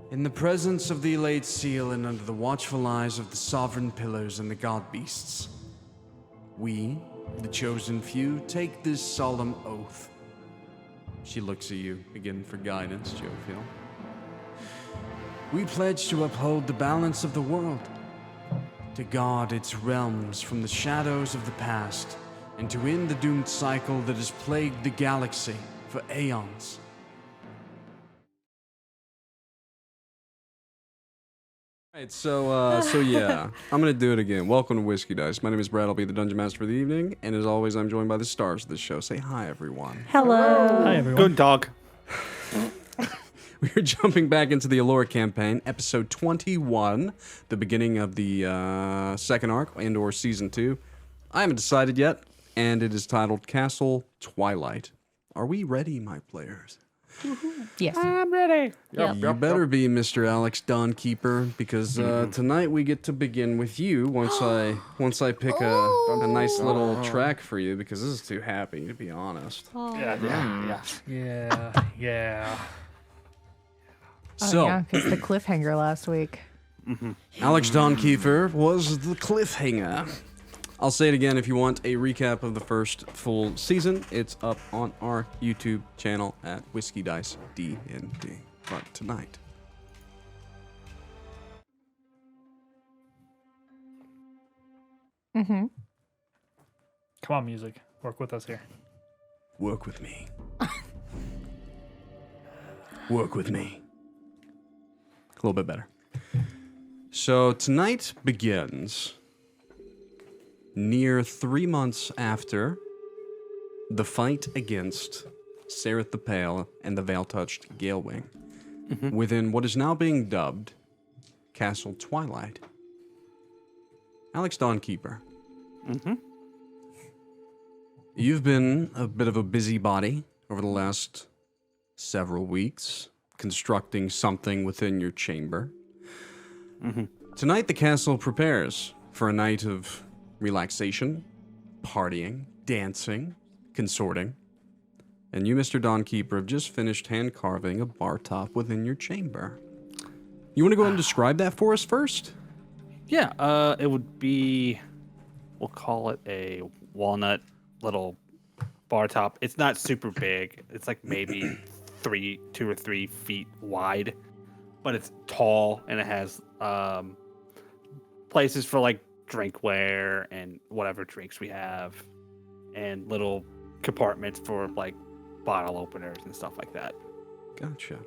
In the presence of the elate seal and under the watchful eyes of the sovereign pillars and the god beasts, we, the chosen few, take this solemn oath. She looks at you again for guidance, Jophiel. We pledge to uphold the balance of the world, to guard its realms from the shadows of the past, and to end the doomed cycle that has plagued the galaxy for aeons. Alright, so yeah, I'm gonna do it again. Welcome to Whiskey Dice. My name is Brad, I'll be the Dungeon Master for the evening, and as always, I'm joined by the stars of the show. Say hi, everyone. Hello. Hi, everyone. Good dog. We are jumping back into the Alora campaign, episode 21, the beginning of the second arc, and/or season 2. I haven't decided yet, and it is titled Castle Twilight. Are we ready, my players? Yes. I'm ready. You better be, Mr. Alex Dawnkeeper, because tonight we get to begin with you. Once I pick a nice little track for you, because this is too happy, to be honest. Yeah. So, yeah, because the cliffhanger last week. Alex Dawnkeeper was the cliffhanger. I'll say it again, if you want a recap of the first full season, it's up on our YouTube channel at Whiskey Dice D&D. But tonight... Come on, music. Work with us here. Work with me. Work with me. A little bit better. So tonight begins near 3 months after the fight against Sereth the Pale and the Veil-Touched Galewing, within what is now being dubbed Castle Twilight. Alex Dawnkeeper. You've been a bit of a busybody over the last several weeks, constructing something within your chamber. Tonight, the castle prepares for a night of relaxation, partying, dancing, consorting. And you, Mr. Dawnkeeper, have just finished hand-carving a bar top within your chamber. You want to go ahead and describe that for us first? Yeah, it would be, we'll call it a walnut little bar top. It's not super big. It's like maybe 2 or 3 feet wide, but it's tall and it has places for like drinkware and whatever drinks we have, and little compartments for like bottle openers and stuff like that. Gotcha.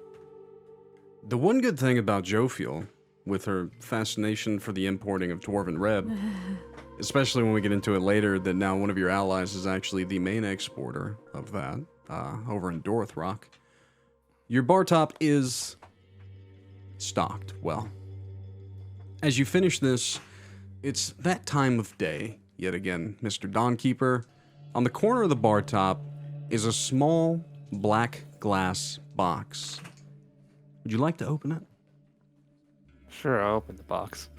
The one good thing about Jophiel, with her fascination for the importing of Dwarven Reb, especially when we get into it later, that now one of your allies is actually the main exporter of that, over in Dorthrock. Your bar top is stocked well. As you finish this, it's that time of day, yet again, Mr. Dawnkeeper. On the corner of the bar top is a small black glass box. Would you like to open it? Sure, I'll open the box.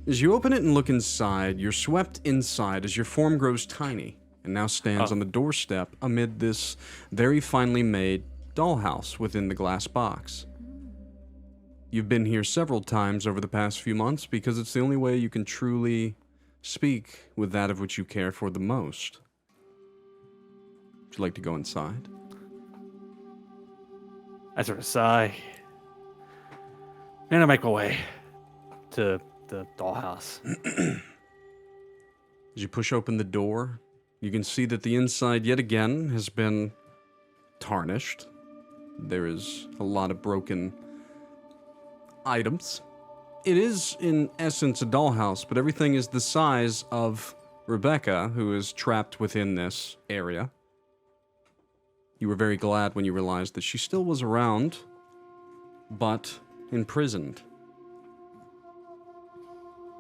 As you open it and look inside, you're swept inside as your form grows tiny and now stands on the doorstep amid this very finely made dollhouse within the glass box. You've been here several times over the past few months because it's the only way you can truly speak with that of which you care for the most. Would you like to go inside? I sort of sigh, and I make my way to the dollhouse. As you push open the door, you can see that the inside yet again has been tarnished. There is a lot of broken items. It is, in essence, a dollhouse, but everything is the size of Rebecca, who is trapped within this area. You were very glad when you realized that she still was around, but imprisoned.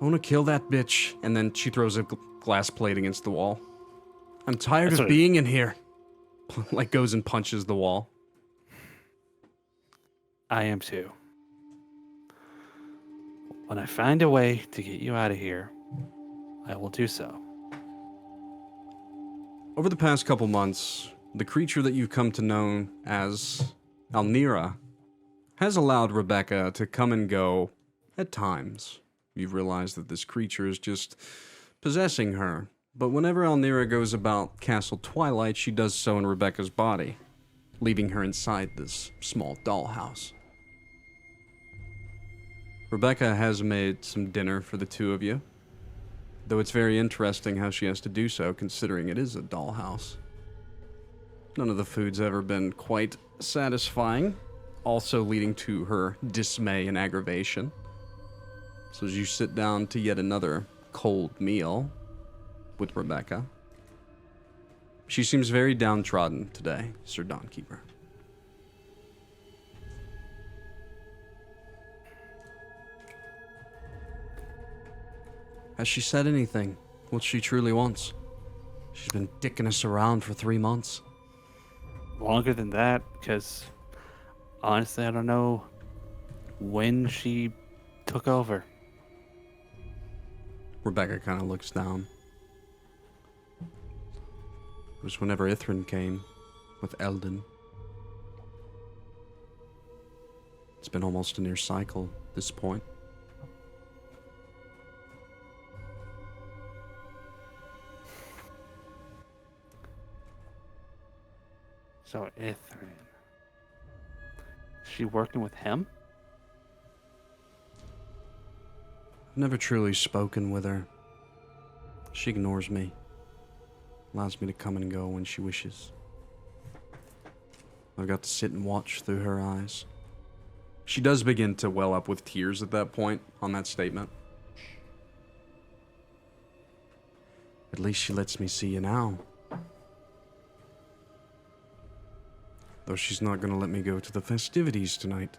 I want to kill that bitch. And then she throws a glass plate against the wall. I'm tired of being in here. Like goes and punches the wall. I am too. When I find a way to get you out of here, I will do so. Over the past couple months, the creature that you've come to know as Alnira has allowed Rebecca to come and go at times. You've realized that this creature is just possessing her. But whenever Alnira goes about Castle Twilight, she does so in Rebecca's body, leaving her inside this small dollhouse. Rebecca has made some dinner for the two of you, though it's very interesting how she has to do so, considering it is a dollhouse. None of the food's ever been quite satisfying, also leading to her dismay and aggravation. So as you sit down to yet another cold meal with Rebecca, she seems very downtrodden today, Sir Dawnkeeper. Has she said anything? What she truly wants? She's been dicking us around for 3 months. Longer than that, because honestly, I don't know when she took over. Rebecca kind of looks down. It was whenever Ithrin came with Eldon. It's been almost a near cycle at this point. So Ithrin, is she working with him? I've never truly spoken with her. She ignores me. Allows me to come and go when she wishes. I've got to sit and watch through her eyes. She does begin to well up with tears at that point on that statement. At least she lets me see you now. Though she's not going to let me go to the festivities tonight.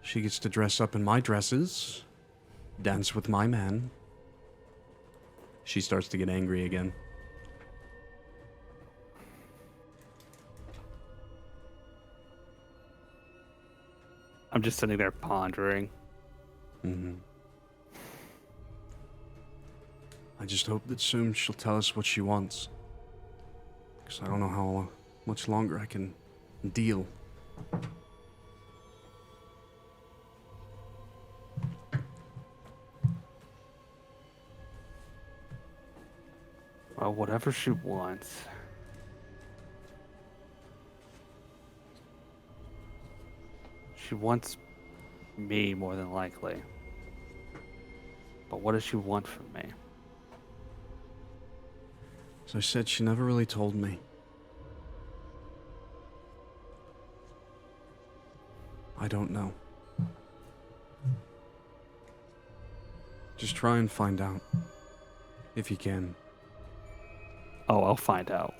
She gets to dress up in my dresses, dance with my man. She starts to get angry again. I'm just sitting there pondering. I just hope that soon she'll tell us what she wants. Because I don't know how much longer I can deal. Well, whatever she wants. She wants me more than likely. But what does she want from me? As I said, she never really told me. I don't know. Just try and find out. If you can. Oh, I'll find out.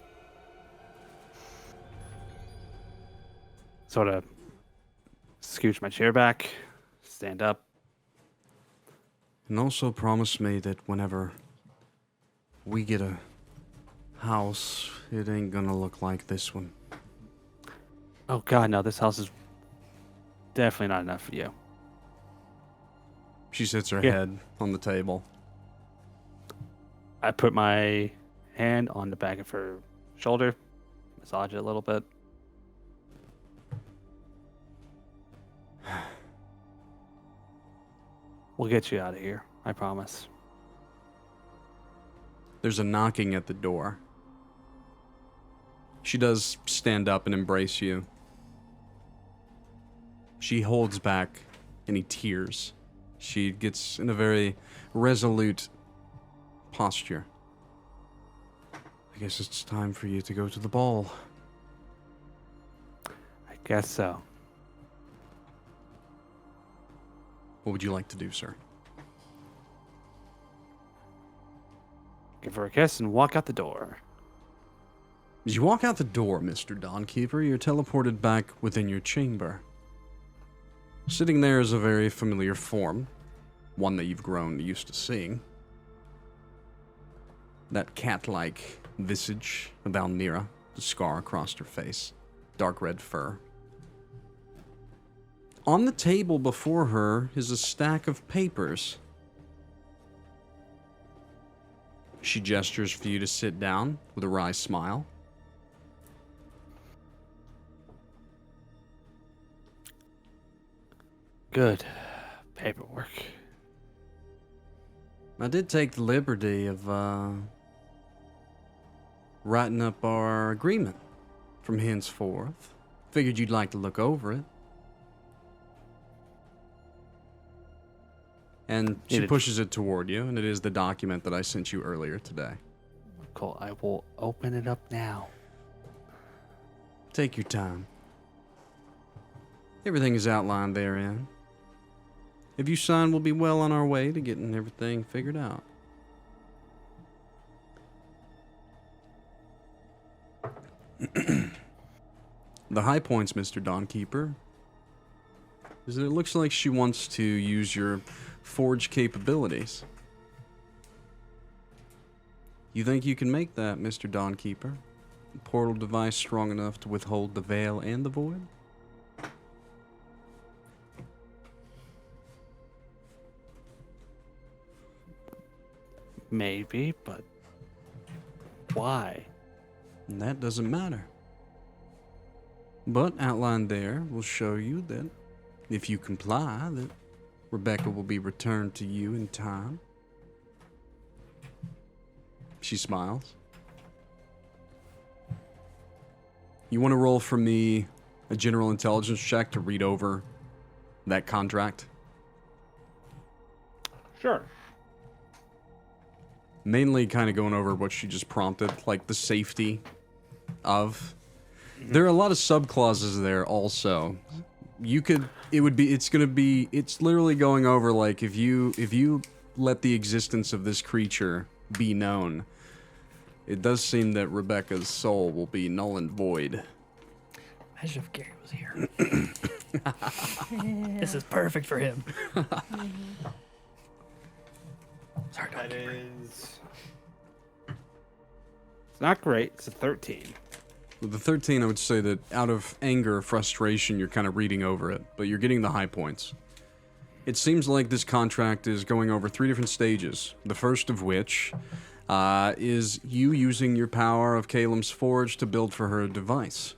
Sort of scooch my chair back, stand up. And also promise me that whenever we get a house, it ain't gonna look like this one. Oh god, no, this house is definitely not enough for you. She sits her Yeah. head on the table. I put my hand on the back of her shoulder, massage it a little bit. We'll get you out of here, I promise. There's a knocking at the door. She does stand up and embrace you. She holds back any tears. She gets in a very resolute posture. I guess it's time for you to go to the ball. I guess so. What would you like to do, sir? Give her a kiss and walk out the door. As you walk out the door, Mr. Dawnkeeper, you're teleported back within your chamber. Sitting there is a very familiar form, one that you've grown used to seeing. That cat-like visage of Alnira, the scar across her face, dark red fur. On the table before her is a stack of papers. She gestures for you to sit down with a wry smile. Good. Paperwork. I did take the liberty of writing up our agreement from henceforth. Figured you'd like to look over it. And she pushes it toward you, and it is the document that I sent you earlier today. Cool. I will open it up now. Take your time. Everything is outlined therein. If you sign, we'll be well on our way to getting everything figured out. The high points, Mr. Dawnkeeper, is that it looks like she wants to use your forge capabilities. You think you can make that, Mr. Dawnkeeper? A portal device strong enough to withhold the veil and the void? Maybe, but why? And that doesn't matter. But outlined there will show you that if you comply, that Rebecca will be returned to you in time. She smiles. You want to roll for me a general intelligence check to read over that contract? Sure. Mainly kind of going over what she just prompted, like the safety of. There are a lot of subclauses there also. It's literally going over like if you let the existence of this creature be known, it does seem that Rebecca's soul will be null and void. Imagine if Gary was here. This is perfect for him. Sorry, That Dawnkeeper. is. It's not great. It's a 13. With the 13, I would say that out of anger, frustration, you're kind of reading over it, but you're getting the high points. It seems like this contract is going over 3 different stages. The first of which is you using your power of Calem's Forge to build for her a device.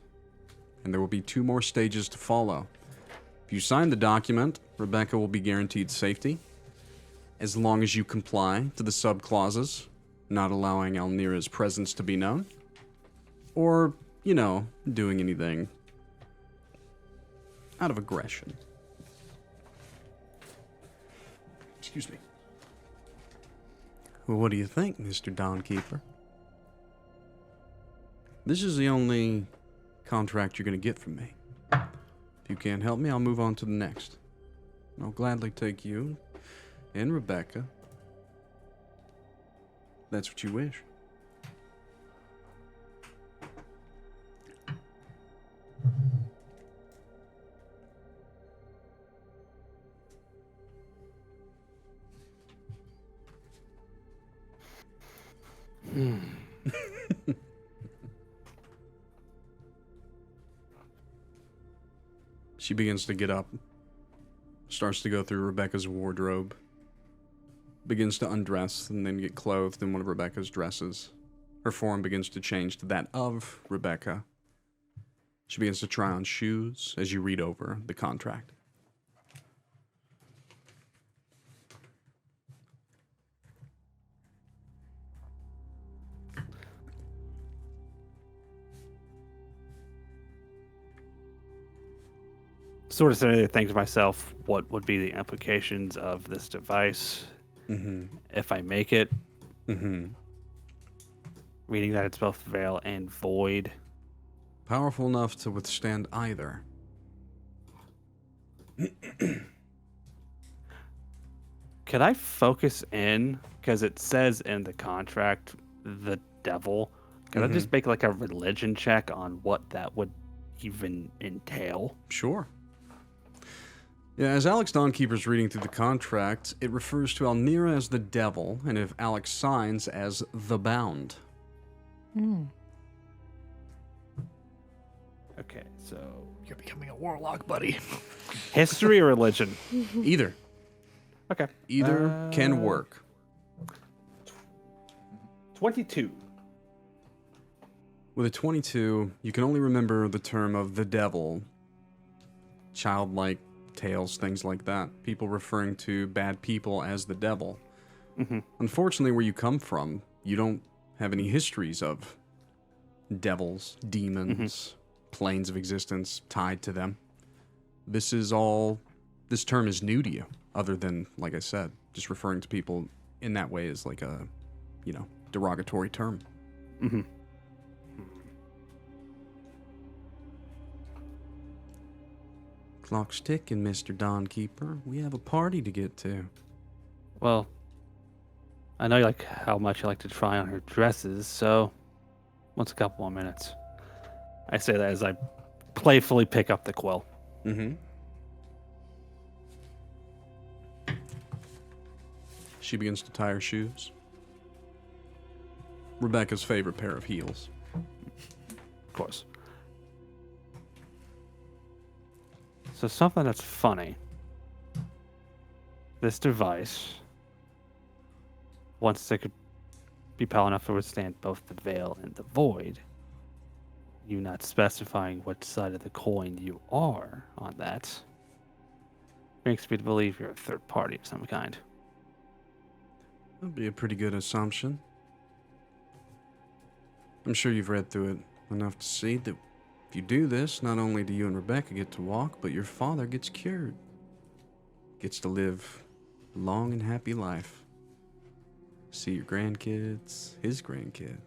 And there will be 2 more stages to follow. If you sign the document, Rebecca will be guaranteed safety, as long as you comply to the sub-clauses, not allowing Almira's presence to be known, or, you know, doing anything out of aggression. Excuse me. Well, what do you think, Mr. Dawnkeeper? This is the only contract you're going to get from me. If you can't help me, I'll move on to the next. I'll gladly take you and Rebecca. That's what you wish. She begins to get up, starts to go through Rebecca's wardrobe, begins to undress and then get clothed in one of Rebecca's dresses. Her form begins to change to that of Rebecca. She begins to try on shoes as you read over the contract. Sort of sitting there thinking to myself, what would be the implications of this device if I make it? Reading that it's both veil and void. Powerful enough to withstand either. Could I focus in? Because it says in the contract, the devil. Could I just make like a religion check on what that would even entail? Sure. Yeah, as Alex Dawnkeeper's reading through the contract, it refers to Almira as the devil, and if Alex signs as the bound. Okay, so You're becoming a warlock, buddy. history or religion? Either. Okay. Either can work. 22. With a 22, you can only remember the term of the devil, childlike tales, things like that. People referring to bad people as the devil. Unfortunately, where you come from, you don't have any histories of devils, demons, planes of existence tied to them. This term is new to you, other than, like I said, just referring to people in that way is like a, derogatory term. Clock's ticking, Mr. Dawnkeeper. We have a party to get to. Well, I know like how much you like to try on her dresses, so what's a couple more minutes? I say that as I playfully pick up the quill. She begins to tie her shoes. Rebecca's favorite pair of heels. Of course. So something that's funny. This device, once it could be powerful enough to withstand both the veil and the void, you not specifying what side of the coin you are on that, makes me believe you're a third party of some kind. That'd be a pretty good assumption. I'm sure you've read through it enough to see that if you do this, not only do you and Rebecca get to walk, but your father gets cured. Gets to live a long and happy life. See your grandkids, his grandkids.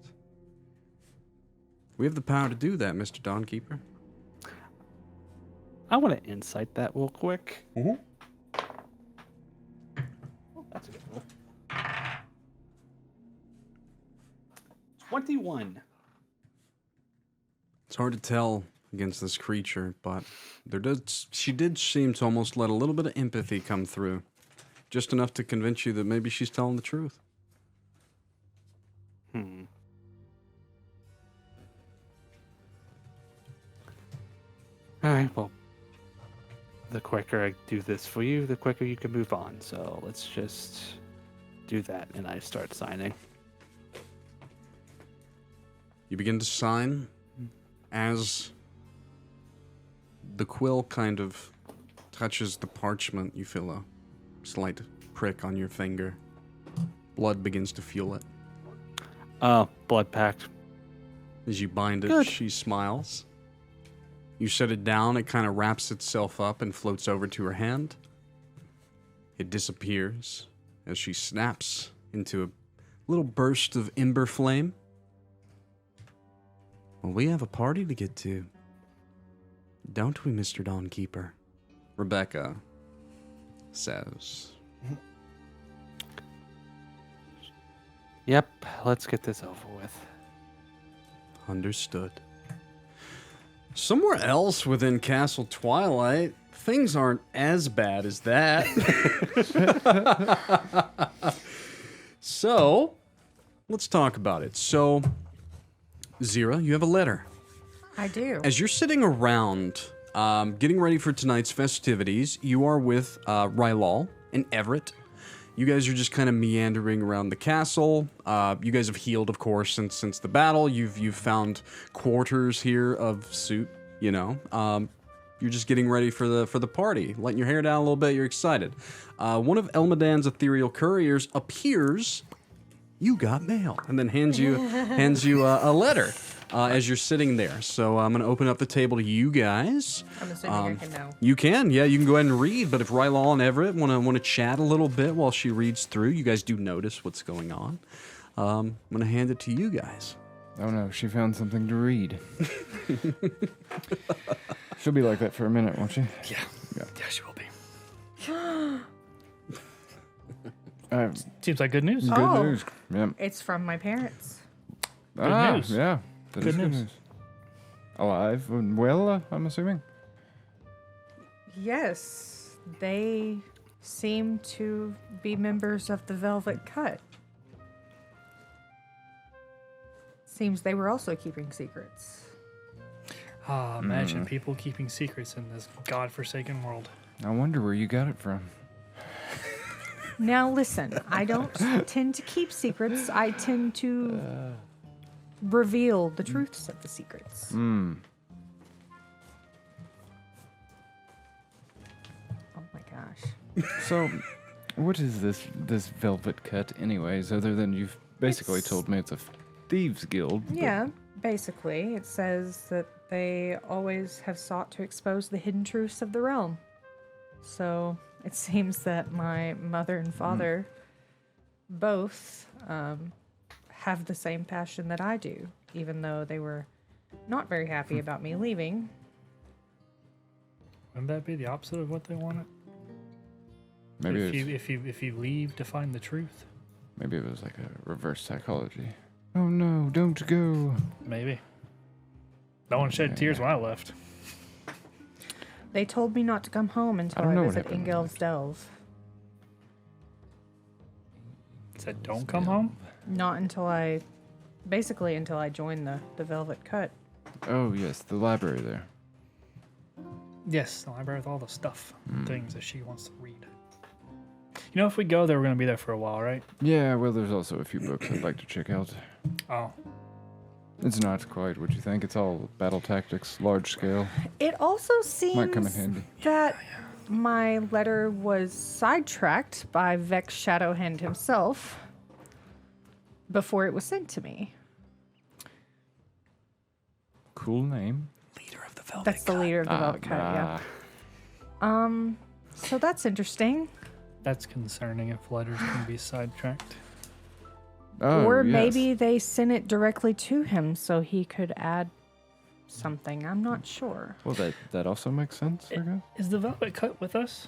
We have the power to do that, Mr. Dawnkeeper. I want to insight that real quick. Oh, that's a good roll. 21. It's hard to tell against this creature, but she did seem to almost let a little bit of empathy come through. Just enough to convince you that maybe she's telling the truth. Alright, well, the quicker I do this for you, the quicker you can move on. So let's just do that, and I start signing. You begin to sign. As the quill kind of touches the parchment, you feel a slight prick on your finger. Blood begins to fuel it. Blood pact. As you bind it, Good. she smiles. You set it down, it kind of wraps itself up and floats over to her hand. It disappears as she snaps into a little burst of ember flame. Well, we have a party to get to. Don't we, Mr. Dawnkeeper? Rebecca says. Yep, let's get this over with. Understood. Somewhere else within Castle Twilight, things aren't as bad as that. So, let's talk about it. So, Xyrra, you have a letter. I do. As you're sitting around getting ready for tonight's festivities, you are with Rylal and Everett. You guys are just kind of meandering around the castle. You guys have healed, of course, since the battle. You've found quarters here of suit. You're just getting ready for the party, letting your hair down a little bit. You're excited. One of Elmadan's ethereal couriers appears. You got mail, and then hands you a letter as you're sitting there. So I'm gonna open up the table to you guys. I'm assuming I can know. You can, yeah, you can go ahead and read. But if Rylal and Everett want to chat a little bit while she reads through, you guys do notice what's going on. I'm gonna hand it to you guys. Oh no, she found something to read. She'll be like that for a minute, won't she? Yeah, she will be. Seems like good news. Good Oh. news. Yep. It's from my parents. news. Yeah. That Good is news. Alive and well, I'm assuming. Yes, they seem to be members of the Velvet Cut. Seems they were also keeping secrets. Ah, imagine people keeping secrets in this godforsaken world. I wonder where you got it from. Now listen, I don't tend to keep secrets. I tend to reveal the truths of the secrets. gosh. So, what is this velvet cut, anyways? Other than you've basically It's- told me it's a thieves' guild. but- Yeah, basically, it says that they always have sought to expose the hidden truths of the realm. So it seems that my mother and father both have the same passion that I do, even though they were not very happy about me leaving. Wouldn't that be the opposite of what they wanted? Maybe If you leave to find the truth, maybe it was like a reverse psychology. Oh no! Don't go. maybe. No one shed tears when I left. They told me not to come home until don't I know what visit happened. Ingolf's Delve. Said, "Don't come home." Not until I, basically until I joined the Velvet Cut. Oh yes, the library there. Yes, the library with all the stuff, and things that she wants to read. You know, if we go there, we're gonna be there for a while, right? Yeah, well, there's also a few books I'd like to check out. Oh, It's not quite what you think. It's all battle tactics, large scale. It also seems Might come in handy. that my letter was sidetracked by Vex Shadowhand himself before it was sent to me. Cool name. leader of the Velvet. That's the leader of the Velvet Cut, yeah. So that's interesting. That's concerning if letters can be sidetracked. Oh, Or yes. maybe they sent it directly to him so he could add something. I'm not sure. Well, that also makes sense, I guess. Is the Velvet Cut with us?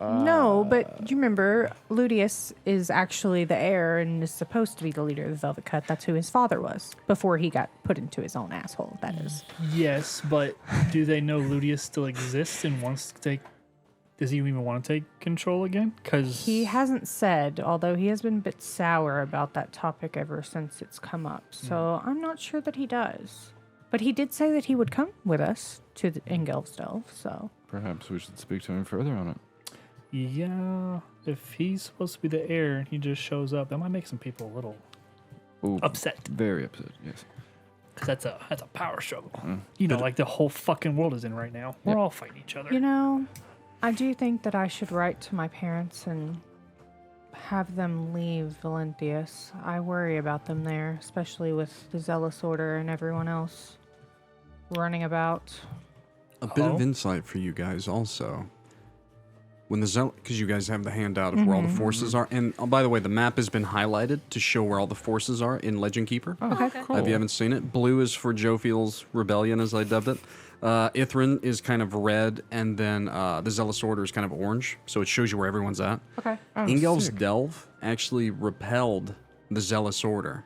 No, but you remember, Ludius is actually the heir and is supposed to be the leader of the Velvet Cut. That's who his father was before he got put into his own asshole, that is. Yes, but do they know Ludius still exists and wants to take? Does he even want to take control again? Because He hasn't said, although he has been a bit sour about that topic ever since it's come up. So I'm not sure that he does. But he did say that he would come with us to the Ingolf's Delve, so. Perhaps we should speak to him further on it. Yeah, if he's supposed to be the heir and he just shows up, that might make some people a little Ooh, upset. very upset. Yes. Because that's a power struggle. You know, like the whole fucking world is in right now. We're all fighting each other. You know, I do think that I should write to my parents and have them leave Valentius. I worry about them there, especially with the Zealous Order and everyone else running about. A bit Oh. of insight for you guys also. When the Zealot, because you guys have the handout of where all the forces are, and by the way, the map has been highlighted to show where all the forces are in Legend Keeper. Oh, cool. If you haven't seen it, blue is for Jophiel's rebellion, as I dubbed it. Ithrin is kind of red, and then the Zealous Order is kind of orange, so it shows you where everyone's at. Okay. Oh, Ingolf's sick. Delve actually repelled the Zealous Order.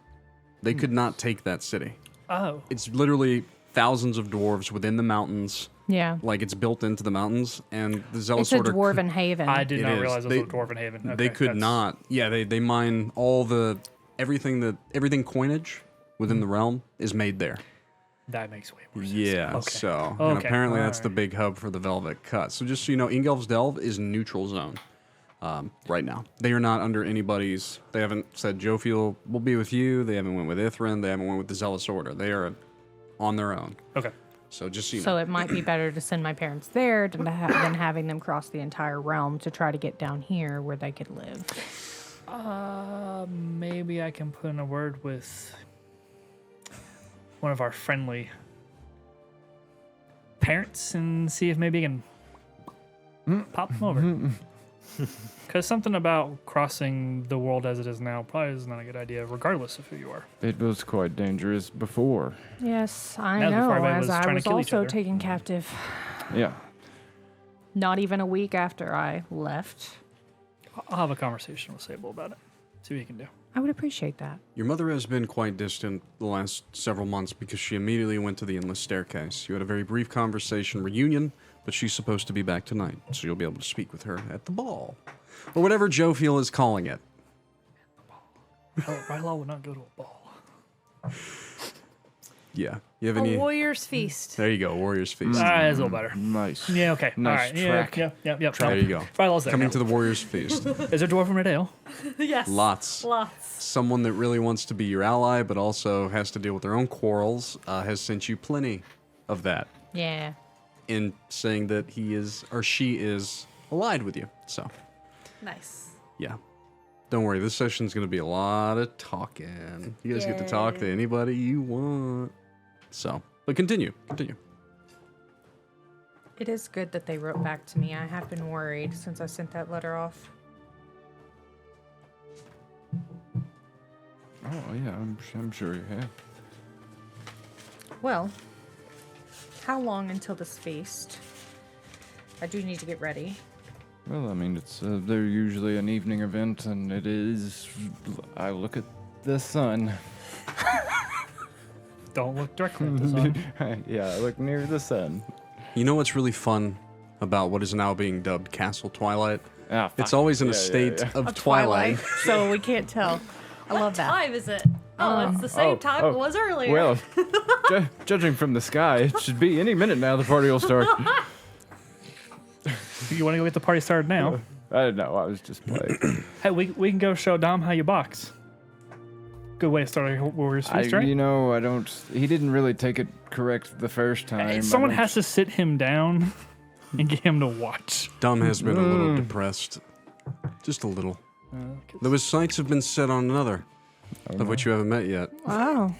They could not take that city. Oh, It's literally thousands of dwarves within the mountains. Yeah. Like, it's built into the mountains, and the Zealous It's a Order... dwarven haven. I did It not is. realize it They- was a Dwarven Haven. Okay, they could that's- not. Yeah, they mine all the... Everything coinage within the realm is made there. That makes way more sense. Yeah, Okay. so and Okay, apparently that's the alright. big hub for the Velvet Cut. So just so you know, Ingolf's Delve is neutral zone right now. They are not under anybody's. They haven't said Jophiel will be with you. They haven't went with Ithrin. They haven't went with the Zealous Order. They are on their own. Okay. So just so you know. So it might be better to send my parents there than having them cross the entire realm to try to get down here where they could live. Maybe I can put in a word with one of our friendly parents and see if maybe I can pop them over. Because something about crossing the world as it is now probably is not a good idea, regardless of who you are. It was quite dangerous before. Yes, I That was know, before everybody as was I trying to was kill each also other. taken captive. Yeah. Not even a week after I left. I'll have a conversation with Sable about it. See what he can do. I would appreciate that. Your mother has been quite distant the last several months because she immediately went to the Endless Staircase. You had a very brief conversation, reunion, but she's supposed to be back tonight, so you'll be able to speak with her at the ball. Or whatever Jophiel is calling it. Rylal would not go to a ball. Yeah. You have A any... warrior's feast. There you go, Warrior's Feast. All right, that's a little better. Nice. Yeah, okay. Nice All right. track. Yep. There you go. Rylal's there. Coming now. to the Warrior's Feast. Is there Dwarf from Red Ale? Yes. Lots. Lots. Someone that really wants to be your ally, but also has to deal with their own quarrels, has sent you plenty of that Yeah. in saying that he is, or she is, allied with you. So, Nice. yeah. Don't worry, this session's going to be a lot of talking. You guys get to talk to Yay. anybody you want. So, but continue. It is good that they wrote back to me. I have been worried since I sent that letter off. Oh yeah, I'm sure you have. Well, how long until this feast? I do need to get ready. Well, I mean, it's they're usually an evening event, and it is. I look at the sun. Don't look directly at the sun. Yeah, I look near the sun. You know what's really fun about what is now being dubbed Castle Twilight? Ah, It's fuck. always in a Yeah, state yeah. of twilight. So we can't tell. I love that. Time is it? Oh, it's the same time it was earlier. Well, judging from the sky, it should be any minute now. The party will start. You want to go get the party started now? I don't know. I was just playing. Hey, we can go show Dom how you box. Good way to start a warrior's feast, right? You know, I don't. He didn't really take it correct the first time. Hey, I someone don't- has to sit him down and get him to watch. Dom has been a little depressed. Just a little. Though his sights have been set on another, of which you haven't met yet. Wow.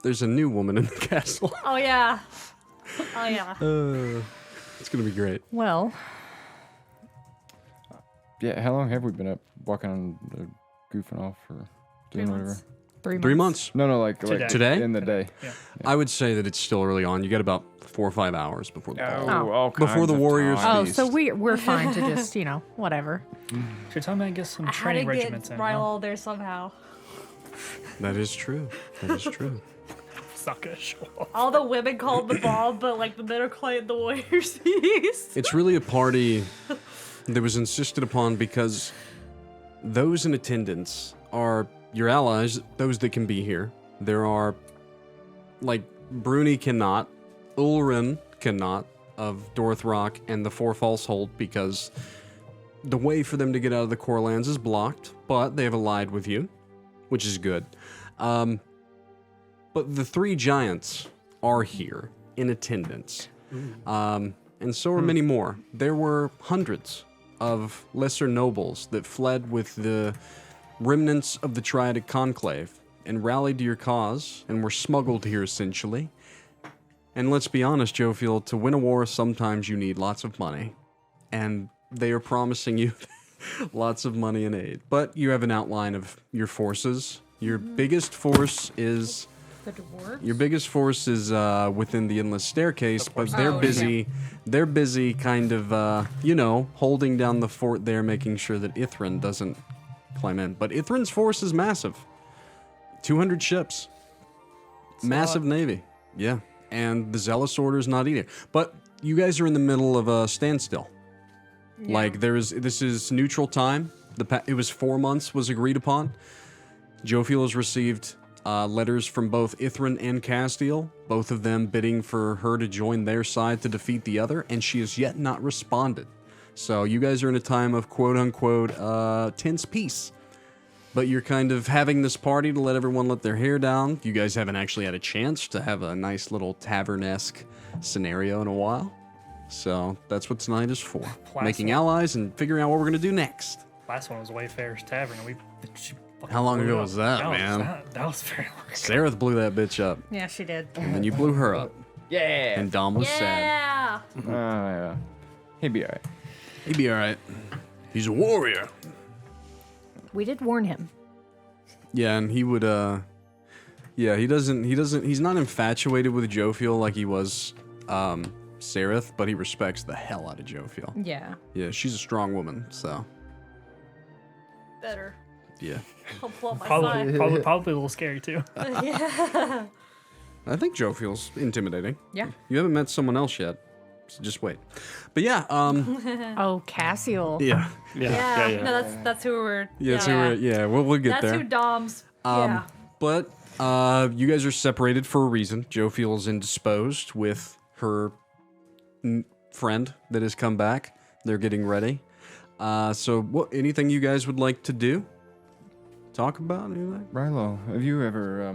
There's a new woman in the castle. Oh yeah. Oh yeah. It's going to be great. Well, Yeah, how long have we been up walking on, goofing off, or doing whatever? months. 3 months. 3 months. No, like Today. Today? in the day. Yeah. I would say that it's still early on. You got about 4 or 5 hours before the ball. all Before kinds the of Warriors time. Oh, feast. so we're fine to just, whatever. Should tell me to get some I had to training get regiments in. Huh? Rylal there somehow. That is true. That is true. It's not gonna show up. All the women called the ball, but like the men are playing the Warriors feast. It's really a party that was insisted upon because those in attendance are your allies, those that can be here. There are, like, Bruni cannot, Ulrin cannot, of Dorthrock and the Four Falsehold, because the way for them to get out of the Core Lands is blocked, but they have allied with you, which is good. But the 3 giants are here in attendance. And so are many more. There were hundreds of lesser nobles that fled with the remnants of the Triadic Conclave and rallied to your cause and were smuggled here essentially. And let's be honest, Jophiel, to win a war, sometimes you need lots of money. And they are promising you lots of money and aid. But you have an outline of your forces. Your biggest force is... The dwarves? Your biggest force is within the Endless Staircase, but they're Oh, busy. They're busy, kind of, holding down the fort there, making sure that Ithrin doesn't climb in. But Ithrin's force is massive. 200 ships, massive navy. Yeah, and the Zealous Order's not either. But you guys are in the middle of a standstill. Like this is neutral time. It was 4 months was agreed upon. Jophiel has received letters from both Ithrin and Castiel, both of them bidding for her to join their side to defeat the other, and she has yet not responded. So you guys are in a time of quote-unquote tense peace. But you're kind of having this party to let everyone let their hair down. You guys haven't actually had a chance to have a nice little tavern-esque scenario in a while. So that's what tonight is for. Making allies and figuring out what we're going to do next. Last one was Wayfarer's Tavern, and How long blew ago it up. was that, man? That was very long ago. Sarah blew that bitch up, Yeah, she did. and then you blew her up. Yeah. And Dom was sad. Yeah. Yeah. He'd be alright. He'd be alright. He's a warrior. We did warn him. Yeah, and he would, he's not infatuated with Jophiel like he was, Sereth, but he respects the hell out of Jophiel. Yeah. Yeah, she's a strong woman, so, Better. yeah. I'll pull up my Probably, side. probably a little scary too. Yeah. I think Jophiel's intimidating. Yeah. You haven't met someone else yet, so just wait. But yeah, Oh, Cassiel. yeah. Yeah. No, that's who we're. Yeah, so we'll get That's there. who Dom's. Yeah. But you guys are separated for a reason. Jophiel's indisposed with her friend that has come back. They're getting ready. So, anything you guys would like to do? Talk about anything? Rylal, have you ever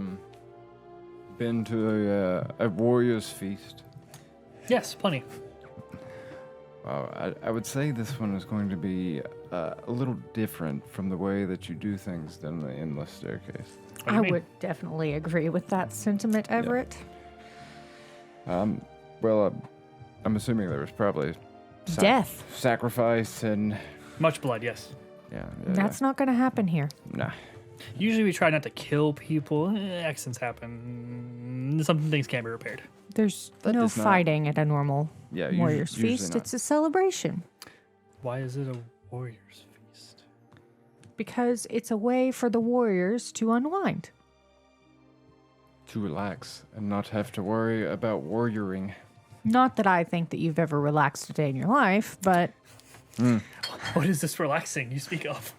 been to a warrior's feast? Yes, plenty. I would say this one is going to be a little different from the way that you do things than the endless staircase. What do you I mean? would definitely agree with that sentiment, Everett. Well, I'm assuming there was probably Death. sacrifice, and Much blood, yes. yeah. That's not going to happen here. Nah. Usually we try not to kill people. Accidents happen. Some things can't be repaired. There's That no does not- fighting at a normal Yeah, Warriors usually Feast. not. It's a celebration Why is it a warrior's feast? because it's a way for the warriors to unwind. To relax and not have to worry about warrioring. Not that I think that you've ever relaxed a day in your life, but What is this relaxing you speak of?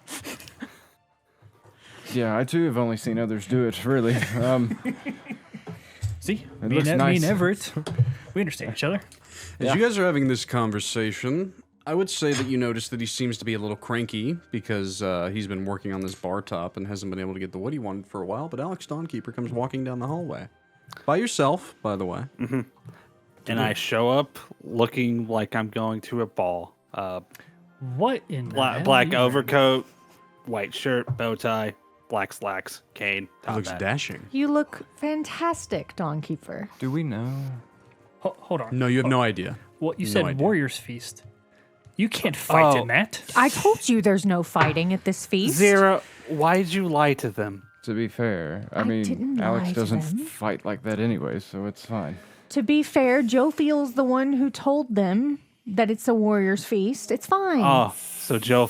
Yeah, I too have only seen others do it, really. See, It me looks and nice. Everett, we understand each other. As you guys are having this conversation, I would say that you notice that he seems to be a little cranky because he's been working on this bar top and hasn't been able to get the wood he wanted for a while. But Alex Dawnkeeper comes walking down the hallway. By yourself, by the way. And I show up looking like I'm going to a ball. What in the hell Black are you overcoat, white shirt, bow tie, black slacks, cane, He top looks hat. dashing. you look fantastic, Dawnkeeper. Do we know? Hold on. No, you have no idea. What you No said, idea. Warrior's Feast. You can't fight Oh. in that. I told you there's no fighting at this feast. Xyrra, why did you lie to them? To be fair, I didn't mean, Alex lie to doesn't them. fight like that anyway, so it's fine. To be fair, Jophiel's the one who told them that it's a warrior's feast. It's fine. Oh, so Joe,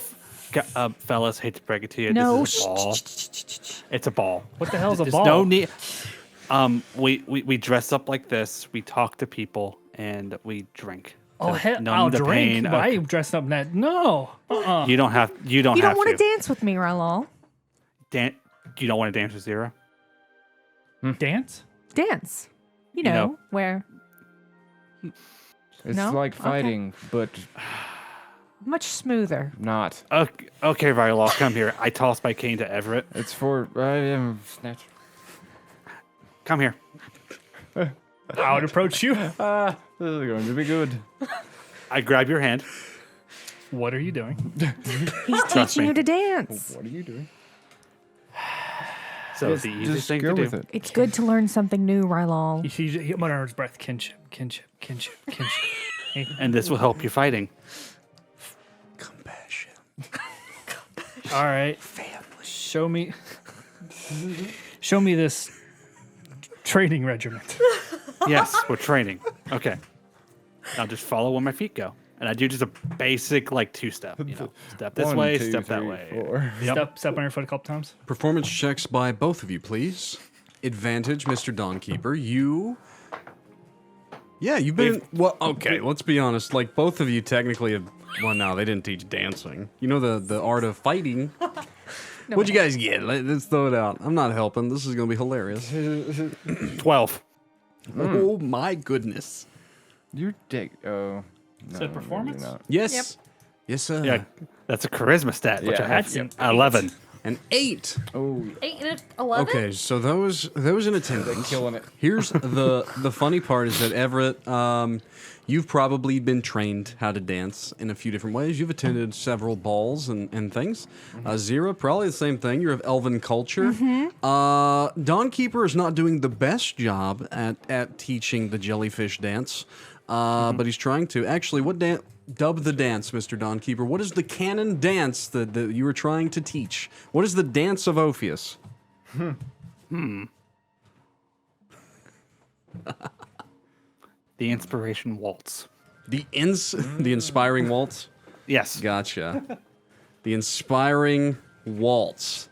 fellas, hate to break it to you, no. this is a ball. It's a ball. What the hell's a There's ball? no need. We dress up like this. We talk to people and we drink. Oh, to hell, numb I'll the drink. pain But of- I dressed up in that. No. You don't have. You don't you have don't want to. to dance with me, Rylal. You don't want to dance with Xyrra? Dance? Dance. You You know, know- where It's No? like Okay. fighting, but much smoother. not. Okay, Rylal, come here. I toss my cane to Everett. It's for snatch. Come here. I would approach you. This is going to be good. I grab your hand. What are you doing? He's Trust teaching me. you to dance. What are you doing? So it's the easiest Just thing go to do. with it. It's good to learn something new, Rylal. He mutters his breath. Kinship, kinship, kinship, kinship. And this will help your fighting. Compassion. All right. Show me. Show me this training regiment. Yes, we're training. Okay. Now just follow where my feet go. And I do just a basic, like, two-step, you know. Step this 1, way, 2, step that 3, way. 4. Step on your foot a couple times. Performance checks by both of you, please. Advantage, Mr. Dawnkeeper. You. Yeah, you've been. Well, okay, let's be honest. Like, both of you technically have. Well, no, they didn't teach dancing. You know the art of fighting. What'd you guys get? Let's throw it out. I'm not helping. This is going to be hilarious. 12. Oh, my goodness. You're dick. Oh. No, Said maybe performance? not. Yes. Yep. Yes, sir. Yeah, that's a charisma stat, which Yeah, I have. that's an 11. An 8. Oh, 8 and 11? Okay, so those in attendance. killing it. Here's the funny part is that Everett, you've probably been trained how to dance in a few different ways. You've attended several balls and things. Xyrra, probably the same thing. You're of elven culture. Dawnkeeper is not doing the best job at teaching the jellyfish dance, but he's trying to. Actually, what dance? Dub the dance, Mr. Dawnkeeper. What is the canon dance that you were trying to teach? What is the dance of Ophius? The inspiration waltz. The inspiring waltz? Yes. Gotcha. The inspiring waltz.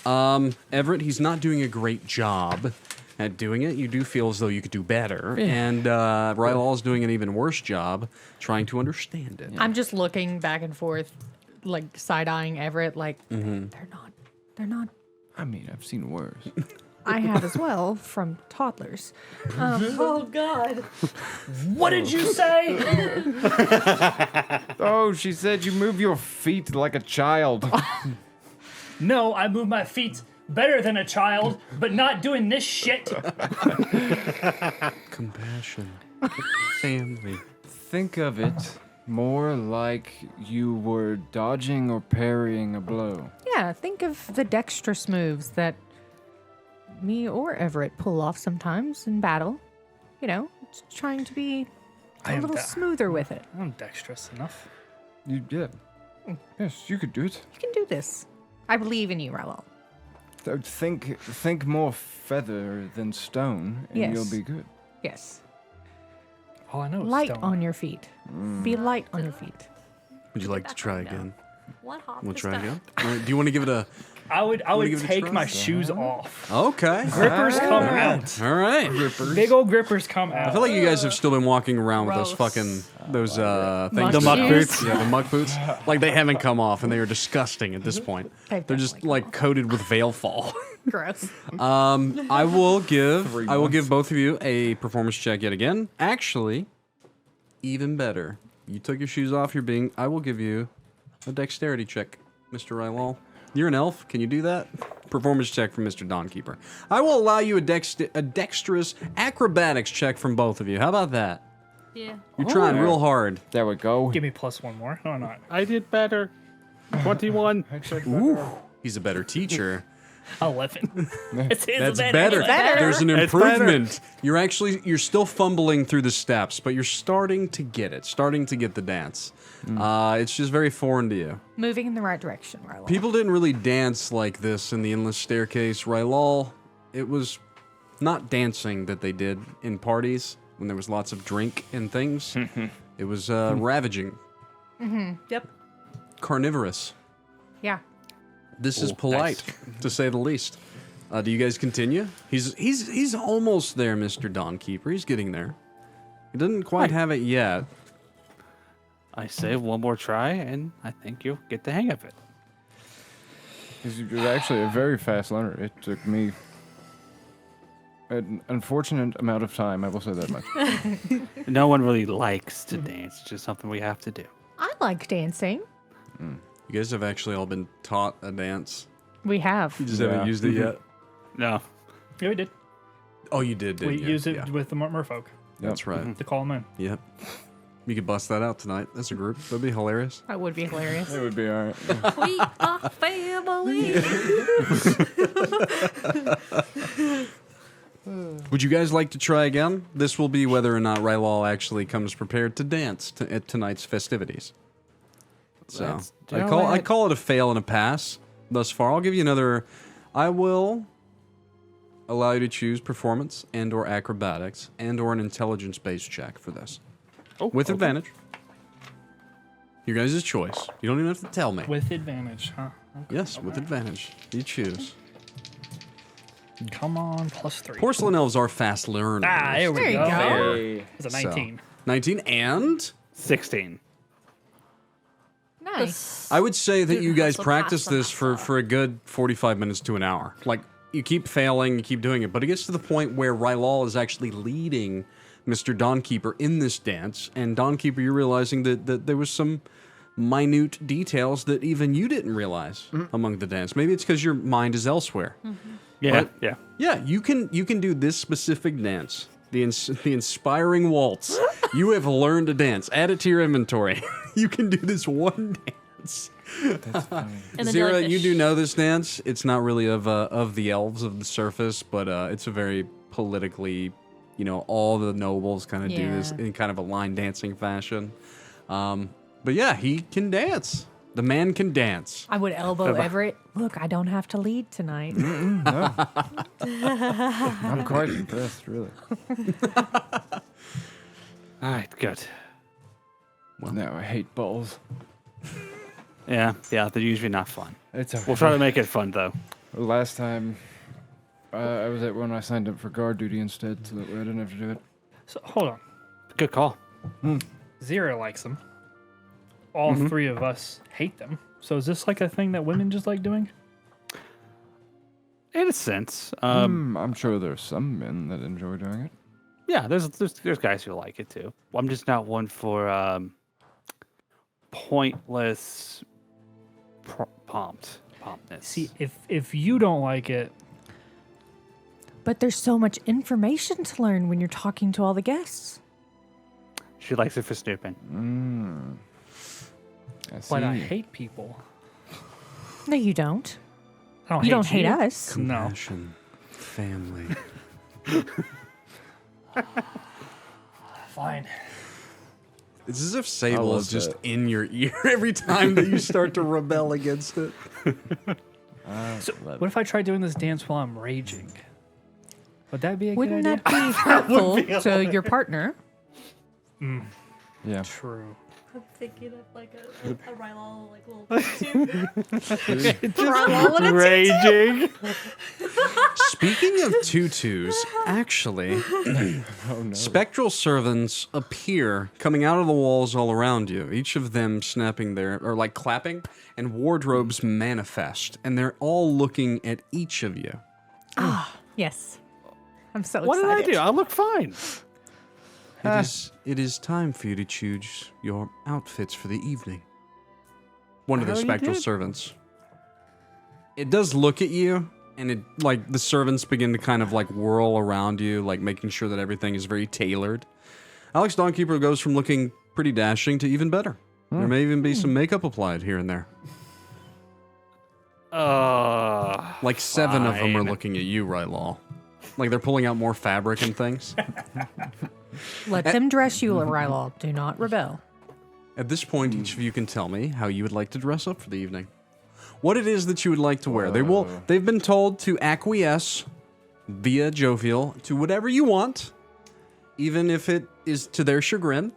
Everett, he's not doing a great job at doing it. You do feel as though you could do better. And Rylal's doing an even worse job trying to understand it. I'm just looking back and forth, like side-eyeing Everett, like, they're not. I mean, I've seen worse. I have as well, from toddlers. Oh, God. What did you say? Oh, she said you move your feet like a child. No, I move my feet better than a child, but not doing this shit. Compassion. Family. Think of it more like you were dodging or parrying a blow. Yeah, think of the dexterous moves that me or Everett pull off sometimes in battle. You know, trying to be I a am little da- smoother with it. I'm dexterous enough. Yeah. Yes, you could do it. You can do this. I believe in you, Rylal. So think more feather than stone, and you'll Yes. be good. Yes. All I know is Light stone. on your feet. Be light on your feet. Would you like to try again? What hop We'll is try that? again. All right, do you want to give it a? I would give it a take try? my shoes off. Okay. Grippers come out. All right. Big old grippers come out. I feel like you guys have still been walking around with those Gross. fucking things. The muck shoes? boots. Yeah, the muck boots. Like they haven't come off, and they are disgusting at this point. They've They're just definitely like coated with veil fall. Gross. I will give both of you a performance check yet again. Actually, even better. You took your shoes off. I will give you a dexterity check, Mr. Rylal. You're an elf. Can you do that? Performance check from Mr. Dawnkeeper. I will allow you a dexterous acrobatics check from both of you. How about that? Yeah. You're trying real hard. There we go. Give me +1 more. No, not. I did better. 21. Ooh, he's a better teacher. 11. It's That's better. better. It's better. There's an It's better. improvement. You're still fumbling through the steps, but you're starting to get it. Starting to get the dance. It's just very foreign to you. Moving in the right direction, Rylal. People didn't really dance like this in the Endless Staircase. Rylal, it was not dancing that they did in parties when there was lots of drink and things. It was ravaging, Yep. carnivorous. Yeah. This is Ooh, polite, to say the least. Do you guys continue? He's almost there, Mr. Dawnkeeper. He's getting there. He doesn't quite have it yet. I say one more try, and I think you'll get the hang of it. You're actually a very fast learner. It took me an unfortunate amount of time, I will say that much. No one really likes to dance. It's just something we have to do. I like dancing. You guys have actually all been taught a dance. We have. You just Yeah. haven't used it yet. No. Yeah, we did. Oh, you did, We didn't you? used it Yeah. with the merfolk That's right. to call them in. Yep. You could bust that out tonight as a group. That'd be hilarious. That would be hilarious. It would be all right. We are family. Would you guys like to try again? This will be whether or not Rylal actually comes prepared to dance at tonight's festivities. So Let's do I it. call it a fail and a pass thus far. I'll give you another. I will allow you to choose performance and/or acrobatics and/or an intelligence-based check for this, with advantage. Your guys' choice. You don't even have to tell me. With advantage, huh? Okay. Yes, with advantage. You choose. Come on, +3. Porcelain elves are fast learners. Ah, there we There you go. go. It's a So, 19. 19 and 16. Nice. I would say that you guys hustle practice past on this that for, side. for a good 45 minutes to an hour. Like, you keep failing, you keep doing it, but it gets to the point where Rylal is actually leading Mr. Dawnkeeper in this dance, and Dawnkeeper, you're realizing that there was some minute details that even you didn't realize among the dance. Maybe it's because your mind is elsewhere. Yeah. But- Yeah. Yeah, you can do this specific dance, the inspiring waltz. You have learned to dance. Add it to your inventory. You can do this one dance. And then Xyrra, you jellyfish. do know this dance. It's not really of the elves of the surface, but it's a very politically, all the nobles kind of do this Yeah. in kind of a line dancing fashion. But yeah, he can dance. The man can dance. I would elbow Everett. Look, I don't have to lead tonight. I'm quite impressed, really. All right. Good. No, I hate balls. Yeah. Yeah. They're usually not fun. It's okay. We'll try to make it fun, though. Last time, I was at when I signed up for guard duty instead, so that way I didn't have to do it. So hold on. Good call. Xyrra likes them. All three of us hate them. So is this like a thing that women just like doing? In a sense. I'm sure there's some men that enjoy doing it. Yeah. There's guys who like it too. I'm just not one for pointless promptness. See, if you don't like it, But there's so much information to learn when you're talking to all the guests. She likes it for snooping. I see. But I hate people. No, you don't. I don't You hate don't hate you. us. No. Compassion, family. Fine. It's as if Sable love is just that. in your ear every time that you start to rebel against it. So, what if I try doing this dance while I'm raging? Would that be a Wouldn't good idea? that be helpful to your partner? Yeah. True. I'm thinking of like a Rylal like little tutu. Rylal with a Raging. Speaking of tutus, actually, Oh no. spectral servants appear coming out of the walls all around you, each of them snapping their, or like clapping, and wardrobes manifest, and they're all looking at each of you. Yes. I'm so What did I excited. do? I look fine. It is time for you to choose your outfits for the evening. One of the Oh, you spectral did? servants. It does look at you, and it like the servants begin to kind of like whirl around you, like making sure that everything is very tailored. Alex Dawnkeeper goes from looking pretty dashing to even better. There may even be some makeup applied here and there. Like 7 of them are fine. looking at you, Rylal. Like they're pulling out more fabric and things. Let them dress you, Rylal. Do not rebel. At this point, each of you can tell me how you would like to dress up for the evening. What it is that you would like to wear. They've been told to acquiesce via Jophiel to whatever you want, even if it is to their chagrin.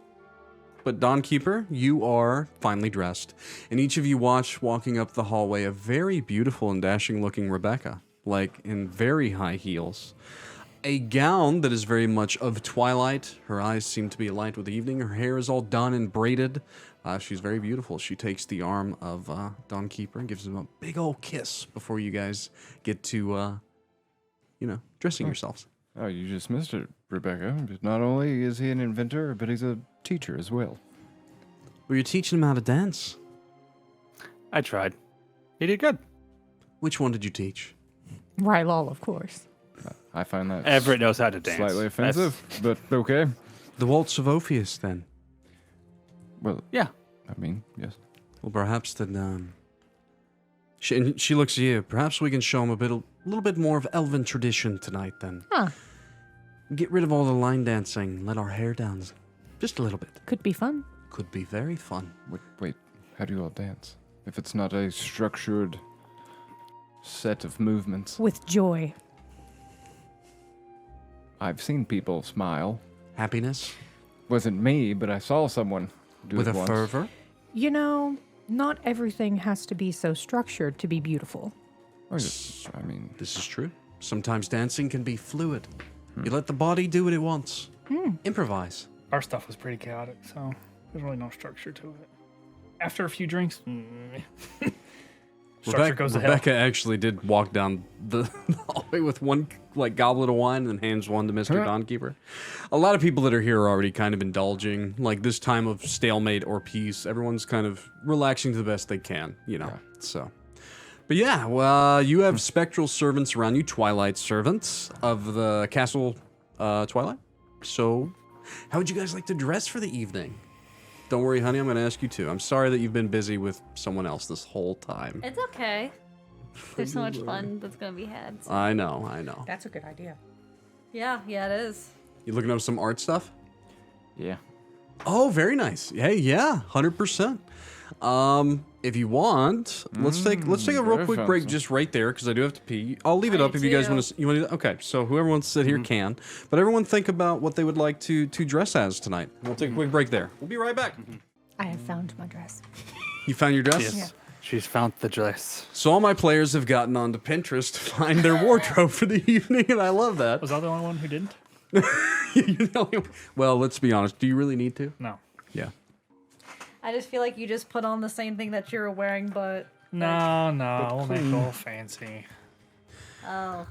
But Dawnkeeper, you are finely dressed. And each of you watch walking up the hallway a very beautiful and dashing looking Rebecca, like in very high heels. A gown that is very much of twilight. Her eyes seem to be alight with evening. Her hair is all done and braided. She's very beautiful. She takes the arm of Dawnkeeper and gives him a big old kiss before you guys get to, dressing yourselves. Oh, you just missed it, Rebecca. Not only is he an inventor, but he's a teacher as well. Well, you're teaching him how to dance. I tried. He did good. Which one did you teach? Rylal, of course. I find that Everett knows how to dance. slightly That's- offensive, but okay. The Waltz of Orpheus, then. Well, Yeah. I mean, yes. Well, perhaps then, she looks at you. Perhaps we can show him a little bit more of elven tradition tonight, then. Huh. Get rid of all the line dancing. Let our hair down just a little bit. Could be fun. Could be very fun. Wait, how do you all dance? If it's not a structured set of movements. With joy. I've seen people smile. Happiness Wasn't me, but I saw someone do with it a once. fervor. You know, not everything has to be so structured to be beautiful. Oh, yes. I mean, This is true. Sometimes dancing can be fluid. You let the body do what it wants. Improvise. Our stuff was pretty chaotic, so there's really no structure to it. After a few drinks, structure goes to hell. Rebecca actually did walk down the hallway with one goblet of wine and hands one to Mr. Dawnkeeper. A lot of people that are here are already kind of indulging, like this time of stalemate or peace. Everyone's kind of relaxing to the best they can, so. But yeah, well, you have spectral servants around you, Twilight servants of the Castle Twilight. So, how would you guys like to dress for the evening? Don't worry, honey, I'm going to ask you too. I'm sorry that you've been busy with someone else this whole time. It's okay. There's so much fun that's gonna be had. So. I know. That's a good idea. Yeah, it is. You looking up some art stuff? yeah. Oh, very nice. Hey, yeah, 100%. If you want, let's take a real very quick break fancy. just right there because I do have to pee. I'll leave it I up if you guys do. want to. You want to? Okay, so whoever wants to sit here can, but everyone think about what they would like to dress as tonight. We'll take a quick break there. We'll be right back. I have found my dress. You found your dress? Yes. She's found the dress. So all my players have gotten onto Pinterest to find their wardrobe for the evening, and I love that. Was I the only one who didn't? You're the only one- Well, let's be honest. Do you really need to? No. Yeah. I just feel like you just put on the same thing that you were wearing, but No, we'll make it all fancy. oh,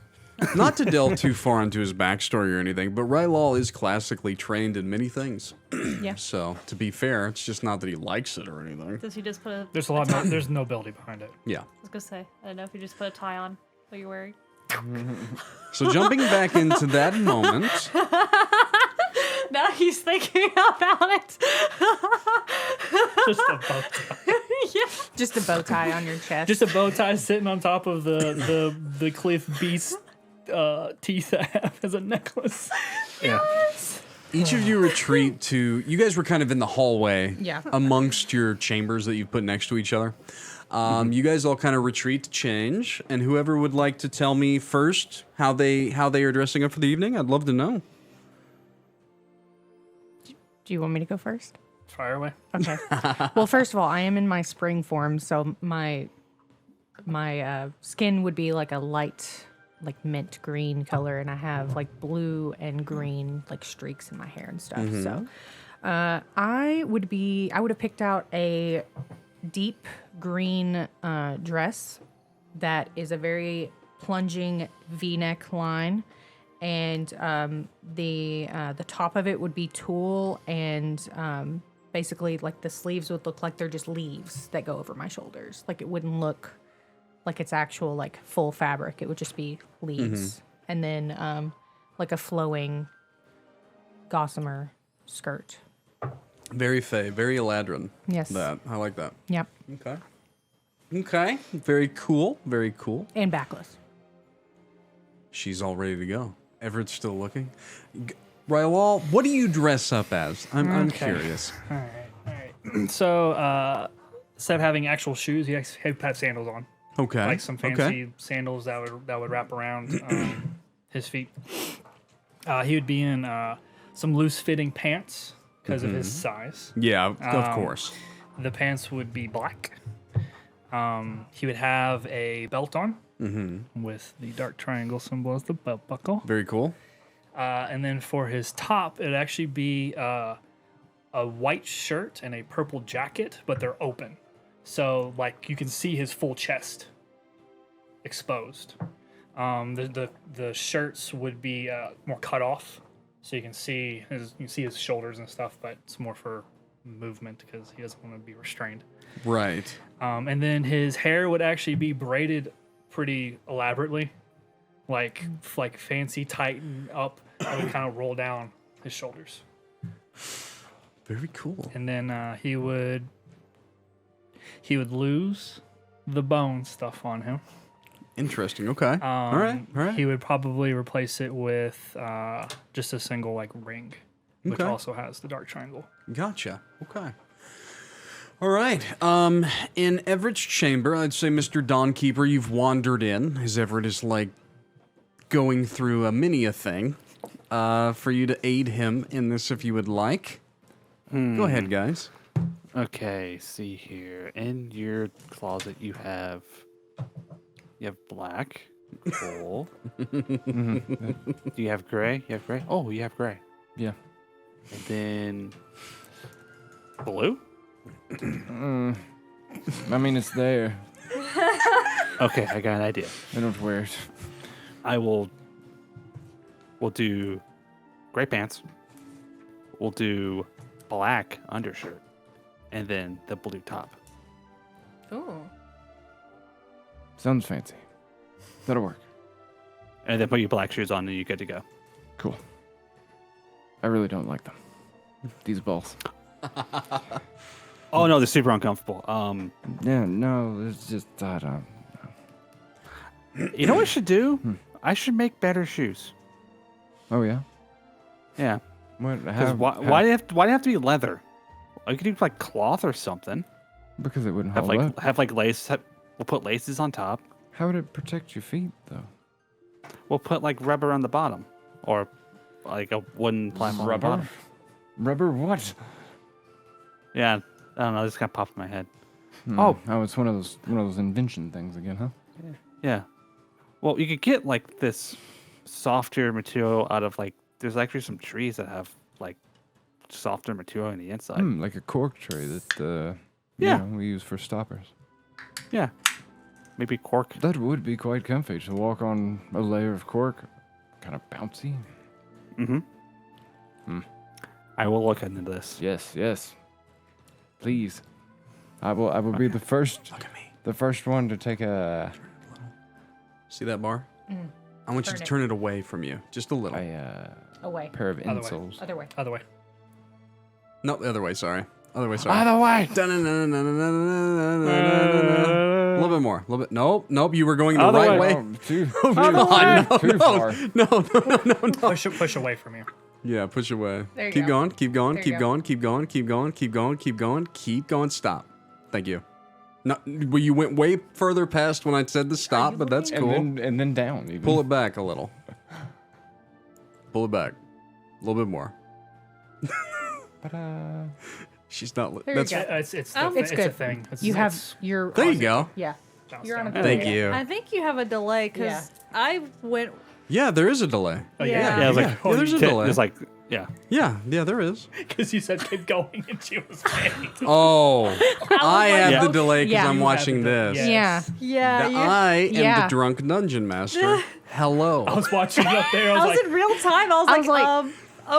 Not to delve too far into his backstory or anything, but Rylal is classically trained in many things. Yeah. So, to be fair, it's just not that he likes it or anything. does he just put a? There's a lot. There's no ability behind it. Yeah. I was gonna say, I don't know if you just put a tie on what you're wearing. So, jumping back into that moment, Now he's thinking about it. Just a bow tie. Yeah. Just a bow tie on your chest. Just a bow tie sitting on top of the cliff beast teeth I have as a necklace. Yeah. Each of you retreat to. You guys were kind of in the hallway, Yeah. amongst your chambers that you've put next to each other. You guys all kind of retreat to change, and whoever would like to tell me first how they are dressing up for the evening, I'd love to know. Do you want me to go first? Fire away. Okay. Well, first of all, I am in my spring form, so my skin would be like a light, like mint green color, and I have like blue and green like streaks in my hair and stuff. So, I would have picked out a deep green dress that is a very plunging V-neck line, and the top of it would be tulle, and basically like the sleeves would look like they're just leaves that go over my shoulders. Like it wouldn't look like it's actual like full fabric. It would just be leaves, and then like a flowing gossamer skirt. Very Faye, very Eladrin. Yes. That I like that. Yep. Okay. Okay. Very cool. Very cool. And backless. She's all ready to go. Everett's still looking. Rylal, what do you dress up as? I'm Okay. curious. All right. So instead of having actual shoes, he had sandals on, Okay. like some fancy Okay. sandals that would wrap around his feet. He would be in some loose fitting pants because of his size. Yeah, of course. The pants would be black. He would have a belt on with the dark triangle symbol as the belt buckle. Very cool. And then for his top, it'd actually be a white shirt and a purple jacket, but they're open. So, like, you can see his full chest exposed. The shirts would be more cut off, so you can see his shoulders and stuff, but it's more for movement because he doesn't want to be restrained. Right. And then his hair would actually be braided pretty elaborately, like fancy tighten up, and would kind of roll down his shoulders. Very cool. And then he would lose the bone stuff on him. Interesting. Okay. All right. All right. He would probably replace it with just a single like ring, which Okay. also has the dark triangle. Gotcha. Okay. All right. In Everett's chamber, I'd say, Mr. Dawnkeeper, you've wandered in, as Everett is like going through a thing. For you to aid him in this, if you would like. Go ahead, guys. Okay, see here. In your closet, you have black. Cool. Do you have gray? You have gray? Oh, you have gray. Yeah. And then blue? I mean, it's there. Okay, I got an idea. I don't wear it. We'll do gray pants. We'll do black undershirt. And then the blue top. Ooh. Sounds fancy. That'll work. And then put your black shoes on and you're good to go. Cool. I really don't like them. These balls. Oh no, they're super uncomfortable. Yeah, no, it's just, I don't. You know what I should do? I should make better shoes. Oh, yeah? Yeah. What? Because why do you have to be leather? You could do like cloth or something. Because it wouldn't Have hold like up. have like lace. We'll put laces on top. How would it protect your feet, though? We'll put like rubber on the bottom, or like a wooden platform. On the bottom. Rubber what? Yeah, I don't know. This kind of popped in my head. Oh, it's one of those invention things again, huh? Yeah. Well, you could get like this softer material out of like. There's actually some trees that have like softer material on the inside. Like a cork tray that Yeah. we use for stoppers. Yeah. Maybe cork. That would be quite comfy to walk on a layer of cork. Kind of bouncy. I will look into this. Yes. Please. I will be the first Look at me. the first one to take a See that bar? I want you to turn it away from you, just a little. Away. Pair of way. insoles. Other way. Other way. No, the other way. Sorry. Other way. Sorry. Either way. A little bit more. A little bit. Nope. You were going the Other right way. way. Too Come on, too far. No. Push away from you. Yeah, push away. There you Keep go. going. Keep going. There Keep you go. going. Keep going. Keep going. Keep going. Keep going. Keep going. Stop. Thank you. No, well, you went way further past when I said to stop, but that's cool. And then down. Even. Pull it back a little. Pull it back. A little bit more. She's not. There you That's. go. It's It's a good. thing. You have your. There you go. Yeah. You're on a down. Thank yeah. you. I think you have a delay because Yeah. I went. Yeah, there is a delay. Oh, Yeah. yeah. Yeah, I was like, Yeah, there's a delay. It's like, yeah. Yeah, there is. Because you said keep going and she was paying. Oh, I have Yeah. the delay because Yeah. I'm You watching this. Yeah. Yeah. I am Yeah. the drunk dungeon master. Hello. I was watching you up there. I I was was like, in real time. I was I was like, like,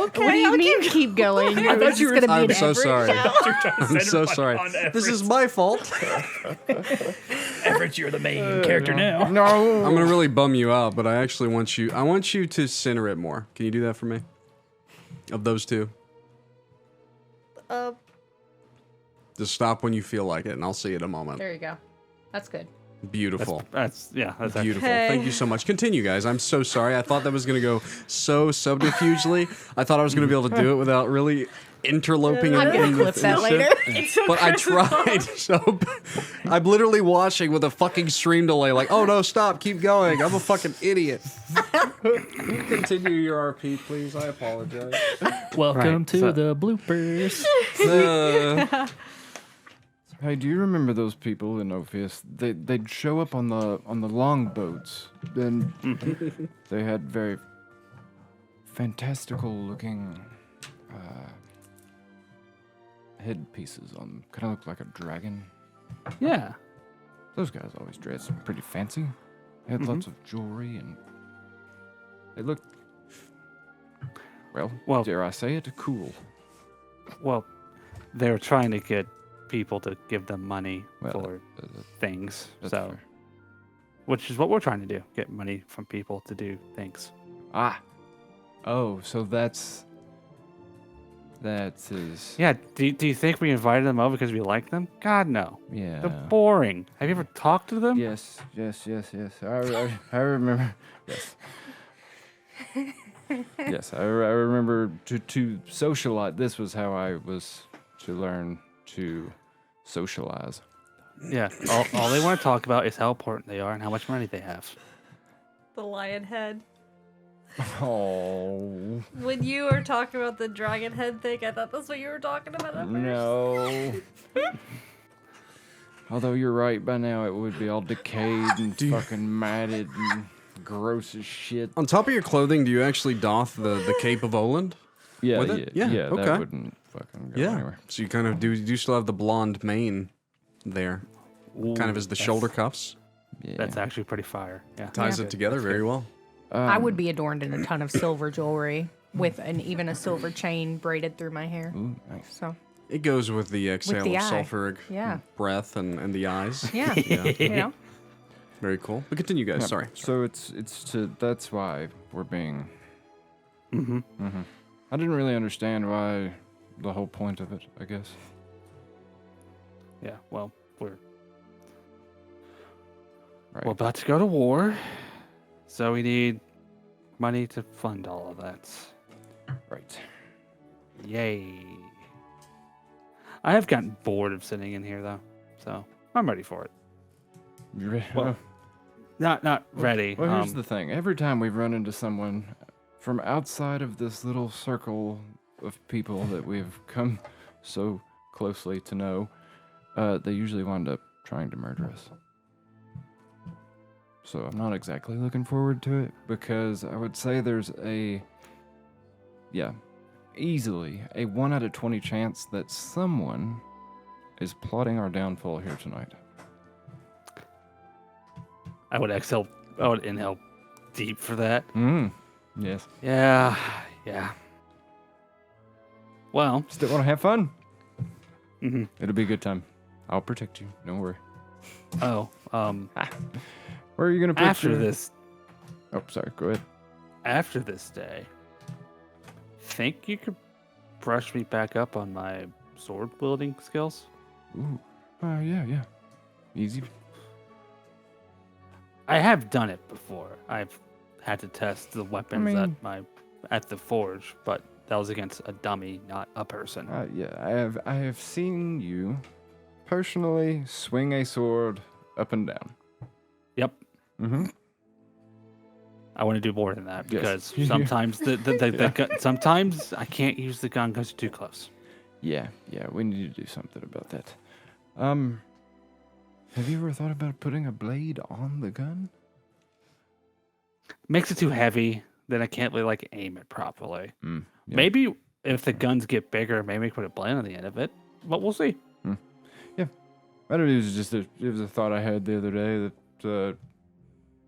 okay. What do you I'll mean keep keep going? I It thought was you just were- gonna be I'm an so average. sorry. you're trying to I'm send so everybody sorry. on This is Everest. my fault. Everett, you're the main character now. No. I'm gonna really bum you out, but I actually want you. I want you to center it more. Can you do that for me? Of those two, just stop when you feel like it, and I'll see it in a moment. There you go. That's good. Beautiful. That's actually Beautiful. Okay. Thank you so much. Continue, guys. I'm so sorry. I thought that was going to go so subterfugely. I thought I was going to be able to do it without really interloping I'm gonna in clip the that shit. later. But I tried so I'm literally watching with a fucking stream delay like, oh no, stop, keep going. I'm a fucking idiot. Can you continue your RP, please? I apologize. Welcome Right, to so- the bloopers. Hey, do you remember those people in Ophius? They'd show up on the longboats, and they had very fantastical looking headpieces on them. Kind of looked like a dragon. Yeah. Those guys always dressed pretty fancy. They had lots of jewelry, and they looked, well, dare I say it, cool. Well, they're trying to get people to give them money Well, for things. that's So, fair. which is what we're trying to do: get money from people to do things. Oh, so that's his. Yeah. Do you think we invited them over because we like them? God, no. Yeah. They're boring. Have you ever talked to them? Yes. I remember. Yes. Yes, I remember to socialize. This was how I was to learn to socialize. Yeah. All they want to talk about is how important they are and how much money they have. The lion head. Oh When you were talking about the dragon head thing, I thought that's what you were talking about at first. no! Although you're right, by now it would be all decayed and fucking matted and gross as shit. On top of your clothing, do you actually doff the Cape of Oland? Yeah, With it? Yeah, okay. That wouldn't fucking go Yeah. anywhere. So you kind of do still have the blonde mane there. Kind of as the shoulder cuffs. Yeah. That's actually pretty fire. Yeah. Ties Yeah. it together very well. I would be adorned in a ton of silver jewelry with even a silver chain braided through my hair. Ooh, nice. So It goes with the exhale the of eye. sulfuric Yeah. breath and the eyes. yeah, Yeah. you know. Very cool. But continue, guys. Yeah, Sorry. So it's to that's why we're being. Mm-hmm. I didn't really understand why the whole point of it. I guess. Yeah. Well, we're Right. we're about to go to war, so we need money to fund all of that. Right. Yay! I have gotten bored of sitting in here though, so I'm ready for it. You re- Well, Not ready. Well, here's the thing. Every time we've run into someone from outside of this little circle of people that we've come so closely to know, they usually wind up trying to murder us. So I'm not exactly looking forward to it because I would say there's easily a 1 out of 20 chance that someone is plotting our downfall here tonight. I would inhale deep for that. Yes. Yeah. Well, Still want to have fun? mhm. It'll be a good time. I'll protect you. Don't worry. Oh, Where are you gonna put after your- this, Oh, sorry. Go ahead. After this day, think you could brush me back up on my sword wielding skills? Ooh. Yeah. Easy. I have done it before. I've had to test the weapons mean- at the forge, but that was against a dummy, not a person. Yeah, I have seen you personally swing a sword up and down. Yep. Mm-hmm. I want to do more than that Yes. because sometimes the gun, sometimes I can't use the gun because it's too close. Yeah, we need to do something about that. Have you ever thought about putting a blade on the gun? Makes it too heavy, then I can't really aim it properly. Yeah. Maybe if the guns get bigger, maybe we put a blade on the end of it, but we'll see. I don't know, it was a thought I had the other day that,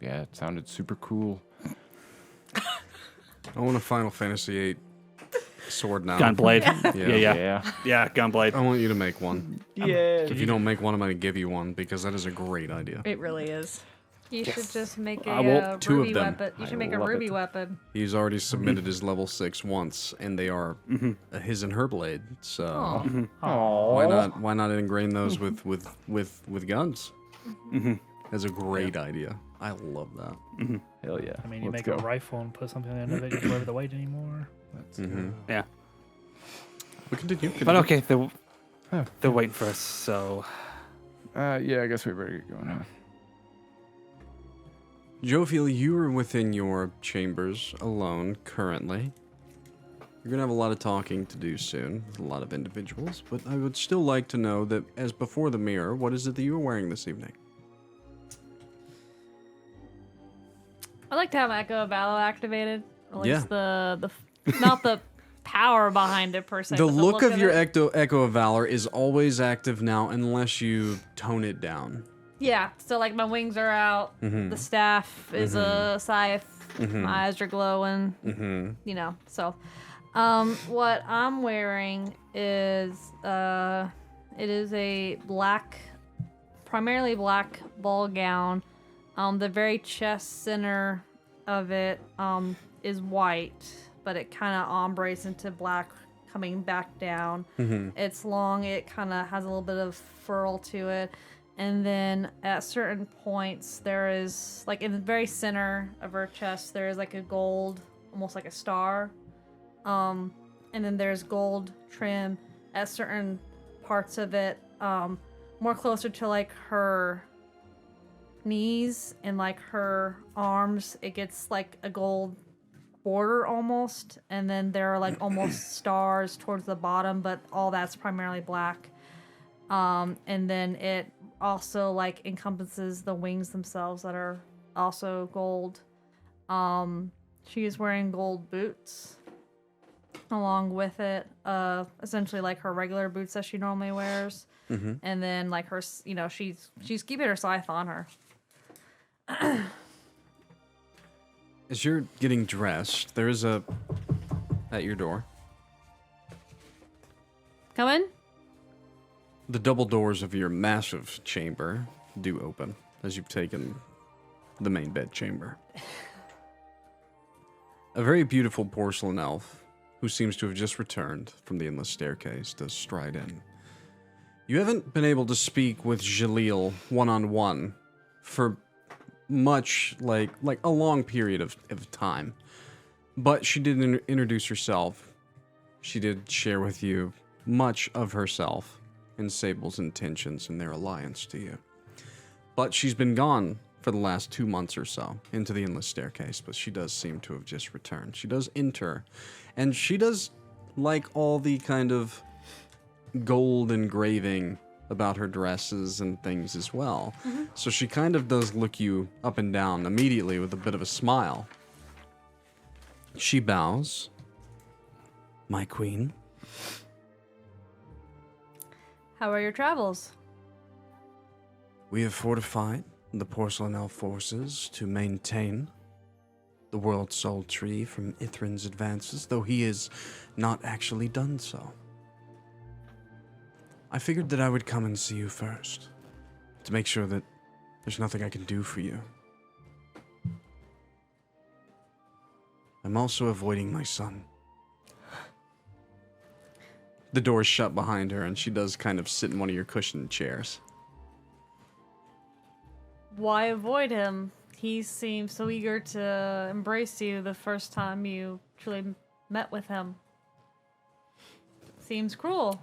it sounded super cool. I want a Final Fantasy VIII sword now. Gun blade. Yeah. Yeah, gun blade. I want you to make one. Yeah. If you don't make one, I'm going to give you one because that is a great idea. It really is. You should just make I want two of ruby them. weapon. You I should make a love ruby it. weapon. He's already submitted his level 6 once, and they are his and her blade. So Aw. why not ingrain those with guns? That's a great idea. I love that. Hell yeah. I mean, you Let's make go. a rifle and put something on the end of it. You don't wear the weight anymore. Let's Yeah. But continue. But okay, they're waiting for us, so Yeah, I guess we better get going, huh? Jophiel, you are within your chambers alone currently. You're going to have a lot of talking to do soon with a lot of individuals, but I would still like to know that, as before the mirror, what is it that you are wearing this evening? I like to have Echo of Valor activated. At least Yeah. the not the power behind it per se. The but look of your it. Echo of Valor is always active now unless you tone it down. Yeah, so like my wings are out, the staff is a scythe, my eyes are glowing, you know. So, what I'm wearing is it is a black, primarily black ball gown. The very chest center of it is white, but it kind of ombres into black coming back down. It's long. It kind of has a little bit of furl to it. And then at certain points, there is, like in the very center of her chest, there is like a gold, almost like a star. And then there's gold trim at certain parts of it, more closer to like her knees and like her arms. It gets like a gold border almost. And then there are like almost stars towards the bottom, but all that's primarily black. And then it also like encompasses the wings themselves that are also gold. She is wearing gold boots along with it, essentially like her regular boots that she normally wears. And then like her, you know, she's keeping her scythe on her. As you're getting dressed, there is a at your door. Come in. The double doors of your massive chamber do open as you've taken the main bed chamber. A very beautiful porcelain elf who seems to have just returned from the endless staircase does stride in. You haven't been able to speak with Jalil one-on-one for much like a long period of time, but she did introduce herself. She did share with you much of herself and Sable's intentions and their alliance to you. But she's been gone for the last 2 months or so into the endless staircase, but she does seem to have just returned. She does enter, and she does like all the kind of gold engraving about her dresses and things as well. So she kind of does look you up and down immediately with a bit of a smile. She bows. My queen. How are your travels? We have fortified the porcelain elf forces to maintain the world soul tree from Ithrin's advances, though he has not actually done so. I figured that I would come and see you first, to make sure that there's nothing I can do for you. I'm also avoiding my son. The door's shut behind her, and she does kind of sit in one of your cushioned chairs. Why avoid him? He seemed so eager to embrace you the first time you truly met with him. Seems cruel.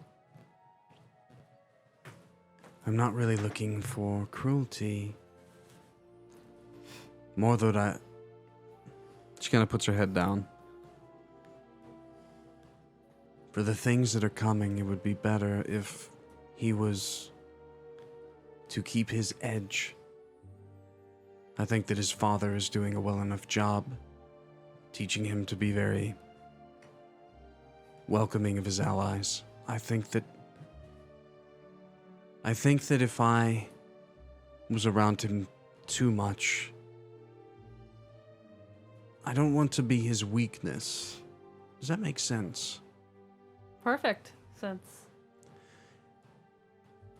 I'm not really looking for cruelty. More that she kind of puts her head down. For the things that are coming, it would be better if he was to keep his edge. I think that his father is doing a well enough job teaching him to be very welcoming of his allies. I think that if I was around him too much, I don't want to be his weakness. Does that make sense? Perfect sense.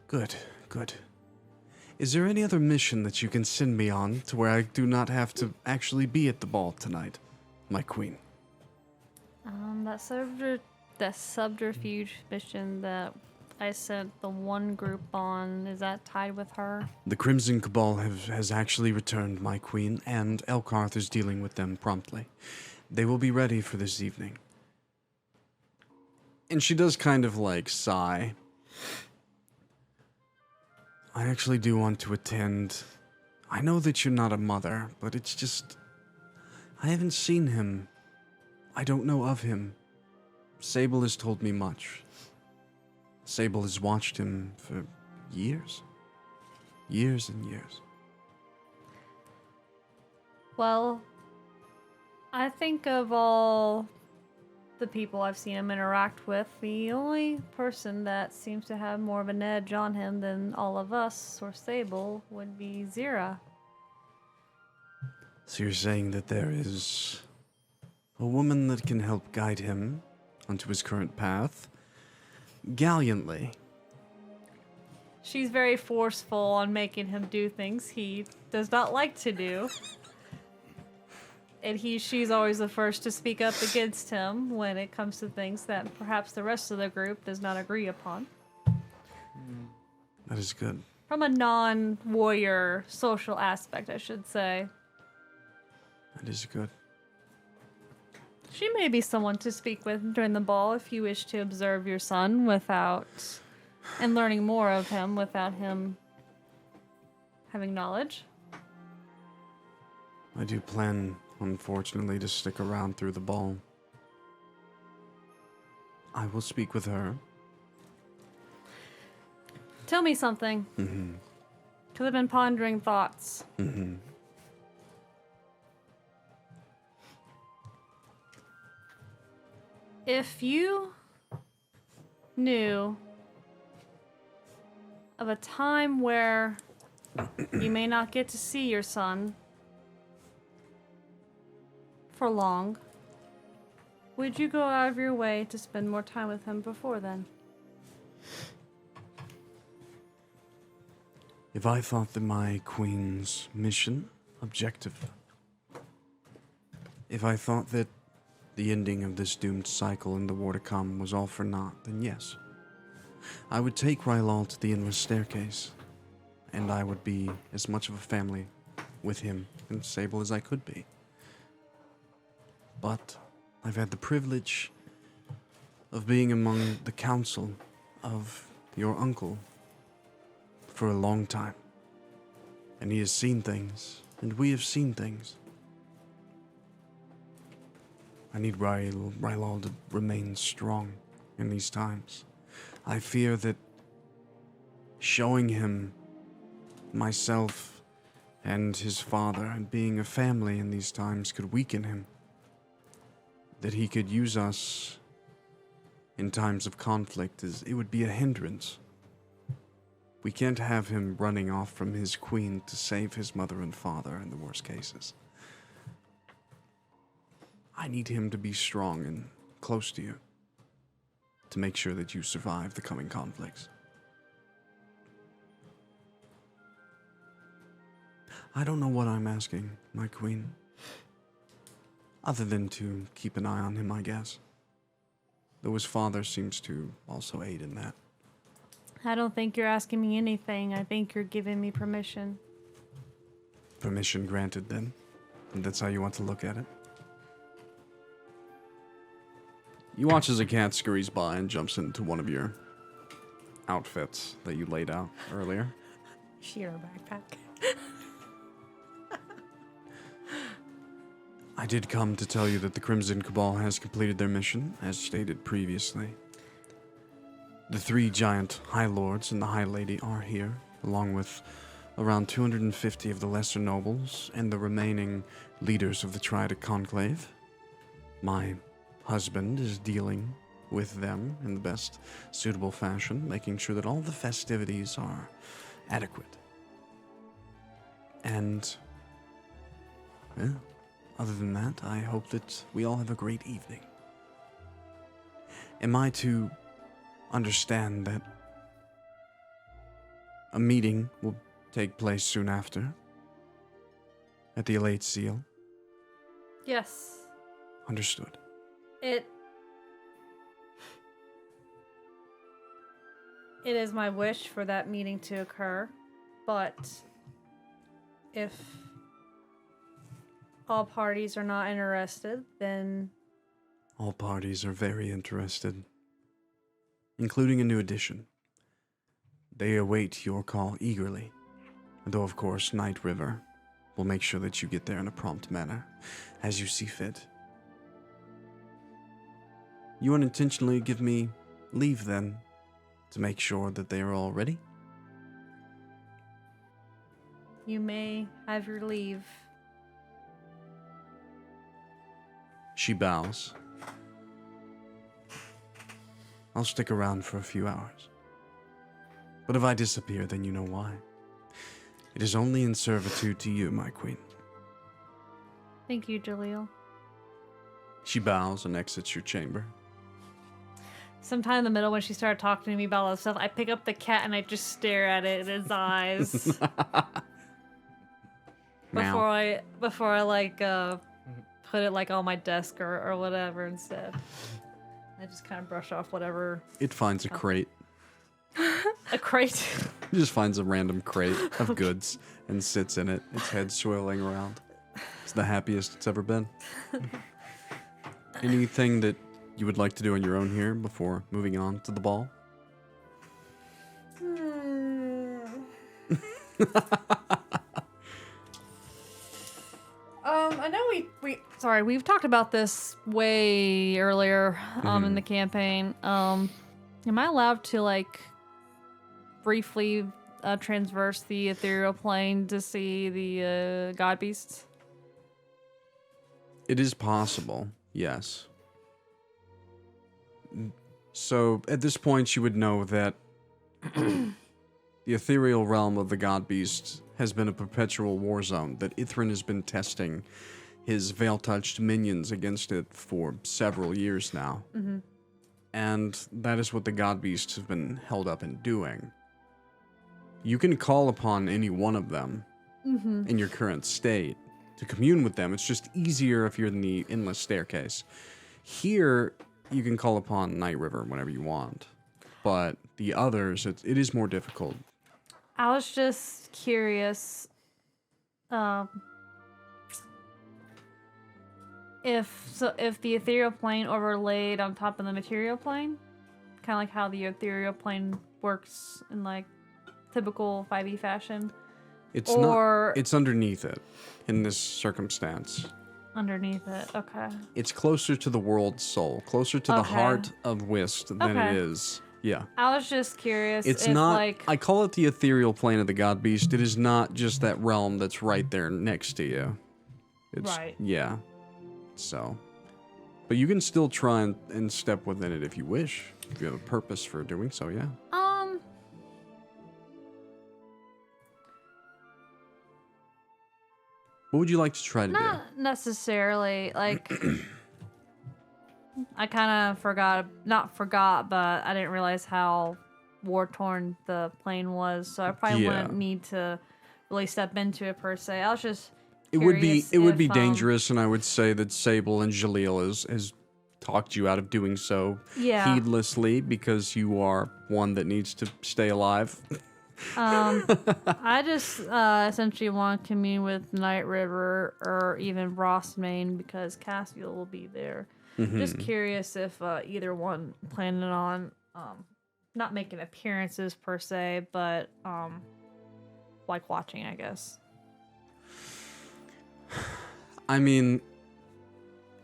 Good. Is there any other mission that you can send me on to where I do not have to actually be at the ball tonight, my queen? That subterfuge mission that I sent the one group on, is that tied with her? The Crimson Cabal has actually returned, my queen, and Elkarth is dealing with them promptly. They will be ready for this evening. And she does kind of like sigh. I actually do want to attend. I know that you're not a mother, but it's just, I haven't seen him. I don't know of him. Sable has told me much. Sable has watched him for years. Years and years. Well, I think of all the people I've seen him interact with, the only person that seems to have more of an edge on him than all of us or Sable would be Xyrra. So you're saying that there is a woman that can help guide him onto his current path gallantly. She's very forceful on making him do things he does not like to do. And she's always the first to speak up against him when it comes to things that perhaps the rest of the group does not agree upon. That is good. From a non-warrior social aspect, I should say. That is good. She may be someone to speak with during the ball if you wish to observe your son and learning more of him without him having knowledge. I do plan, unfortunately, to stick around through the ball. I will speak with her. Tell me something. Mm-hmm. Because I've been pondering thoughts. Mm-hmm. If you knew of a time where you may not get to see your son for long, would you go out of your way to spend more time with him before then? If I thought that my queen's mission, objective, if I thought that the ending of this doomed cycle and the war to come was all for naught, then yes. I would take Rylal to the endless staircase, and I would be as much of a family with him and Sable as I could be. But I've had the privilege of being among the council of your uncle for a long time. And he has seen things, and we have seen things. I need Rylal to remain strong in these times. I fear that showing him myself and his father and being a family in these times could weaken him. That he could use us in times of conflict, it would be a hindrance. We can't have him running off from his queen to save his mother and father in the worst cases. I need him to be strong and close to you to make sure that you survive the coming conflicts. I don't know what I'm asking, my queen. Other than to keep an eye on him, I guess. Though his father seems to also aid in that. I don't think you're asking me anything. I think you're giving me permission. Permission granted, then? And that's how you want to look at it? You watch as a cat scurries by and jumps into one of your outfits that you laid out earlier. Sheer backpack. I did come to tell you that the Crimson Cabal has completed their mission, as stated previously. The 3 giant High Lords and the High Lady are here, along with around 250 of the lesser nobles and the remaining leaders of the Triadic Conclave. My husband is dealing with them in the best suitable fashion, making sure that all the festivities are adequate. And, well, other than that, I hope that we all have a great evening. Am I to understand that a meeting will take place soon after? At the Elate Seal? Yes. Understood. It is my wish for that meeting to occur, but if all parties are not interested, then All parties are very interested, including a new addition. They await your call eagerly, though of course Night River will make sure that you get there in a prompt manner, as you see fit. You unintentionally give me leave then, to make sure that they are all ready? you may have your leave. She bows. I'll stick around for a few hours. But if I disappear, then you know why. It is only in servitude to you, my queen. Thank you, Jaleel. She bows and exits your chamber. Sometime in the middle when she started talking to me about all this stuff, I pick up the cat and I just stare at it in its eyes. Meow. before I like put it like on my desk or whatever instead. I just kind of brush off whatever. It finds a crate. A crate. It just finds a random crate of goods and sits in it, its head swirling around. It's the happiest it's ever been. Anything that you would like to do on your own here before moving on to the ball? I know we've talked about this way earlier in the campaign. Am I allowed to like briefly transverse the ethereal plane to see the god beasts? It is possible, yes. So at this point, you would know that the ethereal realm of the god beast has been a perpetual war zone, that Ithrin has been testing his veil-touched minions against it for several years now. Mm-hmm. And that is what the god beasts have been held up in doing. You can call upon any one of them in your current state to commune with them. It's just easier if you're in the endless staircase. Here, you can call upon Night River whenever you want. But the others, it is more difficult. I was just curious if the ethereal plane overlaid on top of the material plane, kind of like how the ethereal plane works in like typical 5e fashion. It's or not. It's underneath it in this circumstance. Underneath it, okay. It's closer to the world's soul, closer to the Okay. heart of Whist than Okay. it is. Yeah. I was just curious. It's if, not. like, I call it the ethereal plane of the god beast. It is not just that realm that's right there next to you. It's, Right. Yeah. So. But you can still try and step within it if you wish. If you have a purpose for doing so, yeah. What would you like to try to do? Not necessarily. Like, I kind of not forgot, but I didn't realize how war-torn the plane was, so I probably Yeah. wouldn't need to really step into it per se. I was just It would be Curious if, dangerous, and I would say that Sable and Jaleel has talked you out of doing so Yeah. heedlessly because you are one that needs to stay alive. I just essentially want to commune with Night River or even Rossmane because Cassiel will be there. Just curious if either one planning on not making appearances per se, but like watching, I guess. I mean,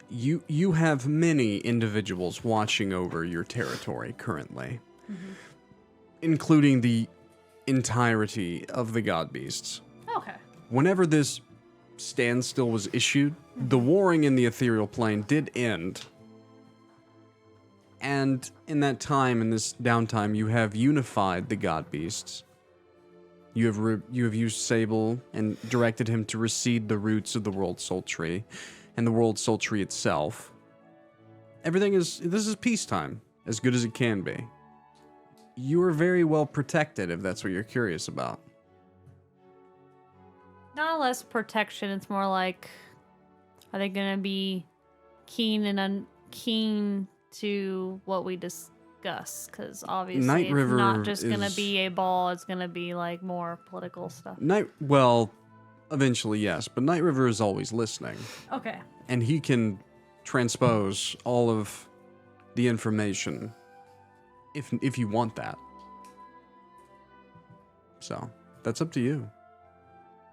you have many individuals watching over your territory currently, including the entirety of the God Beasts. Okay. Whenever this standstill was issued, the warring in the ethereal plane did end. And in that time, in this downtime, you have unified the God Beasts. You have used Sable and directed him to reseed the roots of the World Soul Tree and the World Soul Tree itself. This is peacetime, as good as it can be. You are very well protected, if that's what you're curious about. Not less protection. It's more like, are they gonna be keen to what we discuss? Because obviously, Night it's River not just gonna is- be a ball. It's gonna be like more political stuff. Well, eventually yes, but Night River is always listening, Okay. and he can transpose all of the information if you want that. So that's up to you.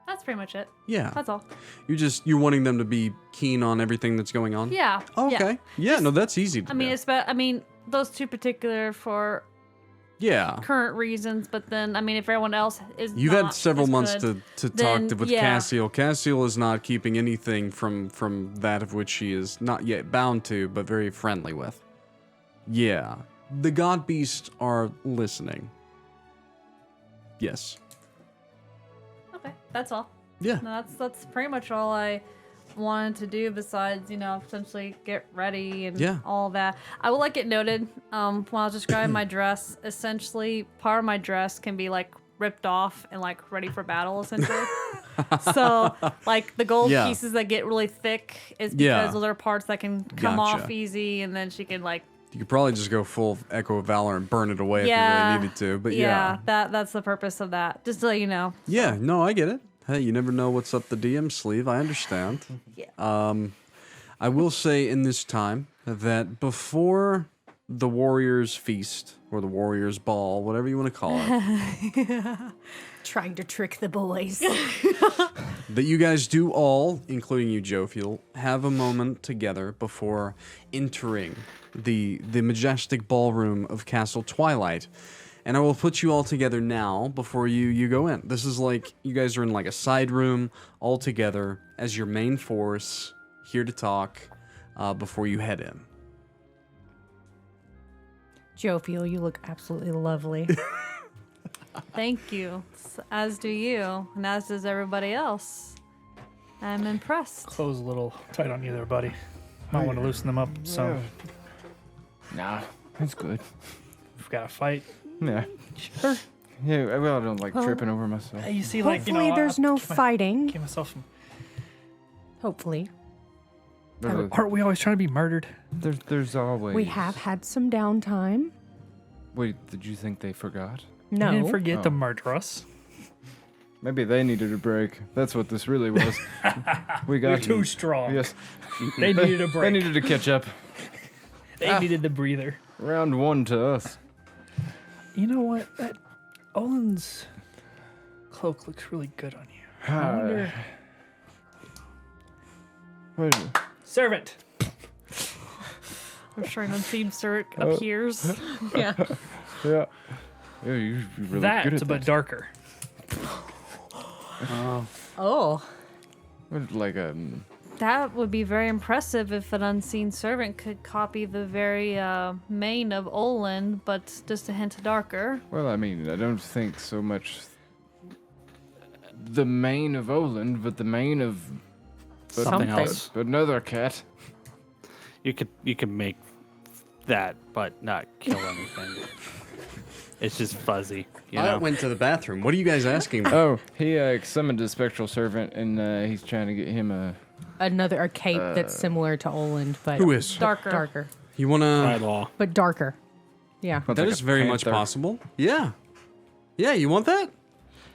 That's pretty much it. Yeah, That's all. you're wanting them to be keen on everything that's going on. Yeah. Okay. Yeah. No, that's easy to I mean, do. Those two particular for Yeah. current reasons, but then if everyone else is You've not had several as months good, to then, talk with yeah. Cassiel. Cassiel is not keeping anything from that of which she is not yet bound to, but very friendly with. Yeah. The God Beasts are listening. Yes. Okay, that's all. Yeah. No, that's pretty much all I wanted to do besides, potentially get ready and Yeah. all that. I will like it noted, while I was describing my dress, essentially part of my dress can be like ripped off and like ready for battle essentially. So like the gold Yeah. pieces that get really thick is because Yeah. those are parts that can come Gotcha. off easy, and then she can like You could probably just go full Echo of Valor and burn it away if you really needed to. But yeah. that's the purpose of that. Just to let you know. Yeah, no, I get it. Hey, you never know what's up the DM sleeve. I understand. Yeah. I will say in this time that before the Warriors Feast or the Warriors Ball, whatever you want to call it, Trying to trick the boys. that you guys do all, including you, Jophiel, have a moment together before entering the majestic ballroom of Castle Twilight. And I will put you all together now before you go in. This is like, you guys are in like a side room all together as your main force, here to talk before you head in. Jophiel, you look absolutely lovely. Thank you. As do you, and as does everybody else. I'm impressed. Clothes a little tight on you there, buddy. Might want to loosen them up. So Nah, it's good. we've got a fight. Yeah. Sure. Yeah, well, I don't like tripping over myself. You see, Hopefully there's no fighting. Give myself some. Hopefully. Aren't we always trying to be murdered? There's always... We have had some downtime. Wait, did you think they forgot? No. You didn't forget to Oh. murder us. Maybe they needed a break. That's what this really was. We got You're too you. strong. Yes. They needed a They break. needed to catch up. They needed the breather. Round one to us. You know what? That Olin's cloak looks really good on you. I wonder. Wait, Servant. I'm sure an unseen Cirque appears. Yeah. yeah. Yeah, you're really good That's at a bit that. darker. Oh. Like a... That would be very impressive if an unseen servant could copy the very mane of Olin, but just a hint darker. Well, I mean, I don't think so much the mane of Oland, but the mane of... But, Something Something. else. But another cat. You could make that, but not kill anything. It's just fuzzy. You I know? went to the bathroom. What are you guys asking me? Oh, he summoned a spectral servant, and he's trying to get him a. A cape that's similar to Oland, but Who is? darker. You wanna? By law. But darker. Yeah. Like That a is very much panther. possible. Yeah. Yeah, you want that?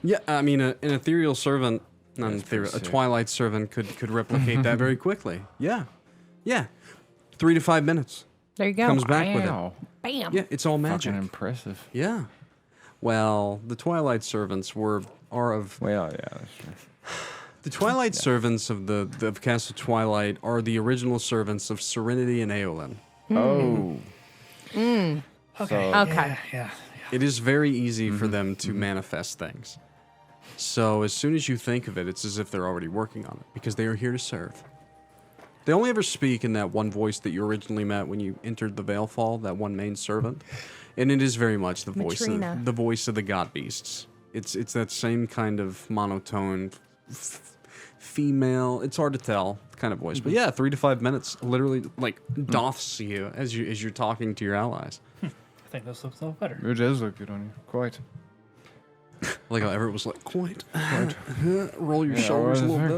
Yeah, I mean, an ethereal servant, not an That's pretty ethereal, a sick. twilight servant could replicate that very quickly. Yeah. Yeah. 3 to 5 minminutes. There you go. Comes back with it. Wow. Bam. Yeah, it's all magic. Fucking impressive. Yeah. Well, the twilight servants are of Well, yeah, that's true. the twilight servants of Castle Twilight are the original servants of Serenity and Aeolin. Oh. Okay. Okay. Yeah. It is very easy for them to manifest things. So as soon as you think of it, it's as if they're already working on it because they are here to serve. They only ever speak in that one voice that you originally met when you entered the Veilfall, that one main servant, and it is very much the Matrina. voice of the god beasts. It's that same kind of monotone, female. It's hard to tell kind of voice, but yeah, 3 to 5 minutes, literally like doths you as you're talking to your allies. I think this looks a little better. It does look good on you. Quite. Like how Everett was like, quite. Roll your Yeah, shoulders a or little the-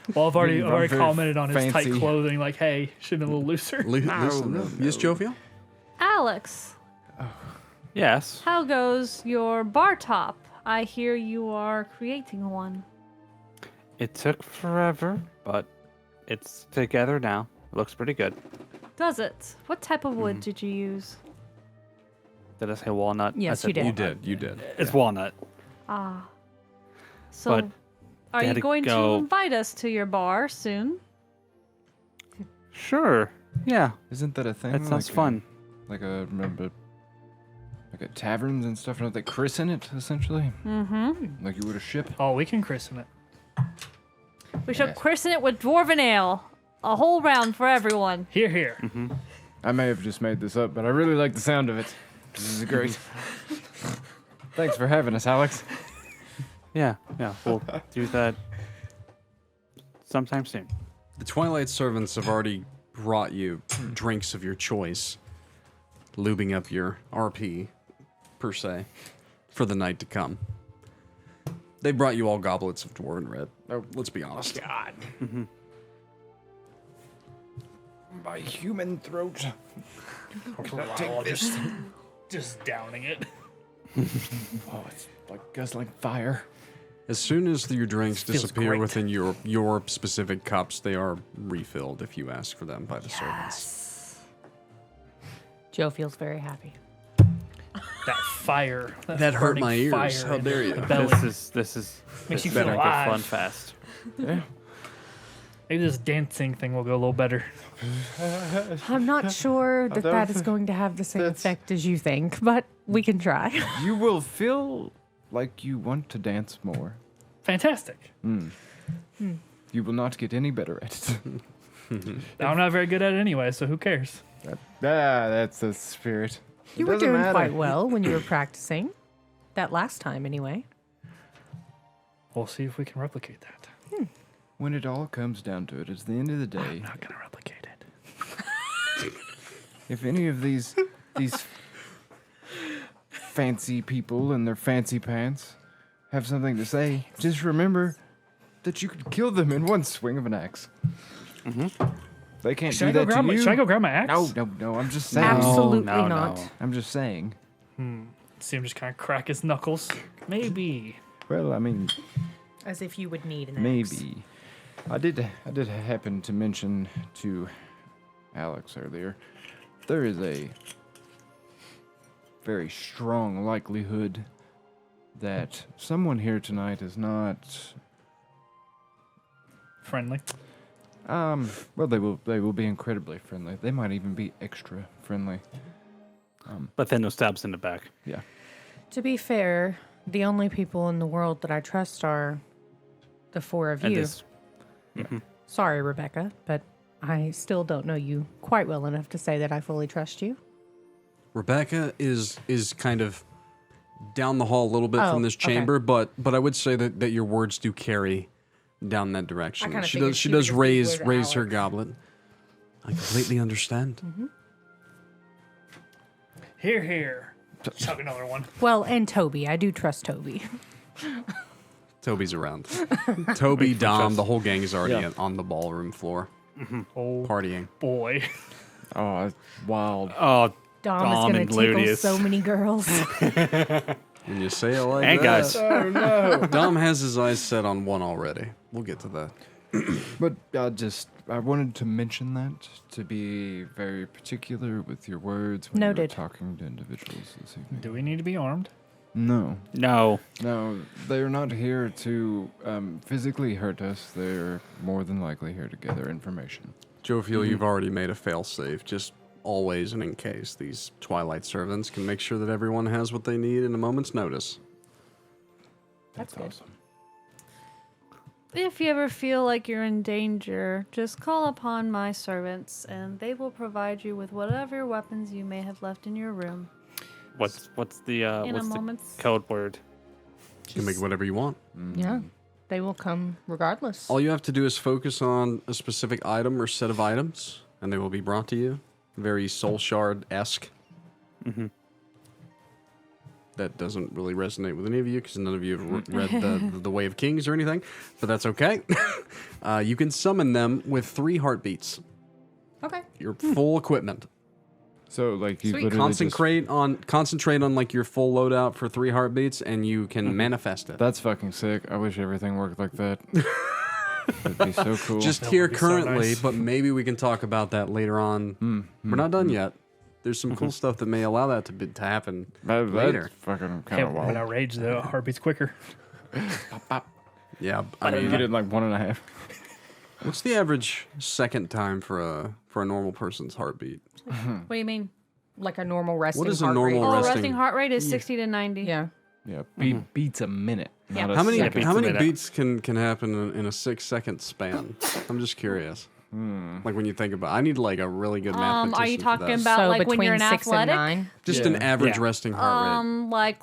bit. Well, I've already Very commented on his tight fancy. clothing, like, hey, should have been a little looser. Listen, yes, Jophiel? Alex, Yes. how goes your bar top? I hear you are creating one. It took forever, but it's together now. It looks pretty good. Does it? What type of wood did you use? Did I say walnut? I Yes, said you did. walnut. You did. It's walnut. Ah. So, But are they you had to going to go- invite us to your bar soon? Sure. Yeah. Isn't that a thing? That sounds Like, fun. Remember, like at taverns and stuff, don't they christen it, essentially? Mm-hmm. Like you would a ship? Oh, we can christen it. We shall Yes. christen it with dwarven ale. A whole round for everyone. Here, here. I may have just made this up, but I really like the sound of it. This is great. Thanks for having us, Alex. Yeah. Yeah. We'll do that sometime soon. The Twilight Servants have already brought you drinks of your choice, lubing up your RP, per se, for the night to come. They brought you all goblets of Dwarven Red. Oh, let's be honest. God. My human throat. Rylal just downing it. Oh, it's like guzzling fire. As soon as your drinks Feels disappear great. within your specific cups, they are refilled if you ask for them by the servants. Joe feels very happy. That fire. That hurt burning my ears. fire How in dare the you. belly. This is Makes you better feel get alive. fun fast. Yeah. Maybe this dancing thing will go a little better. I'm not sure that don't that is think going to have the same that's- effect as you think, but we can try. You will feel like you want to dance more. Fantastic. You will not get any better at it. I'm not very good at it anyway, so who cares? That's the spirit. You It were doesn't doing matter. quite well when you were practicing. That last time, anyway. We'll see if we can replicate that. When it all comes down to it, it's the end of the day. I'm not gonna replicate it. If any of these fancy people in their fancy pants have something to say, just remember that you could kill them in one swing of an axe. They can't Should I do go that grab to my, you. should I go grab my axe? No. I'm just saying. Absolutely no, not. no. I'm just saying. See him just kind of crack his knuckles. Maybe. Well, I mean, As if you would need an axe. maybe. I did happen to mention to Alex earlier. There is a very strong likelihood that someone here tonight is not. Friendly. Well, they will be incredibly friendly. They might even be extra friendly. But then no stabs in the back. Yeah. To be fair, the only people in the world that I trust are the four of And you. this. Sorry, Rebecca, but I still don't know you quite well enough to say that I fully trust you. Rebecca is kind of down the hall a little bit Oh, from this okay. chamber, but I would say that your words do carry down that direction. kinda She figured does she would just be raise with her Alex. goblet. I completely understand. Here, here. Chug another one. Well, and Toby. I do trust Toby. Toby's around. Toby, Dom, the whole gang is already Yeah. on the ballroom floor, Oh partying. boy. Oh, it's wild. Oh, Dom Dom is going and to tickle Ludius. so many girls. When you say it like and that. guys. Oh no! Dom has his eyes set on one already. We'll get to that. But I wanted to mention that to be very particular with your words when Noted. you're talking to individuals this evening. Do we need to be armed? No, No. they're not here to physically hurt us. They're more than likely here to gather information. Jophiel, you've already made a failsafe. Just always and in case. These Twilight servants can make sure that everyone has what they need in a moment's notice. That's good. awesome. If you ever feel like you're in danger, just call upon my servants, and they will provide you with whatever weapons you may have left in your room. What's the In what's a the moment's code word? You can make whatever you want. Yeah. They will come regardless. All you have to do is focus on a specific item or set of items, and they will be brought to you. Very Soul Shard-esque. That doesn't really resonate with any of you because none of you have read the Way of Kings or anything, but that's okay. You can summon them with 3 heartbeats. Okay. Your full equipment. So like you Sweet. literally Concentrate on like your full loadout for 3 heartbeats, and you can manifest it. That's fucking sick. I wish everything worked like that. That'd be so cool. Just That here would be so currently, nice. but maybe we can talk about that later on. We're not done yet. There's some cool stuff that may allow that to happen later. That's fucking Hey, kind of when I wild. rage, the heartbeat's quicker. Yeah, I You mean, get it in like 1.5. what's the average second time for a normal person's heartbeat? What do you mean? Like a normal resting What is a heart rate. normal Oh, resting- resting heart rate is 60 to 90. Yeah. Yeah, beats a minute. Yeah. Not a How many second. beats how a many minute. beats can happen in a 6-second span? I'm just curious. Like when you think about, I need like a really good mathematician. Are you for talking that. about So like when you're between an 6 athletic? and 9. Just an Yeah. average Yeah. resting heart rate? Like,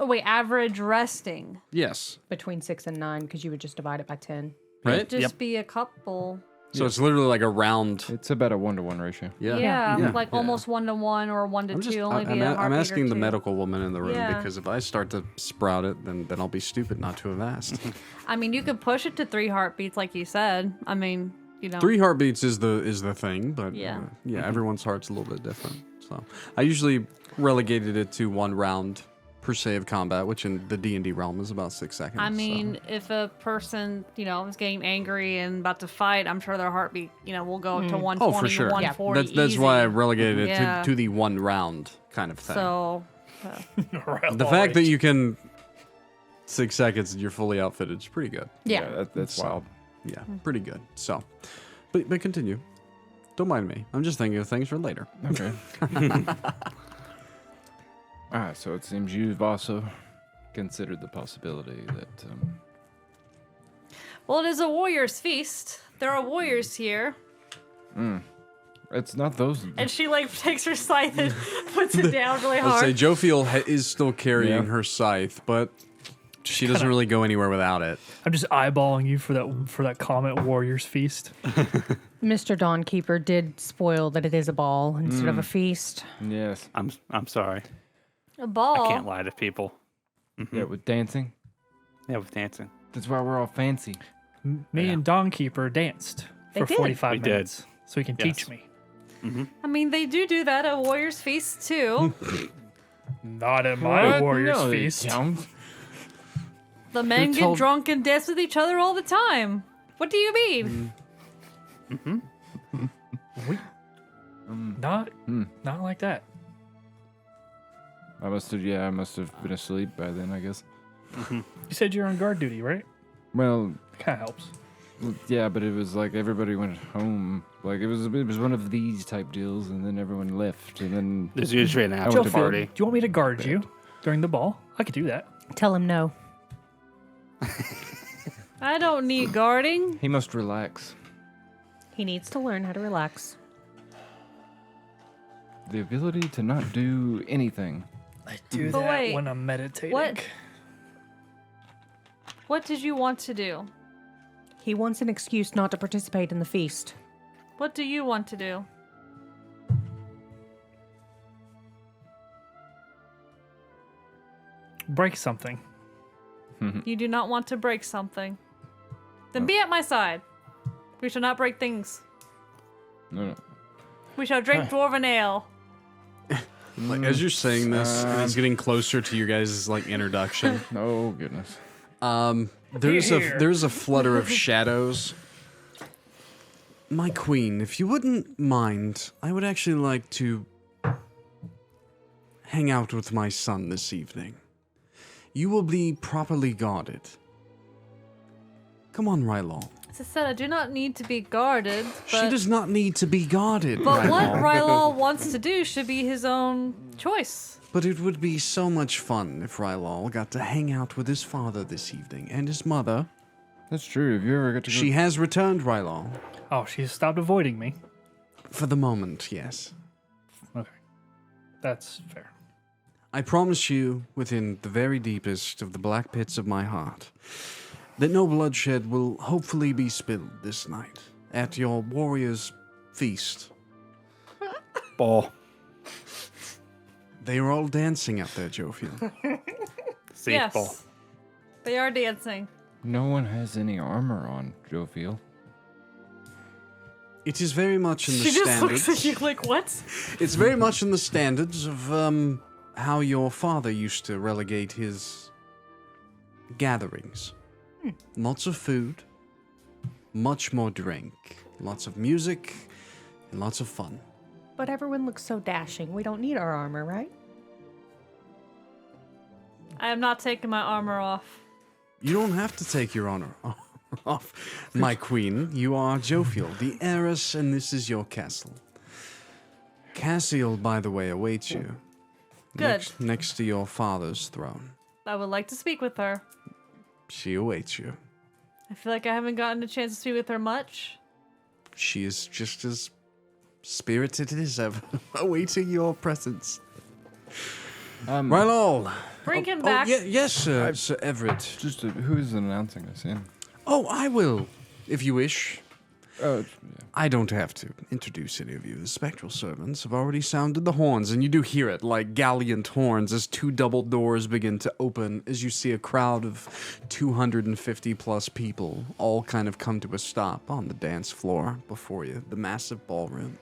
wait, average resting. Yes, Between 6 and 9, because you would just divide it by 10. right. Just be a couple. So it's literally like a round. It's about a 1-to-1 ratio. Yeah, Yeah, like yeah. almost 1-to-1 or 1 to 2. Only be I'm a heartbeat asking or the 2. medical woman in the room Yeah. because if I start to sprout it, then I'll be stupid not to have asked. I mean, you could push it to 3 heartbeats, like you said. I mean, you know. 3 heartbeats is the thing, but Yeah. yeah, everyone's heart's a little bit different. So I usually relegated it to 1 round per se of combat, which in the D&D realm is about 6 seconds. I so. mean, if a person, is getting angry and about to fight, I'm sure their heartbeat, will go to 120 oh, for sure. to 140 That's why I easy. relegated it Yeah. to the 1 round kind of thing. So, the fact that you can 6 seconds and you're fully outfitted is pretty good. Yeah. That's wild. Yeah, pretty good. So, but continue. Don't mind me. I'm just thinking of things for later. Okay. So it seems you've also considered the possibility that well, it is a warrior's feast. There are warriors here. it's not those. And she, takes her scythe and puts it down really Let's say hard. Jophiel is still carrying Yeah. her scythe, but she doesn't really go anywhere without it. I'm just eyeballing you for that comment Warriors Feast. Mr. Dawnkeeper did spoil that it is a ball instead of a feast. Yes. I'm sorry. A ball. I can't lie to people. Yeah, with dancing. Yeah, with dancing. That's why we're all fancy. Me and Dawnkeeper danced They for did. 45 We did. minutes, so he can Yes. teach me. I mean, they do that at warrior's feast, too. Not at my What? Warriors No, they Feast. don't. The men get told- drunk and dance with each other all the time. What do you mean? Not like that. I must have been asleep by then, I guess. You said you're on guard duty, right? Well, Kind of helps. yeah, but it was like everybody went home. Like it was one of these type deals, and then everyone left, and then There's usually an went after to party. Do you want me to guard you during the ball? I could do that. Tell him no. I don't need guarding. he must relax. He needs to learn how to relax. The ability to not do anything. I do But that wait, when I'm meditating. What did you want to do? He wants an excuse not to participate in the feast. What do you want to do? break something. You do not want to break something. Then be at my side. We shall not break things. No. We shall drink dwarven ale. Like, as you're saying this, and it's getting closer to your guys' like introduction. Oh goodness. There's a flutter of shadows. My queen, if you wouldn't mind, I would actually like to hang out with my son this evening. You will be properly guarded. Come on, Rylal. As I said, I do not need to be guarded. But, She does not need to be guarded, but what Rylal. Rylal wants to do should be his own choice. But it would be so much fun if Rylal got to hang out with his father this evening and his mother. That's true. Have you ever got to go? She has returned, Rylal. Oh, she's stopped avoiding me. For the moment, yes. Okay. That's fair. I promise you, within the very deepest of the black pits of my heart, that no bloodshed will hopefully be spilled this night at your warrior's feast. Ball. They are all dancing out there, Jophiel. See, Yes. ball. They are dancing. No one has any armor on, Jophiel. It is very much in the She just standards. looks at you like, what? It's very much in the standards of how your father used to relegate his gatherings. Lots of food, much more drink, lots of music, and lots of fun. But everyone looks so dashing. We don't need our armor, right? I am not taking my armor off. You don't have to take your honor off, my queen. You are Jophiel, the heiress, and this is your castle. Cassiel, by the way, awaits you. Good. Next to your father's throne. I would like to speak with her. She awaits you. I feel like I haven't gotten a chance to speak with her much. She is just as spirited as ever, awaiting your presence. Rylal. Bring him back. Yes, sir, Sir Everett. Just who is announcing us in? Oh, I will, if you wish. Oh, I don't have to introduce any of you. The spectral servants have already sounded the horns, and you do hear it like gallant horns as two double doors begin to open as you see a crowd of 250 plus people all kind of come to a stop on the dance floor before you, the massive ballroom.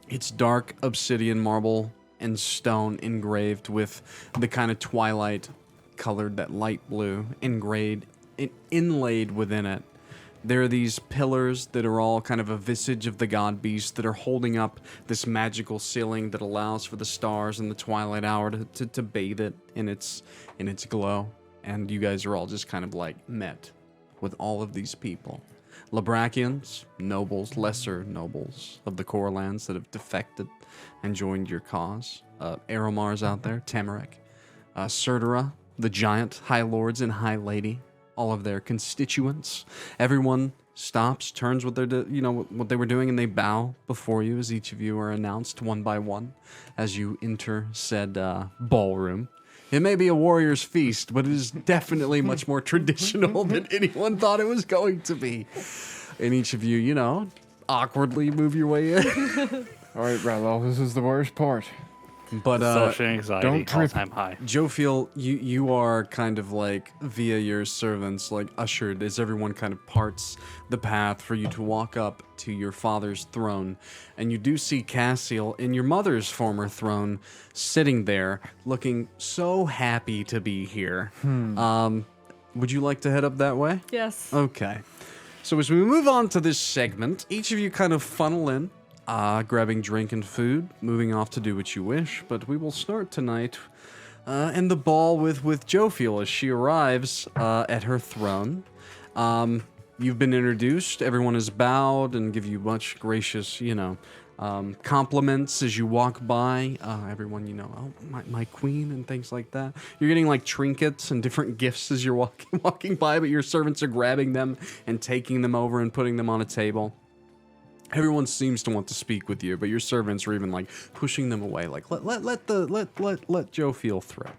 It's dark obsidian marble and stone engraved with the kind of twilight colored, that light blue, inlaid within it. There are these pillars that are all kind of a visage of the god beast that are holding up this magical ceiling that allows for the stars in the twilight hour to bathe it in its glow. And you guys are all just kind of like met with all of these people. Labrakians, nobles, lesser nobles of the core lands that have defected and joined your cause. Aromar's out there, Tamarek, Cerdera, the giant high lords and high lady, all of their constituents. Everyone stops, turns what what they were doing, and they bow before you as each of you are announced one by one as you enter said ballroom. It may be a warrior's feast, but it is definitely much more traditional than anyone thought it was going to be. And each of you, awkwardly move your way in. all right, Rylal, this is the worst part. But Social anxiety, don't trip. all-time high. Jophiel, you are kind of like, via your servants, like ushered as everyone kind of parts the path for you to walk up to your father's throne. And you do see Cassiel in your mother's former throne sitting there looking so happy to be here. Would you like to head up that way? Yes. Okay. So as we move on to this segment, each of you kind of funnel in, grabbing drink and food, moving off to do what you wish. But we will start tonight in the ball with Jophiel as she arrives at her throne. You've been introduced. Everyone is bowed and give you much gracious, compliments as you walk by. Everyone, oh, my queen and things like that. You're getting like trinkets and different gifts as you're walking by, but your servants are grabbing them and taking them over and putting them on a table. Everyone seems to want to speak with you, but your servants are even like pushing them away, like let Jophiel through.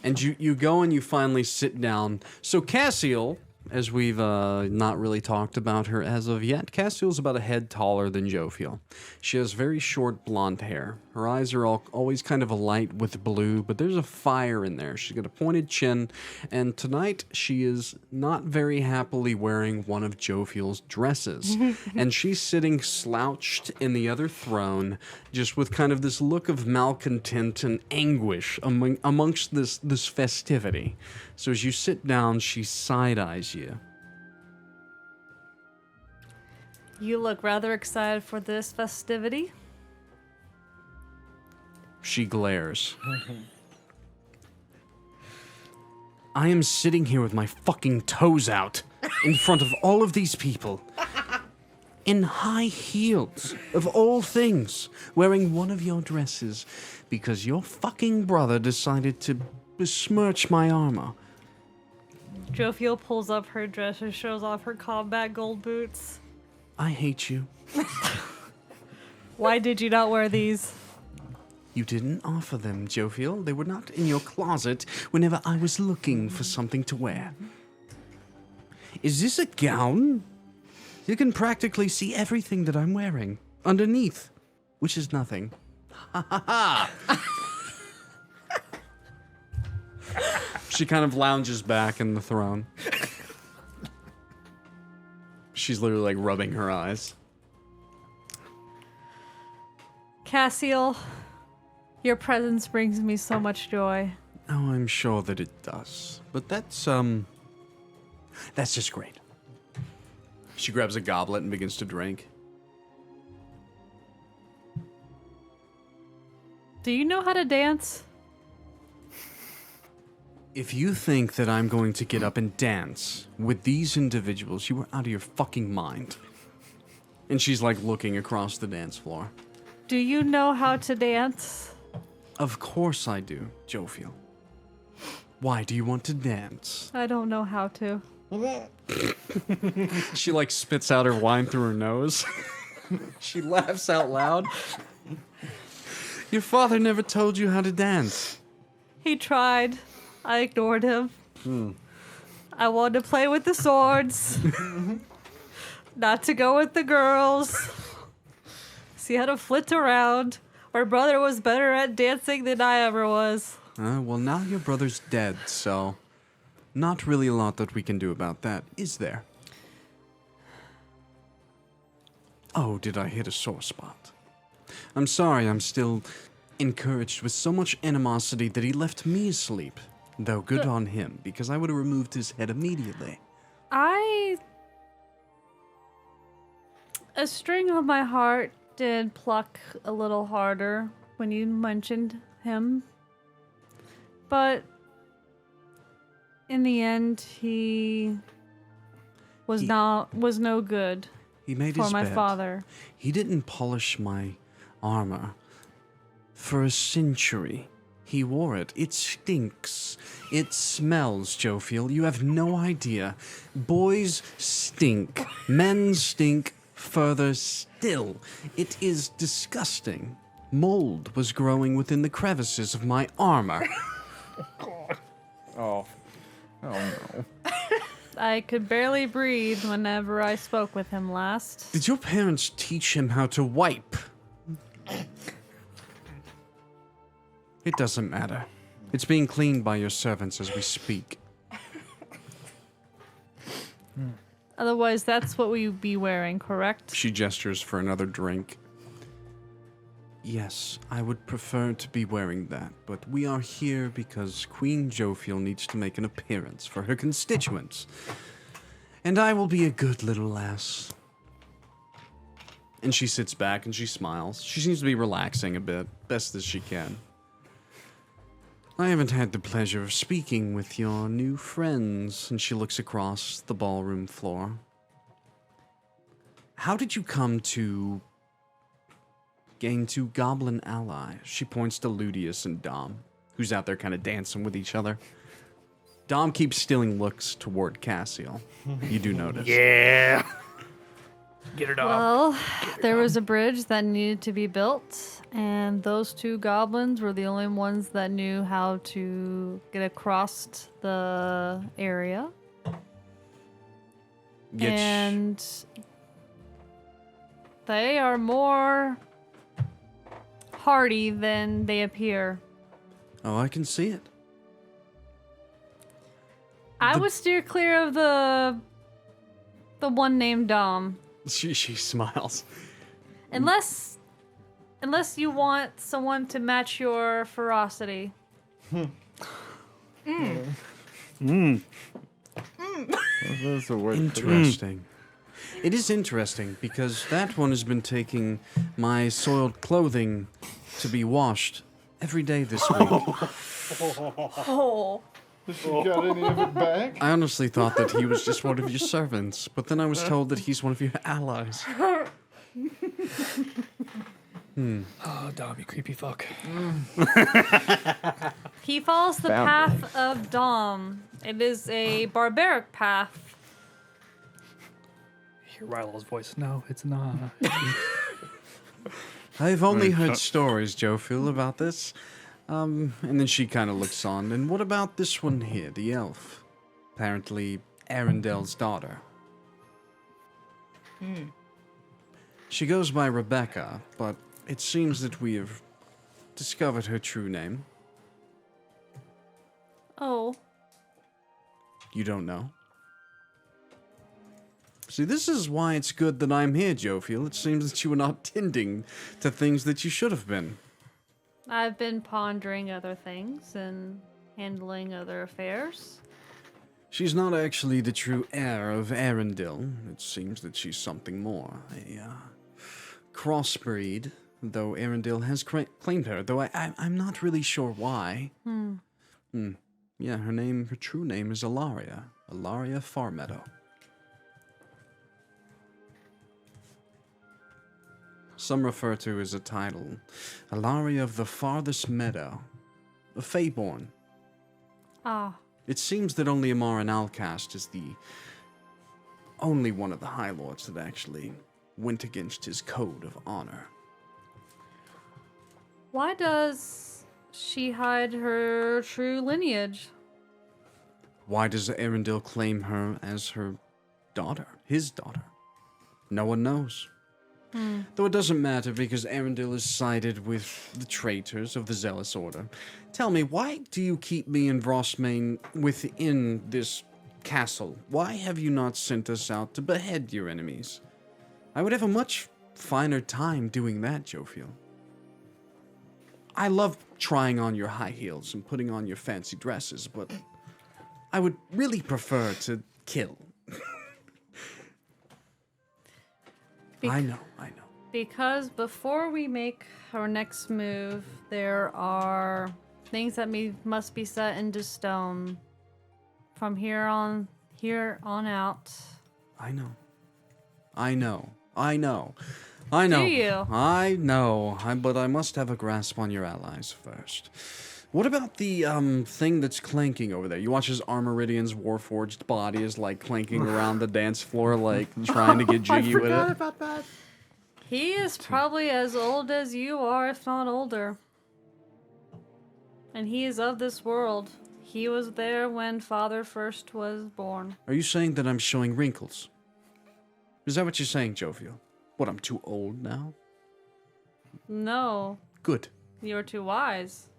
And you go and you finally sit down. So Cassiel, as we've not really talked about her as of yet, Castiel's about a head taller than Jophiel. She has very short blonde hair. Her eyes are always kind of alight with blue, but there's a fire in there. She's got a pointed chin, and tonight she is not very happily wearing one of Jophiel's dresses. And she's sitting slouched in the other throne, just with kind of this look of malcontent and anguish amongst this festivity. So as you sit down, she side-eyes you. You look rather excited for this festivity. She glares. I am sitting here with my fucking toes out in front of all of these people. In high heels, of all things, wearing one of your dresses because your fucking brother decided to besmirch my armor. Jophiel pulls up her dress and shows off her combat gold boots. I hate you. Why did you not wear these? You didn't offer them, Jophiel. They were not in your closet whenever I was looking for something to wear. Is this a gown? You can practically see everything that I'm wearing underneath, which is nothing. Ha ha ha! She kind of lounges back in the throne. She's literally like rubbing her eyes. Cassiel, your presence brings me so much joy. Oh, I'm sure that it does. But that's just great. She grabs a goblet and begins to drink. Do you know how to dance? If you think that I'm going to get up and dance with these individuals, you are out of your fucking mind. And she's like looking across the dance floor. Do you know how to dance? Of course I do, Jophiel. Why do you want to dance? I don't know how to. She like spits out her wine through her nose. She laughs out loud. Your father never told you how to dance. He tried. I ignored him. I wanted to play with the swords. Not to go with the girls. See how to flit around. My brother was better at dancing than I ever was. Well, now your brother's dead, so not really a lot that we can do about that, is there? Oh, did I hit a sore spot? I'm sorry, I'm still encouraged with so much animosity that he left me asleep. Though good on him, because I would have removed his head immediately. A string of my heart did pluck a little harder when you mentioned him. But in the end, he was no good He made for his my bed. father. He didn't polish my armor for a century. He wore it. It stinks. It smells, Jophiel. You have no idea. Boys stink. Men stink further still. It is disgusting. Mold was growing within the crevices of my armor. Oh no. I could barely breathe whenever I spoke with him last. Did your parents teach him how to wipe? It doesn't matter. It's being cleaned by your servants as we speak. Otherwise, that's what we'd be wearing, correct? She gestures for another drink. Yes, I would prefer to be wearing that, but we are here because Queen Jophiel needs to make an appearance for her constituents. And I will be a good little lass. And she sits back and she smiles. She seems to be relaxing a bit, best as she can. I haven't had the pleasure of speaking with your new friends. And she looks across the ballroom floor. How did you come to gain 2 goblin allies? She points to Ludius and Dom, who's out there kind of dancing with each other. Dom keeps stealing looks toward Cassiel. You do notice. Yeah. Get her dog. Well, there was a bridge that needed to be built, and those 2 goblins were the only ones that knew how to get across the area. And they are more hardy than they appear. Oh, I can see it. I would steer clear of the one named Dom. She smiles. Unless you want someone to match your ferocity. That's a word. Interesting. It is interesting because that one has been taking my soiled clothing to be washed every day this week. Oh. You got any of it back? I honestly thought that he was just one of your servants, but then I was told that he's one of your allies. Oh, Dom, you creepy fuck. He follows the Found path of Dom. It is a barbaric path. Hear Rylal's voice. No, it's not. I've only heard stories, Jophiel, about this. And then she kind of looks on. And what about this one here, the elf? Apparently, Arendel's daughter. She goes by Rebecca, but it seems that we have discovered her true name. Oh. You don't know? See, this is why it's good that I'm here, Jophiel. It seems that you are not tending to things that you should have been. I've been pondering other things and handling other affairs. She's not actually the true heir of Arendelle. It seems that she's something more. A crossbreed, though Arendelle has claimed her, though I'm not really sure why. Yeah, her true name is Alaria. Alaria Farmeadow. Some refer to as a title. Alaria of the Farthest Meadow. A Feyborn. Ah. It seems that only Amaran Alcast is the only one of the High Lords that actually went against his code of honor. Why does she hide her true lineage? Why does Arendelle claim her as her daughter? His daughter? No one knows. Though it doesn't matter because Arendelle is sided with the traitors of the Zealous Order. Tell me, why do you keep me and Vrossmane within this castle? Why have you not sent us out to behead your enemies? I would have a much finer time doing that, Jophiel. I love trying on your high heels and putting on your fancy dresses, but I would really prefer to kill. I know. Because before we make our next move, there are things that must be set into stone. From here on out. I know. Do you? I know. But I must have a grasp on your allies first. What about the thing that's clanking over there? You watch as Armoridian's warforged body is like clanking around the dance floor, like trying to get jiggy with it. about that. He is probably as old as you are, if not older. And he is of this world. He was there when Father first was born. Are you saying that I'm showing wrinkles? Is that what you're saying, Jophiel? What, I'm too old now? No, Good. you're too wise.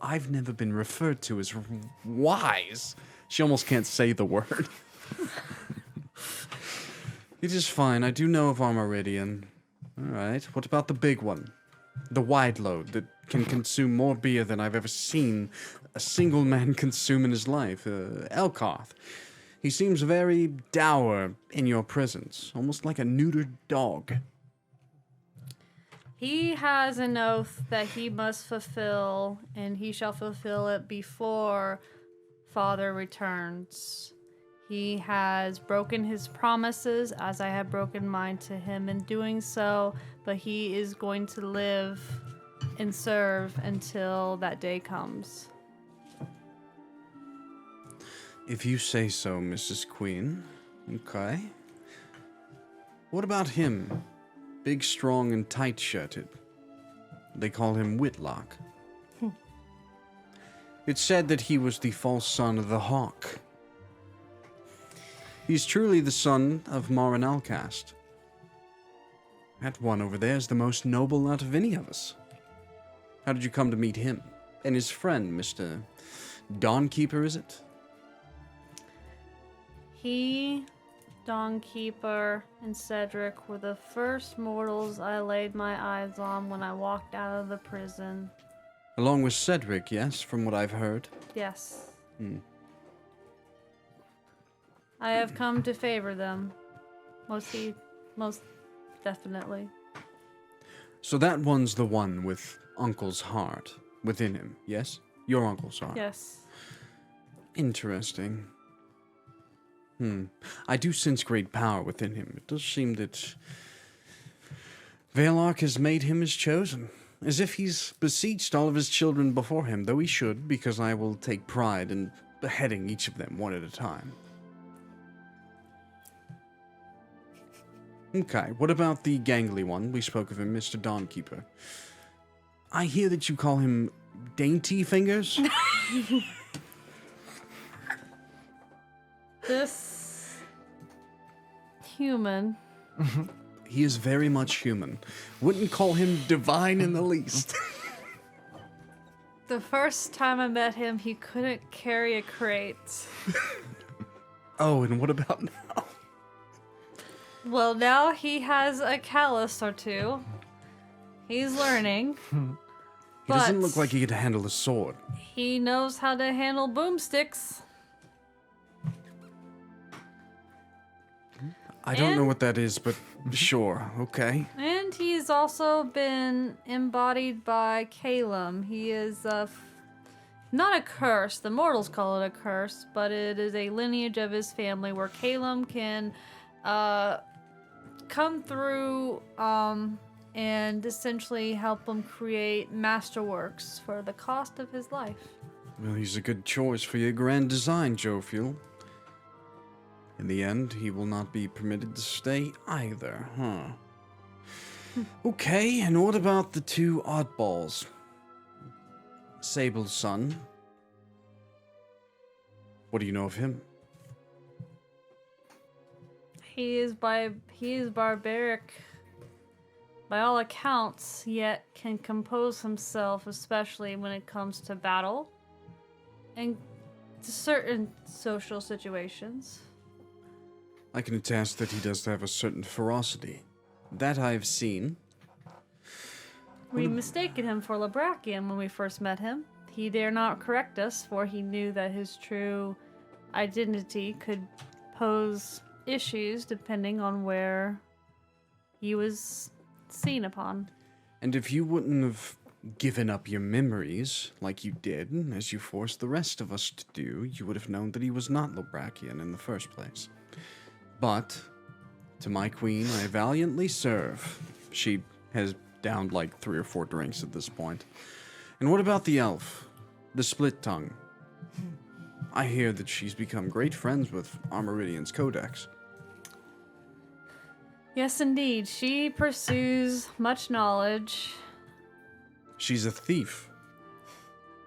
I've never been referred to as wise. She almost can't say the word. It is fine. I do know of Armoridian. All right. What about the big one? The wide load that can consume more beer than I've ever seen a single man consume in his life. Elkoth. He seems very dour in your presence, almost like a neutered dog. He has an oath that he must fulfill, and he shall fulfill it before Father returns. He has broken his promises, as I have broken mine to him in doing so, but he is going to live and serve until that day comes. If you say so, Mrs. Queen. Okay. What about him? Big, strong, and tight-shirted. They call him Whitlock. It's said that he was the false son of the Hawk. He's truly the son of Marinal caste. That one over there is the most noble out of any of us. How did you come to meet him? And his friend, Mr. Dawnkeeper, is it? He, Dawnkeeper, and Cedric were the first mortals I laid my eyes on when I walked out of the prison. Along with Cedric, yes, from what I've heard. Yes. Hmm. I have come to favor them. Most definitely. So that one's the one with Uncle's heart within him, yes? Your uncle's heart. Yes. Interesting. I do sense great power within him. It does seem that Velark has made him his chosen, as if he's beseeched all of his children before him, though he should, because I will take pride in beheading each of them one at a time. Okay, what about the gangly one? We spoke of him, Mr. Dawnkeeper. I hear that you call him Dainty Fingers? This human. He is very much human. Wouldn't call him divine in the least. The first time I met him, he couldn't carry a crate. Oh, and what about now? Well, now he has a callus or two. He's learning. He doesn't look like he could handle a sword. He knows how to handle boomsticks. I don't know And- what that is, but sure, okay. And he's also been embodied by Calum. He is not a curse. The mortals call it a curse, but it is a lineage of his family where Calum can come through and essentially help him create masterworks for the cost of his life. Well, he's a good choice for your grand design, Jophiel. In the end, he will not be permitted to stay either, huh? Okay, and what about the two oddballs? Sable's son. What do you know of him? He is barbaric by all accounts, yet can compose himself, especially when it comes to battle and to certain social situations. I can attest that he does have a certain ferocity. That I've seen. We mistaken him for Labrakian when we first met him. He dare not correct us, for he knew that his true identity could pose issues depending on where he was seen upon. And if you wouldn't have given up your memories like you did, as you forced the rest of us to do, you would have known that he was not Lobrakian in the first place. But, to my queen, I valiantly serve. She has downed like 3 or 4 drinks at this point. And what about the elf? The split tongue? I hear that she's become great friends with Armoridian's Codex. Yes, indeed. She pursues much knowledge. She's a thief.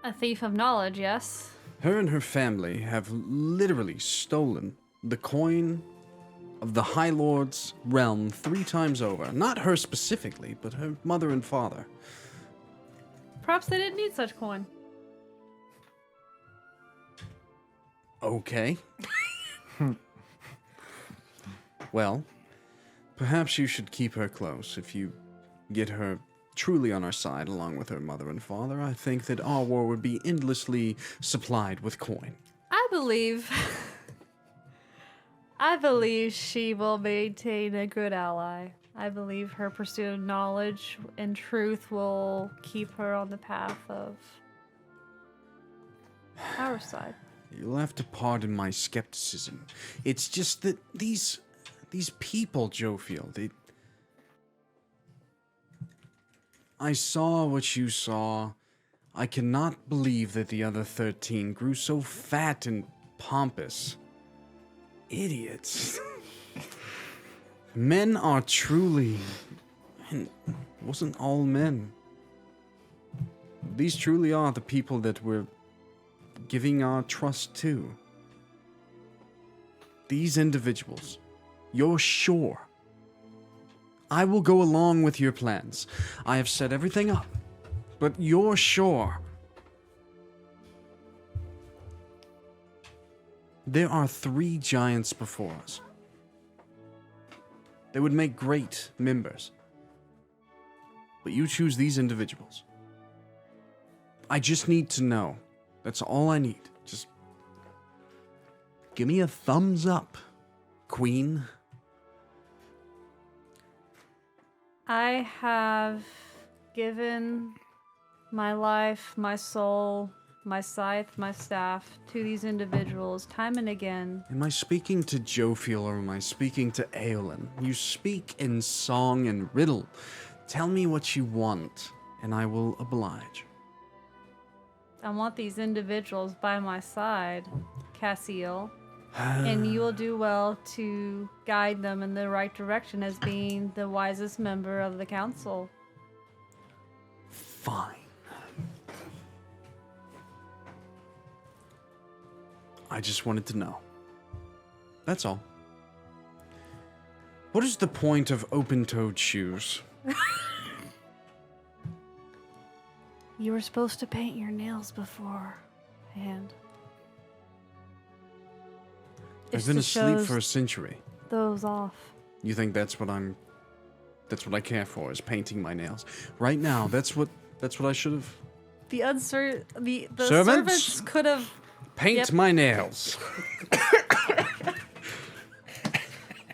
A thief of knowledge, yes. Her and her family have literally stolen the coin of the High Lord's realm 3 times over. Not her specifically, but her mother and father. Perhaps they didn't need such coin. Okay. Well, perhaps you should keep her close. If you get her truly on our side, along with her mother and father, I think that our war would be endlessly supplied with coin. I believe she will maintain a good ally. I believe her pursuit of knowledge and truth will keep her on the path of our side. You'll have to pardon my skepticism. It's just that these people, Jophiel, I saw what you saw. I cannot believe that the other 13 grew so fat and pompous. Idiots. Men are truly... And it wasn't all men. These truly are the people that we're giving our trust to. these individuals, you're sure. I will go along with your plans. I have set everything up, but you're sure. There are 3 giants before us. They would make great members. But you choose these individuals. I just need to know. That's all I need. Just give me a thumbs up, Queen. I have given my life, my soul, my scythe, my staff to these individuals time and again. Am I speaking to Jophiel or am I speaking to Aolin? You speak in song and riddle. Tell me what you want, and I will oblige. I want these individuals by my side, Cassiel, and you will do well to guide them in the right direction as being the wisest member of the council. Fine. I just wanted to know. That's all. What is the point of open-toed shoes? You were supposed to paint your nails beforehand. I've been asleep for a century. Those off. You think that's what I care for, is painting my nails. Right now, that's what I should have. The Servants? servants could have. Paint Yep. my nails.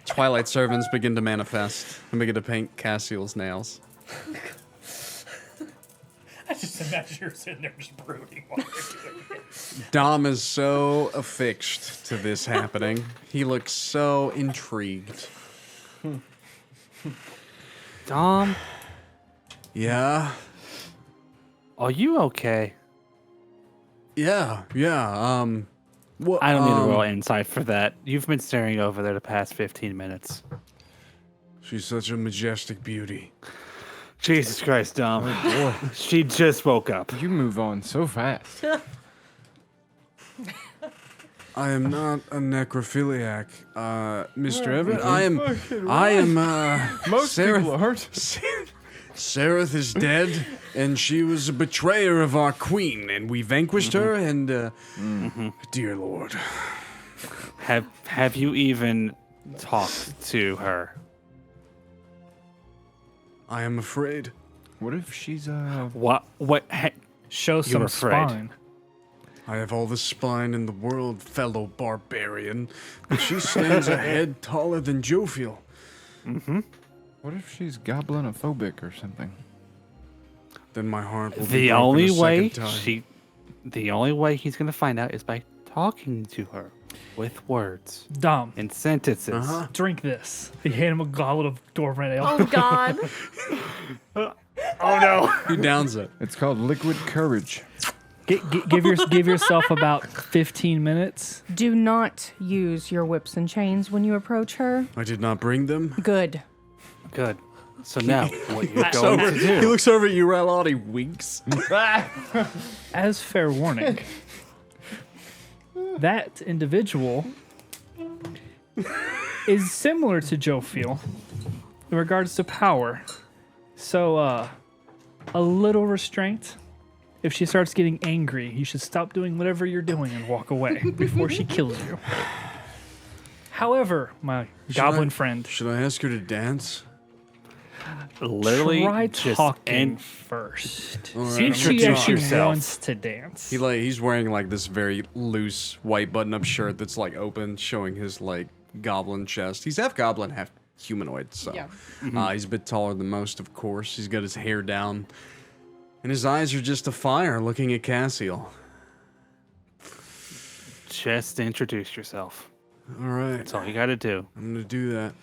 Twilight servants begin to manifest and begin to paint Cassiel's nails. I just imagine you're sitting there just brooding while you're doing it. Dom is so affixed to this happening. He looks so intrigued. Dom, Yeah? are you okay? Yeah. What, I don't need a roll insight for that. You've been staring over there the past 15 minutes. She's such a majestic beauty. Jesus Christ, Dom. Boy, She just woke up. you move on so fast. I am not a necrophiliac, Mr. Everett. I am, Most Sarah- people aren't. Sareth is dead, and she was a betrayer of our queen, and we vanquished her, and, dear Lord. Have you even talked to her? I am afraid. What if she's What? Show some afraid. spine. I have all the spine in the world, fellow barbarian, but she stands a head taller than Jophiel. what if she's goblinophobic or something? Then my heart will be The broken only a way second time. the only way he's gonna find out is by talking to her with words Dom, and sentences. Uh-huh. drink this. He handed him a goblet of dwarven ale. Oh God! Oh no! He downs it. It's called liquid courage. Give yourself about 15 minutes. Do not use your whips and chains when you approach her. I did not bring them. Good. Good. So now, what you're going to He do? looks over at you, Rylal, he winks. As fair warning, that individual is similar to Jophiel in regards to power. So, a little restraint. If she starts getting angry, you should stop doing whatever you're doing and walk away before she kills you. However, my goblin friend, Should I ask her to dance? Literally, try just talking first. All right, See if I'm she gonna actually yourself. wants to dance. He's wearing like this very loose white button-up shirt that's like open, showing his like goblin chest. He's half goblin, half humanoid, so he's a bit taller than most, of course. He's got his hair down, and his eyes are just afire, looking at Cassiel. Just introduce yourself. All right, That's all you got to do. I'm gonna do that.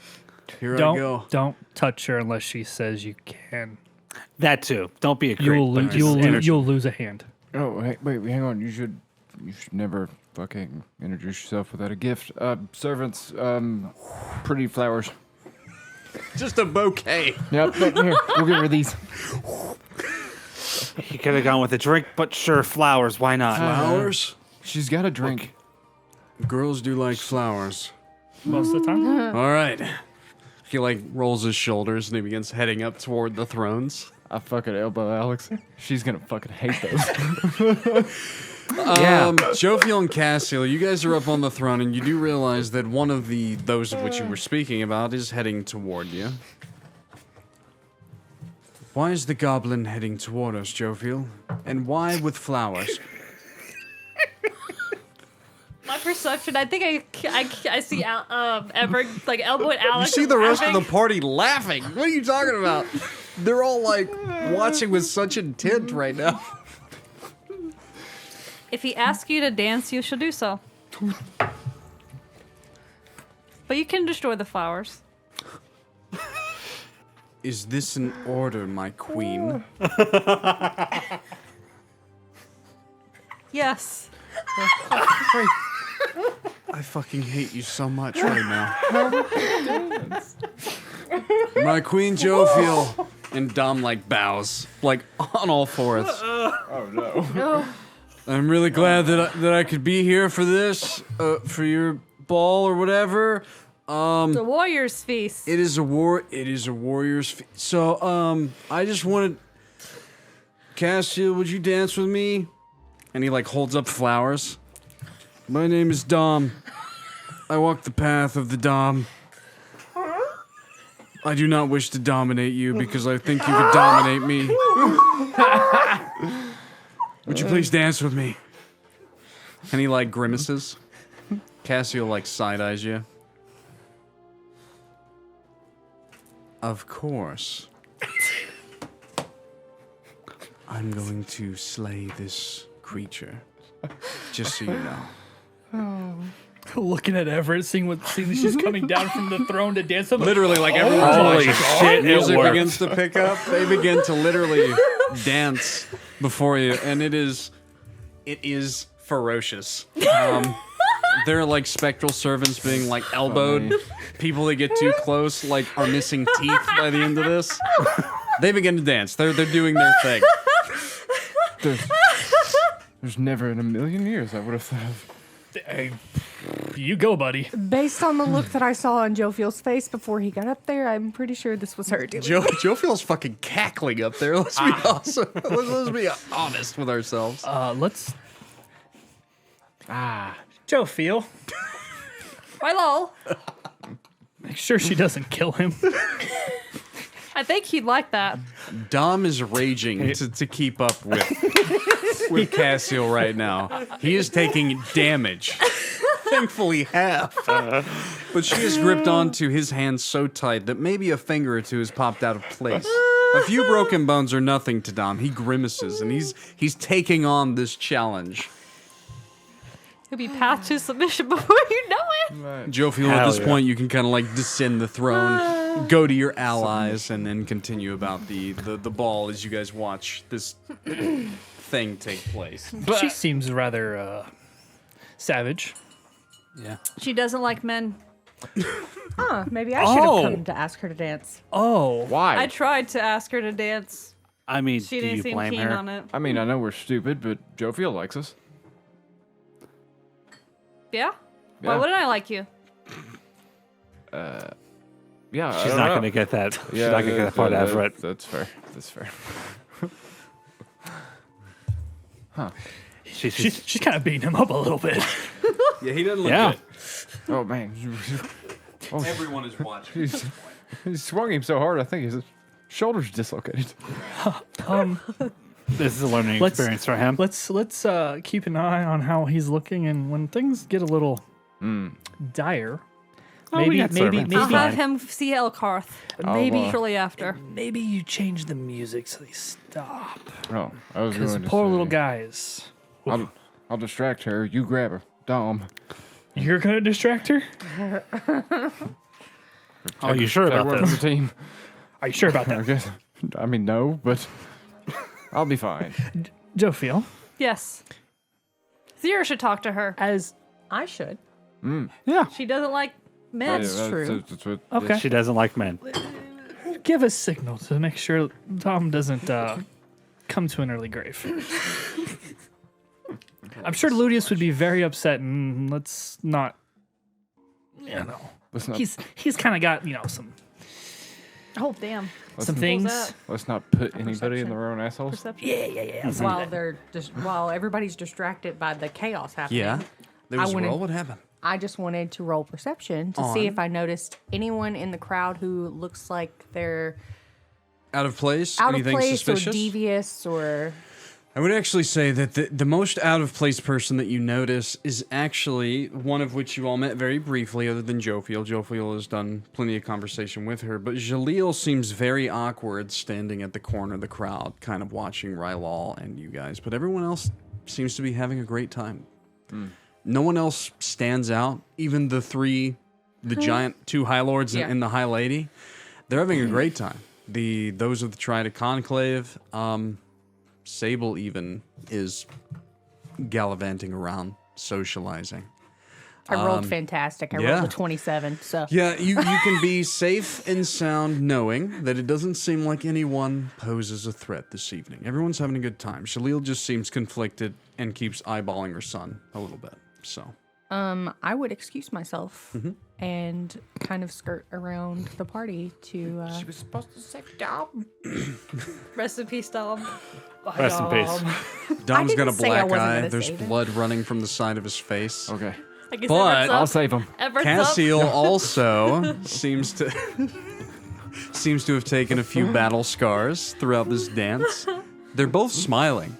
Here I go. Don't touch her unless she says you can. That too. Don't be a creep. You'll but lose. just You'll lose a hand. Oh, hey, wait, hang on. You should never fucking introduce yourself without a gift. Servants, pretty flowers. Just a bouquet. Yep, here, we'll give her these. He could have gone with a drink, but sure, flowers. Why not? Flowers? She's got a drink. Girls do like flowers. most of the time. All right. He like rolls his shoulders and he begins heading up toward the thrones. I fucking elbow Alex. She's gonna fucking hate those. Jophiel and Cassiel, you guys are up on the throne, and you do realize that one of those of which you were speaking about is heading toward you. Why is the goblin heading toward us, Jophiel? And why with flowers? My perception, I think I see Everett like elbowing You Alex. see and the rest of laughing. the party laughing. What are you talking about? They're all like watching with such intent right now. If he asks you to dance, you should do so. But you can destroy the flowers. Is this an order, my queen? Yes. I fucking hate you so much right now. My queen Jophiel. And Dom like bows, like on all fours. Oh no. I'm really glad that I could be here for this, for your ball or whatever. The warrior's feast. It is a warrior's feast. So, I just wanted, Cassiel, would you dance with me? And he like holds up flowers. My name is Dom. I walk the path of the Dom. I do not wish to dominate you because I think you could dominate me. Would you please dance with me? And he like grimaces. Cassiel like side eyes you. Of course. I'm going to slay this creature. Just so you know. Looking at Everett, seeing that she's coming down from the throne to dance with him. Literally, like everyone's Holy watching. shit, it Music worked. begins to pick up. They begin to literally dance before you, and it is ferocious. There are like spectral servants being like elbowed. People that get too close like are missing teeth by the end of this. They begin to dance. They're doing their thing. There's never in a million years I would have thought of. Hey, you go, buddy. Based on the look that I saw on Jophiel's face before he got up there, I'm pretty sure this was her doing. Jophiel's fucking cackling up there. Let's be awesome. Let's be honest with ourselves. Let's. Jophiel. Rylal. Make sure she doesn't kill him. I think he'd like that. Dom is raging to keep up with Cassiel right now. He is taking damage. Thankfully, half. But she has gripped onto his hand so tight that maybe a finger or two has popped out of place. A few broken bones are nothing to Dom. He grimaces, and he's taking on this challenge. He'll be path to submission before you know it. Jophiel, at Hell this yeah. point, you can kind of like descend the throne, go to your allies, and then continue about the ball as you guys watch this thing take place. She seems rather savage. Yeah. She doesn't like men. Huh, maybe I should Oh. have come to ask her to dance. Oh. Why? I tried to ask her to dance. I mean, She do didn't you seem blame keen her? on it. I mean, I know we're stupid, but Jophiel likes us. Yeah? Yeah. Why wouldn't I like you? Yeah, She's not going to get that. She's not going to get that part out of it. That's fair. That's fair. She's kind of beating him up a little bit. Yeah, he doesn't look Yeah. good. Oh man, Everyone is watching. he swung him so hard. I think his shoulders dislocated. This is a learning Let's- experience for him. Let's keep an eye on how he's looking, and when things get a little dire, Oh, we maybe got servants. I'll Fine. have him see Elkarth. Maybe. Shortly after. maybe you change the music so they stop. Oh, I was Because going to poor say, little guys. I'll distract her. You grab her, Dom. You're gonna distract her? Oh, you sure about Everyone on the this? team. Are you sure about I that? guess. I mean, no, but I'll be fine. Jophiel, Yes. Xyrra should talk to her. as I should. Yeah. She doesn't like men. That's true. That's what, okay, She doesn't like men. give a signal to make sure Tom doesn't come to an early grave. I'm sure Ludius would be very upset, and let's not Let's not he's kind of got some Oh damn. some What things. was that? let's not put anybody in perception. their own assholes. Perception. Yeah. While everybody's distracted by the chaos happening. Yeah. There I was a wanna- roll. What happened? I just wanted to roll perception to see On? if I noticed anyone in the crowd who looks like they're Out of place? out of Anything place suspicious? or devious or. I would actually say that the most out of place person that you notice is actually one of which you all met very briefly, other than Jophiel. Jophiel has done plenty of conversation with her, but Jaleel seems very awkward standing at the corner of the crowd, kind of watching Rylal and you guys. But everyone else seems to be having a great time. No one else stands out, even the giant two High Lords Yeah. and the High Lady. They're having a great time. Those of the Trident Conclave, Sable even is gallivanting around, socializing. I rolled fantastic. I yeah. rolled a 27. So Yeah, you can be safe and sound knowing that it doesn't seem like anyone poses a threat this evening. Everyone's having a good time. Shalil just seems conflicted and keeps eyeballing her son a little bit. So I would excuse myself and kind of skirt around the party to. She was supposed to say Dom. Rest in peace, Dom. Rest in peace. Dom's got a didn't say I black wasn't eye. gonna There's save him. blood running from the side of his face. Okay, I guess But- Everett's I'll up. save him. Everett's up. Cassiel also seems to have taken a few battle scars throughout this dance. They're both smiling.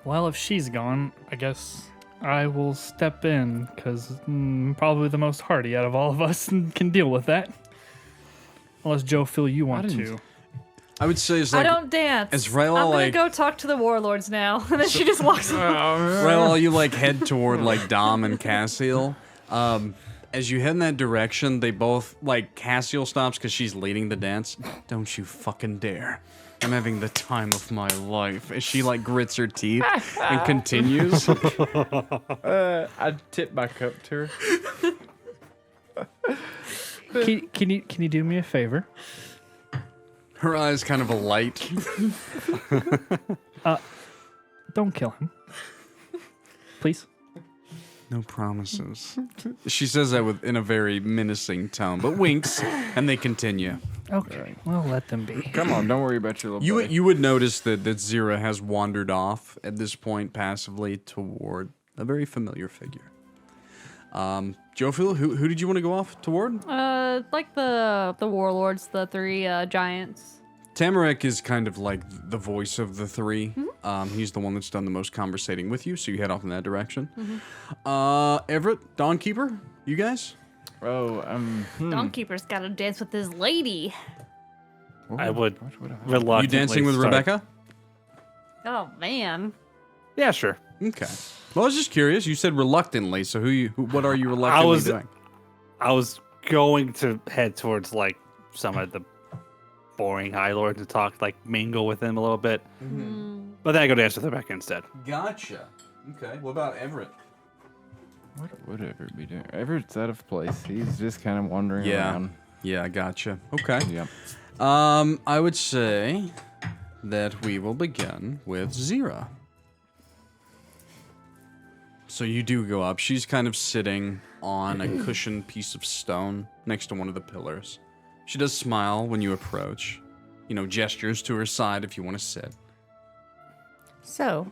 Well, if she's gone, I guess I will step in because probably the most hardy out of all of us and can deal with that. Unless Jophiel, you want didn't- to. I would say it's I like don't dance. as Rylal, I'm gonna like- go talk to the warlords now. And then she just walks away. Well, you like head toward like Dom and Cassiel. As you head in that direction, they both like Cassiel stops because she's leading the dance. Don't you fucking dare! I'm having the time of my life. As she like grits her teeth and continues. I tip my cup to her. Can you do me a favor? Her eyes kind of alight. Don't kill him, please. No promises. She says that in a very menacing tone, but winks, and they continue. Okay, well, let them be. Come on, don't worry about your little buddy. You would notice that Xyrra has wandered off at this point passively toward a very familiar figure. Jophiel, who did you want to go off toward? Like the warlords, the three giants. Tamarek is kind of like the voice of the three. He's the one that's done the most conversating with you, so you head off in that direction. Everett, Dawnkeeper, you guys? Oh, Dawnkeeper's got to dance with this lady. I would What would I- reluctantly You dancing with start- Rebecca? Oh man. Yeah, sure. Okay. Well, I was just curious. You said reluctantly, so what are you reluctantly doing? I was going to head towards like some of the boring High Lords to talk, like mingle with them a little bit. But then I go dance with Rebecca instead. Gotcha. Okay. What about Everett? What would Everett be doing? Everett's out of place. He's just kind of wandering around. Yeah, gotcha. Okay. Yep. I would say that we will begin with Xyrra. So you do go up. She's kind of sitting on a cushioned piece of stone next to one of the pillars. She does smile when you approach. Gestures to her side if you want to sit. So,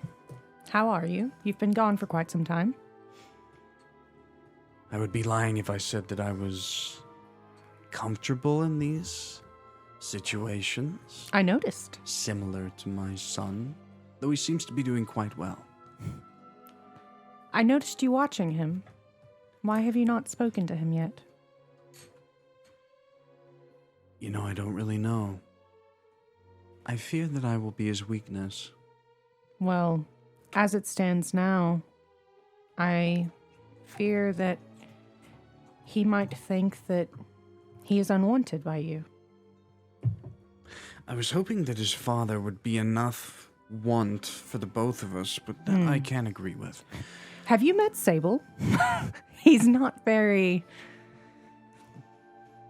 how are you? You've been gone for quite some time. I would be lying if I said that I was comfortable in these situations. I noticed. Similar to my son, though he seems to be doing quite well. I noticed you watching him. Why have you not spoken to him yet? I don't really know. I fear that I will be his weakness. Well, as it stands now, I fear that he might think that he is unwanted by you. I was hoping that his father would be enough want for the both of us, but that I can't agree with. Have you met Sable? He's not very...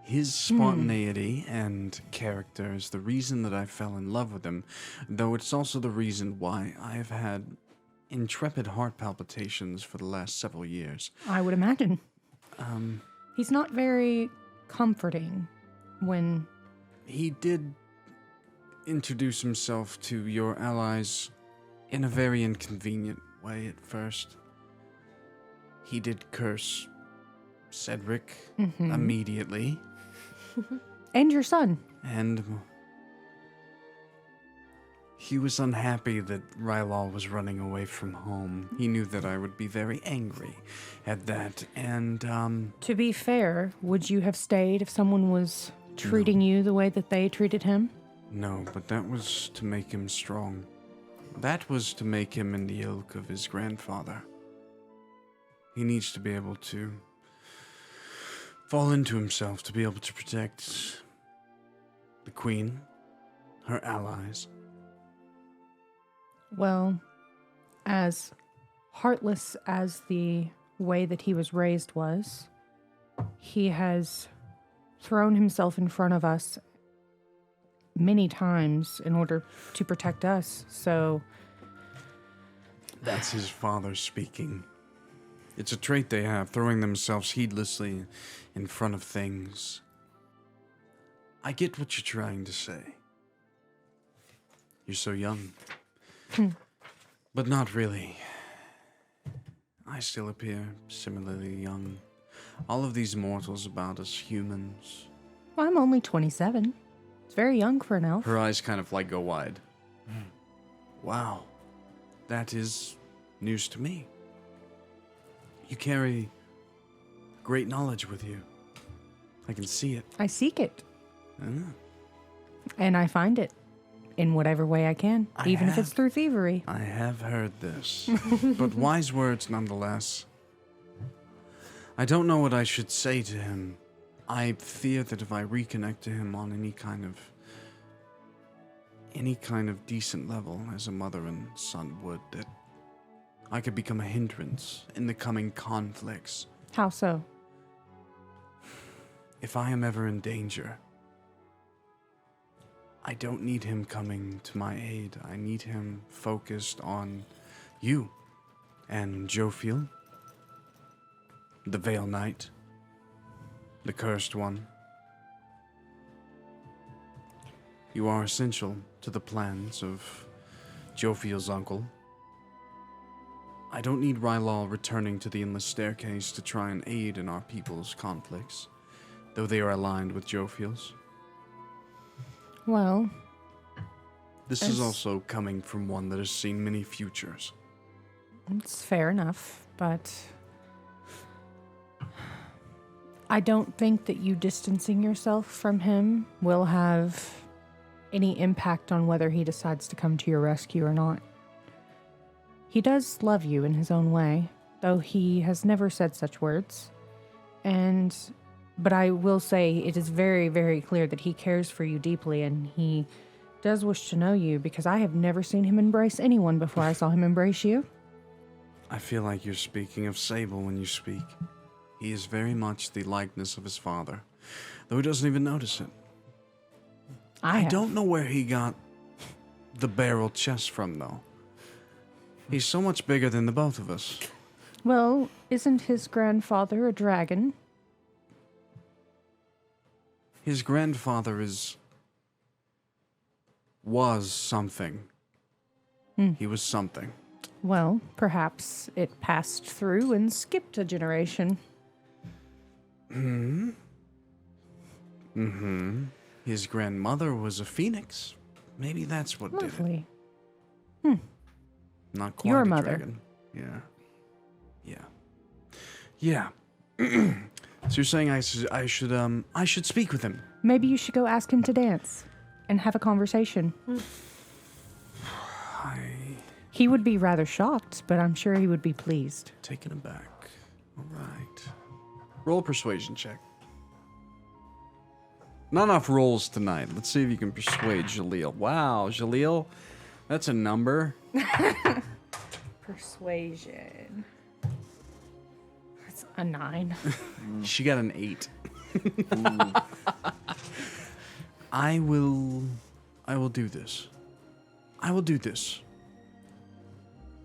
His spontaneity and character is the reason that I fell in love with him, though it's also the reason why I have had intrepid heart palpitations for the last several years. I would imagine. He's not very comforting when... He did introduce himself to your allies in a very inconvenient way at first. He did curse Cedric immediately. And your son. And he was unhappy that Rylal was running away from home. He knew that I would be very angry at that. And, To be fair, would you have stayed if someone was treating you the way that they treated him? no, but that was to make him strong. That was to make him in the ilk of his grandfather. He needs to be able to fall into himself to be able to protect the queen, her allies. Well, as heartless as the way that he was raised was, he has thrown himself in front of us many times in order to protect us, so... That's his father speaking. It's a trait they have, throwing themselves heedlessly in front of things. I get what you're trying to say. You're so young. But not really. I still appear similarly young. All of these mortals about us humans. Well, I'm only 27. It's very young for an elf. Her eyes kind of like go wide. Wow. That is news to me. You carry great knowledge with you. I can see it. I seek it, Ah, and I find it in whatever way I can, I even if it's have. through thievery. I have heard this, but wise words nonetheless. I don't know what I should say to him. I fear that if I reconnect to him on any kind of decent level, as a mother and son would, that I could become a hindrance in the coming conflicts. How so? If I am ever in danger, I don't need him coming to my aid. I need him focused on you and Jophiel, the Veil Knight, the Cursed One. You are essential to the plans of Jophiel's uncle. I don't need Rylal returning to the Endless Staircase to try and aid in our people's conflicts, though they are aligned with Jophiel's. Well, This is also coming from one that has seen many futures. it's fair enough, but I don't think that you distancing yourself from him will have any impact on whether he decides to come to your rescue or not. He does love you in his own way, though he has never said such words. But I will say it is very, very clear that he cares for you deeply, and he does wish to know you, because I have never seen him embrace anyone before I saw him embrace you. I feel like you're speaking of Sable when you speak. He is very much the likeness of his father, though he doesn't even notice it. I don't know where he got the barrel chest from, though. He's so much bigger than the both of us. Well, isn't his grandfather a dragon? His grandfather was something. He was something. Well, perhaps it passed through and skipped a generation. His grandmother was a phoenix. Maybe that's what did it. Lovely. Not quite Your a mother. dragon. Yeah. So you're saying I should speak with him? Maybe you should go ask him to dance and have a conversation. He would be rather shocked, but I'm sure he would be pleased. Taken aback. All right. Roll a persuasion check. Not enough rolls tonight. Let's see if you can persuade Jaleel. Wow, Jaleel, that's a number. Persuasion. That's a 9. She got an 8. I will do this.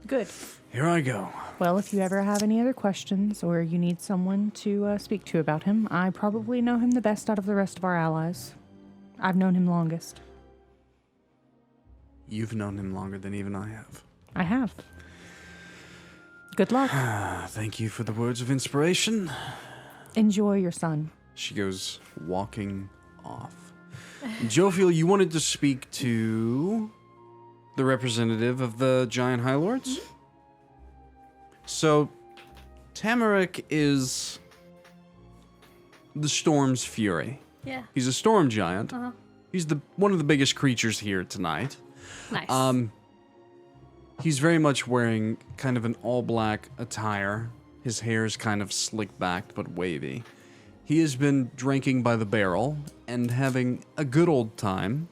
Good. Here I go. Well, if you ever have any other questions or you need someone to speak to about him, I probably know him the best out of the rest of our allies. I've known him longest. You've known him longer than even I have. I have. Good luck. Thank you for the words of inspiration. Enjoy your son. She goes walking off. Jophiel, you wanted to speak to the representative of the giant High Lords? So, Tamarick is the storm's fury. Yeah. He's a storm giant. Uh-huh. He's one of the biggest creatures here tonight. Nice. He's very much wearing kind of an all-black attire. His hair is kind of slick-backed but wavy. He has been drinking by the barrel and having a good old time.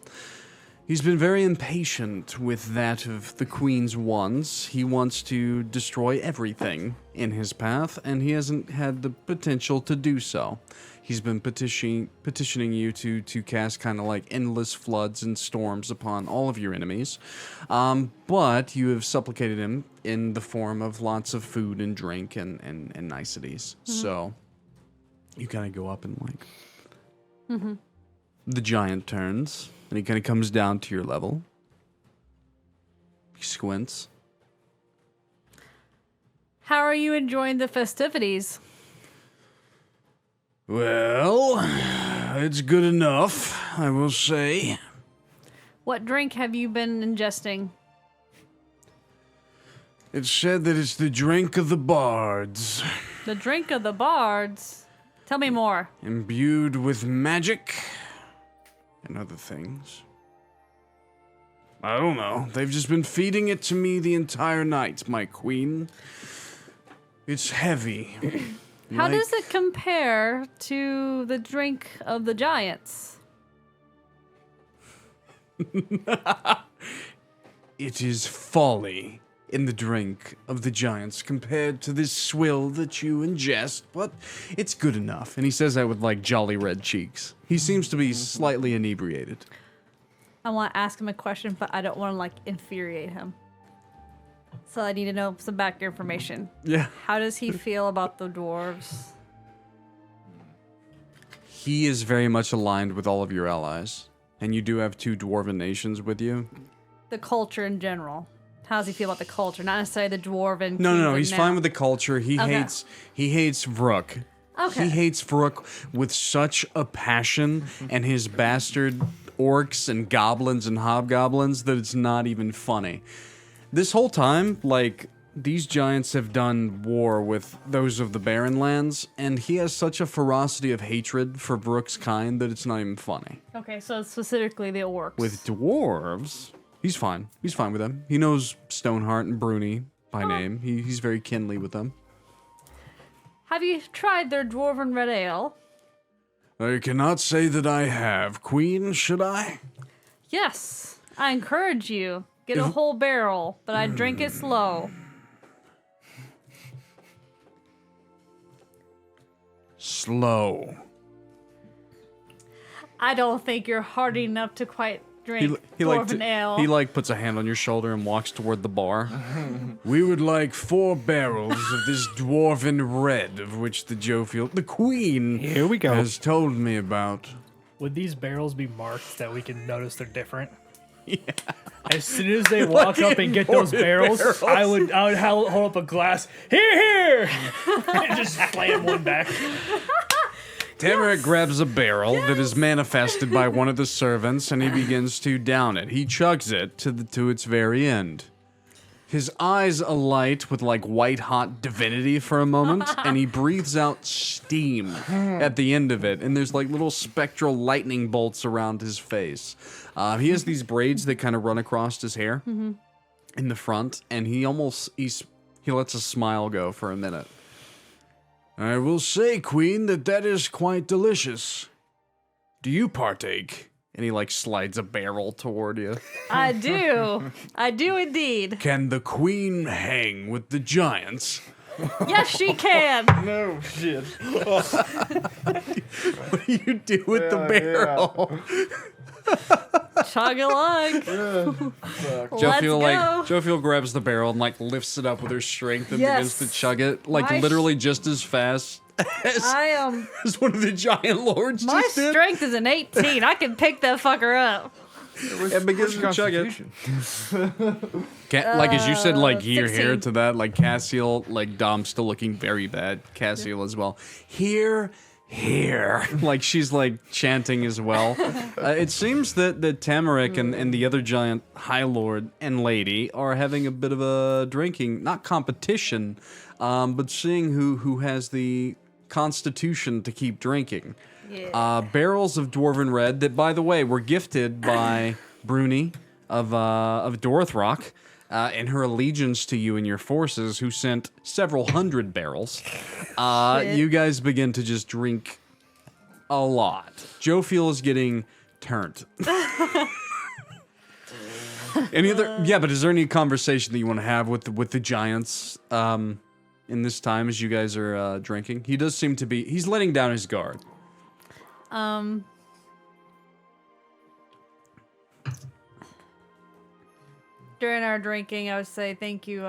He's been very impatient with that of the Queen's wants. He wants to destroy everything in his path, and he hasn't had the potential to do so. He's been petitioning you to cast kind of like endless floods and storms upon all of your enemies. But you have supplicated him in the form of lots of food and drink and niceties. Mm-hmm. So you kind of go up and like... Mm-hmm. The giant turns, and he kind of comes down to your level. He squints. How are you enjoying the festivities? Well, it's good enough, I will say. What drink have you been ingesting? It's said that it's the drink of the bards. The drink of the bards? Tell me more. Imbued with magic and other things. I don't know. They've just been feeding it to me the entire night, my queen. It's heavy. How does it compare to the drink of the giants? It is folly in the drink of the giants compared to this swill that you ingest, but it's good enough. And he says that with like jolly red cheeks. He seems to be slightly inebriated. I want to ask him a question, but I don't want to like infuriate him. So I need to know some back information. Yeah. How does he feel about the dwarves? He is very much aligned with all of your allies. And you do have 2 dwarven nations with you. The culture in general. How does he feel about the culture? Not necessarily the dwarven. No. He's now. fine with the culture. He Okay. hates Vrook. Okay. He hates Vrook with such a passion and his bastard orcs and goblins and hobgoblins that it's not even funny. This whole time, like, these giants have done war with those of the Barren Lands, and he has such a ferocity of hatred for Vrook's kind that it's not even funny. Okay, so specifically the orcs. With dwarves, he's fine. He's fine with them. He knows Stoneheart and Bruni by name. He's very kinly with them. Have you tried their dwarven red ale? I cannot say that I have. Queen, should I? Yes. I encourage you. Get a whole barrel, but I drink it slow. Slow. I don't think you're hardy enough to quite drink dwarven ale. He puts a hand on your shoulder and walks toward the bar. We would like 4 barrels of this dwarven red, of which the Jophiel, the queen, Here we go. has told me about. Would these barrels be marked that we can notice they're different? Yeah. As soon as they walk up and get those barrels, I would hold up a glass. Here! And just slam one back. Tamarick grabs a barrel that is manifested by one of the servants, and he begins to down it. He chugs it to its very end. His eyes alight with like white hot divinity for a moment, and he breathes out steam at the end of it, and there's like little spectral lightning bolts around his face. He has these braids that kind of run across his hair in the front, and he lets a smile go for a minute. I will say, Queen, that is quite delicious. Do you partake? And he like slides a barrel toward you. I do. I do indeed. Can the Queen hang with the giants? Yes, she can. No shit. What do you do with the barrel? Chug a lug. Jophiel grabs the barrel and like lifts it up with her strength and begins to Yes. chug it like My literally just as fast as one of the giant lords My just did. strength is an 18. I can pick that fucker up. And begins to chug it. Constitution. Like as you said, like here 16. to that, like Cassiel, like Dom's still looking very bad. Cassiel as well. Here. Like she's like chanting as well. It seems that Tamarick and the other giant High Lord and Lady are having a bit of a drinking, not competition, but seeing who has the constitution to keep drinking. Yeah. Barrels of Dwarven Red that, by the way, were gifted by Bruni of Dorthrock. And her allegiance to you and your forces, who sent several hundred barrels, you guys begin to just drink a lot. Jophiel is getting turned. Any other? Yeah, but is there any conversation that you want to have with the giants in this time as you guys are drinking? He does seem to be. He's letting down his guard. During our drinking, I would say thank you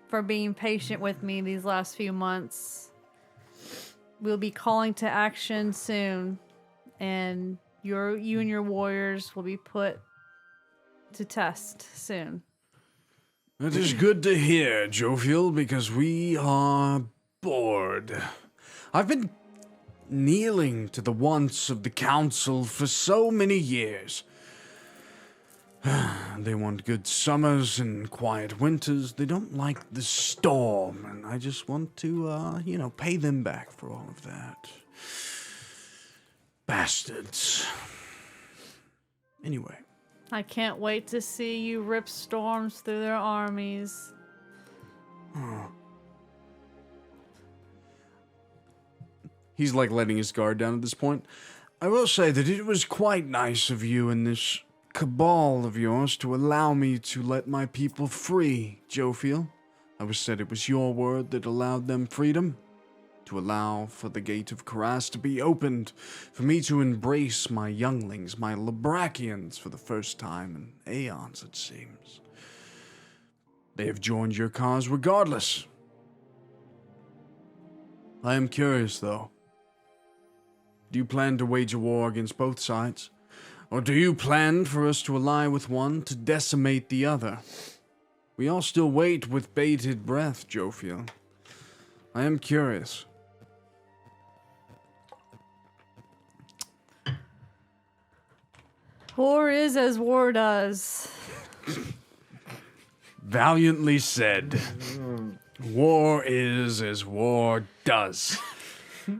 for being patient with me these last few months. We'll be calling to action soon, and you and your warriors will be put to test soon. That is good to hear, Jophiel, because we are bored. I've been kneeling to the wants of the council for so many years. They want good summers and quiet winters. They don't like the storm, and I just want to, pay them back for all of that. Bastards. Anyway. I can't wait to see you rip storms through their armies. He's like letting his guard down at this point. I will say that it was quite nice of you and this cabal of yours to allow me to let my people free, Jophiel. I was said it was your word that allowed them freedom. To allow for the gate of Karas to be opened, for me to embrace my younglings, my Labrakians, for the first time in aeons, it seems. They have joined your cause regardless. I am curious, though. Do you plan to wage a war against both sides? Or do you plan for us to ally with one to decimate the other? We all still wait with bated breath, Jophiel. I am curious. War is as war does. Valiantly said. War is as war does.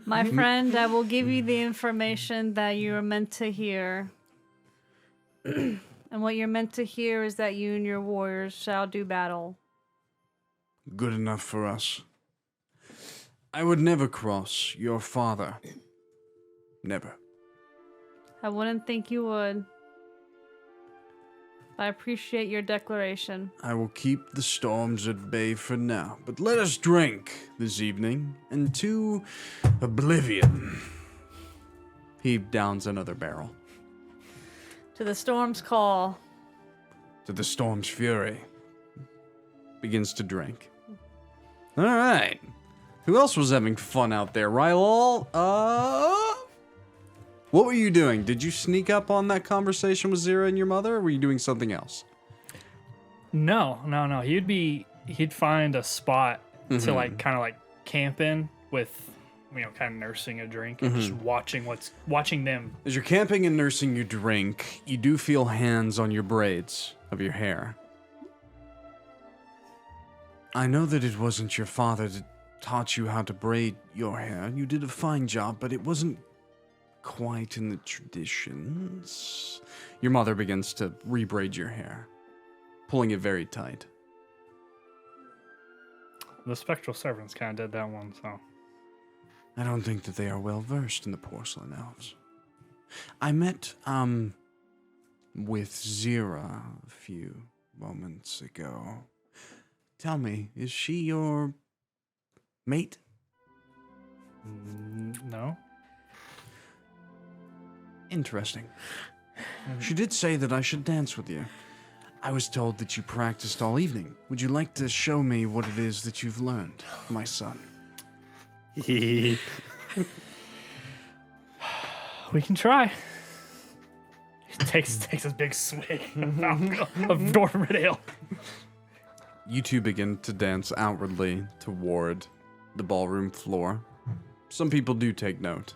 My friend, I will give you the information that you are meant to hear. And what you're meant to hear is that you and your warriors shall do battle. Good enough for us. I would never cross your father. Never. I wouldn't think you would. I appreciate your declaration. I will keep the storms at bay for now, but let us drink this evening, and to oblivion. He downs another barrel. To the storm's call. To the storm's fury. Begins to drink. All right. Who else was having fun out there? Rylal? What were you doing? Did you sneak up on that conversation with Xyrra and your mother, or were you doing something else? No. He'd find a spot to like kind of like camp in with, kind of nursing a drink and just watching them. As you're camping and nursing your drink, you do feel hands on your braids of your hair. I know that it wasn't your father that taught you how to braid your hair. You did a fine job, but it wasn't quite in the traditions. Your mother begins to rebraid your hair, pulling it very tight. The spectral servants kind of did that one, so. I don't think that they are well versed in the porcelain elves. I met, with Xyrra a few moments ago. Tell me, is she your mate? No. Interesting. She did say that I should dance with you. I was told that you practiced all evening. Would you like to show me what it is that you've learned, my son? We can try. He takes a big swig of Dwarven Red Ale. You two begin to dance outwardly toward the ballroom floor. Some people do take note.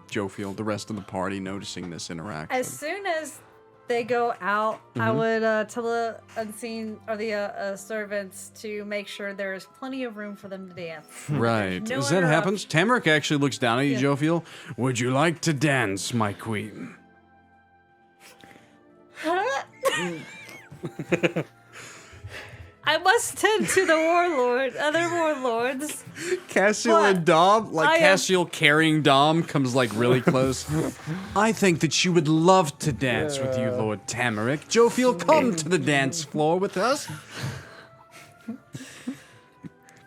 Jophiel, the rest of the party noticing this interaction. As soon as they go out, I would tell the unseen or the servants to make sure there is plenty of room for them to dance. Right. No As that happens, interruption. Tamarick actually looks down at you, Jophiel. Would you like to dance, my queen? I must tend to the other warlords. Cassiel What? and Dom, like I am- Cassiel carrying Dom, comes like really close. I think that she would love to dance with you, Lord Tamarick. Jophiel, come to the dance floor with us.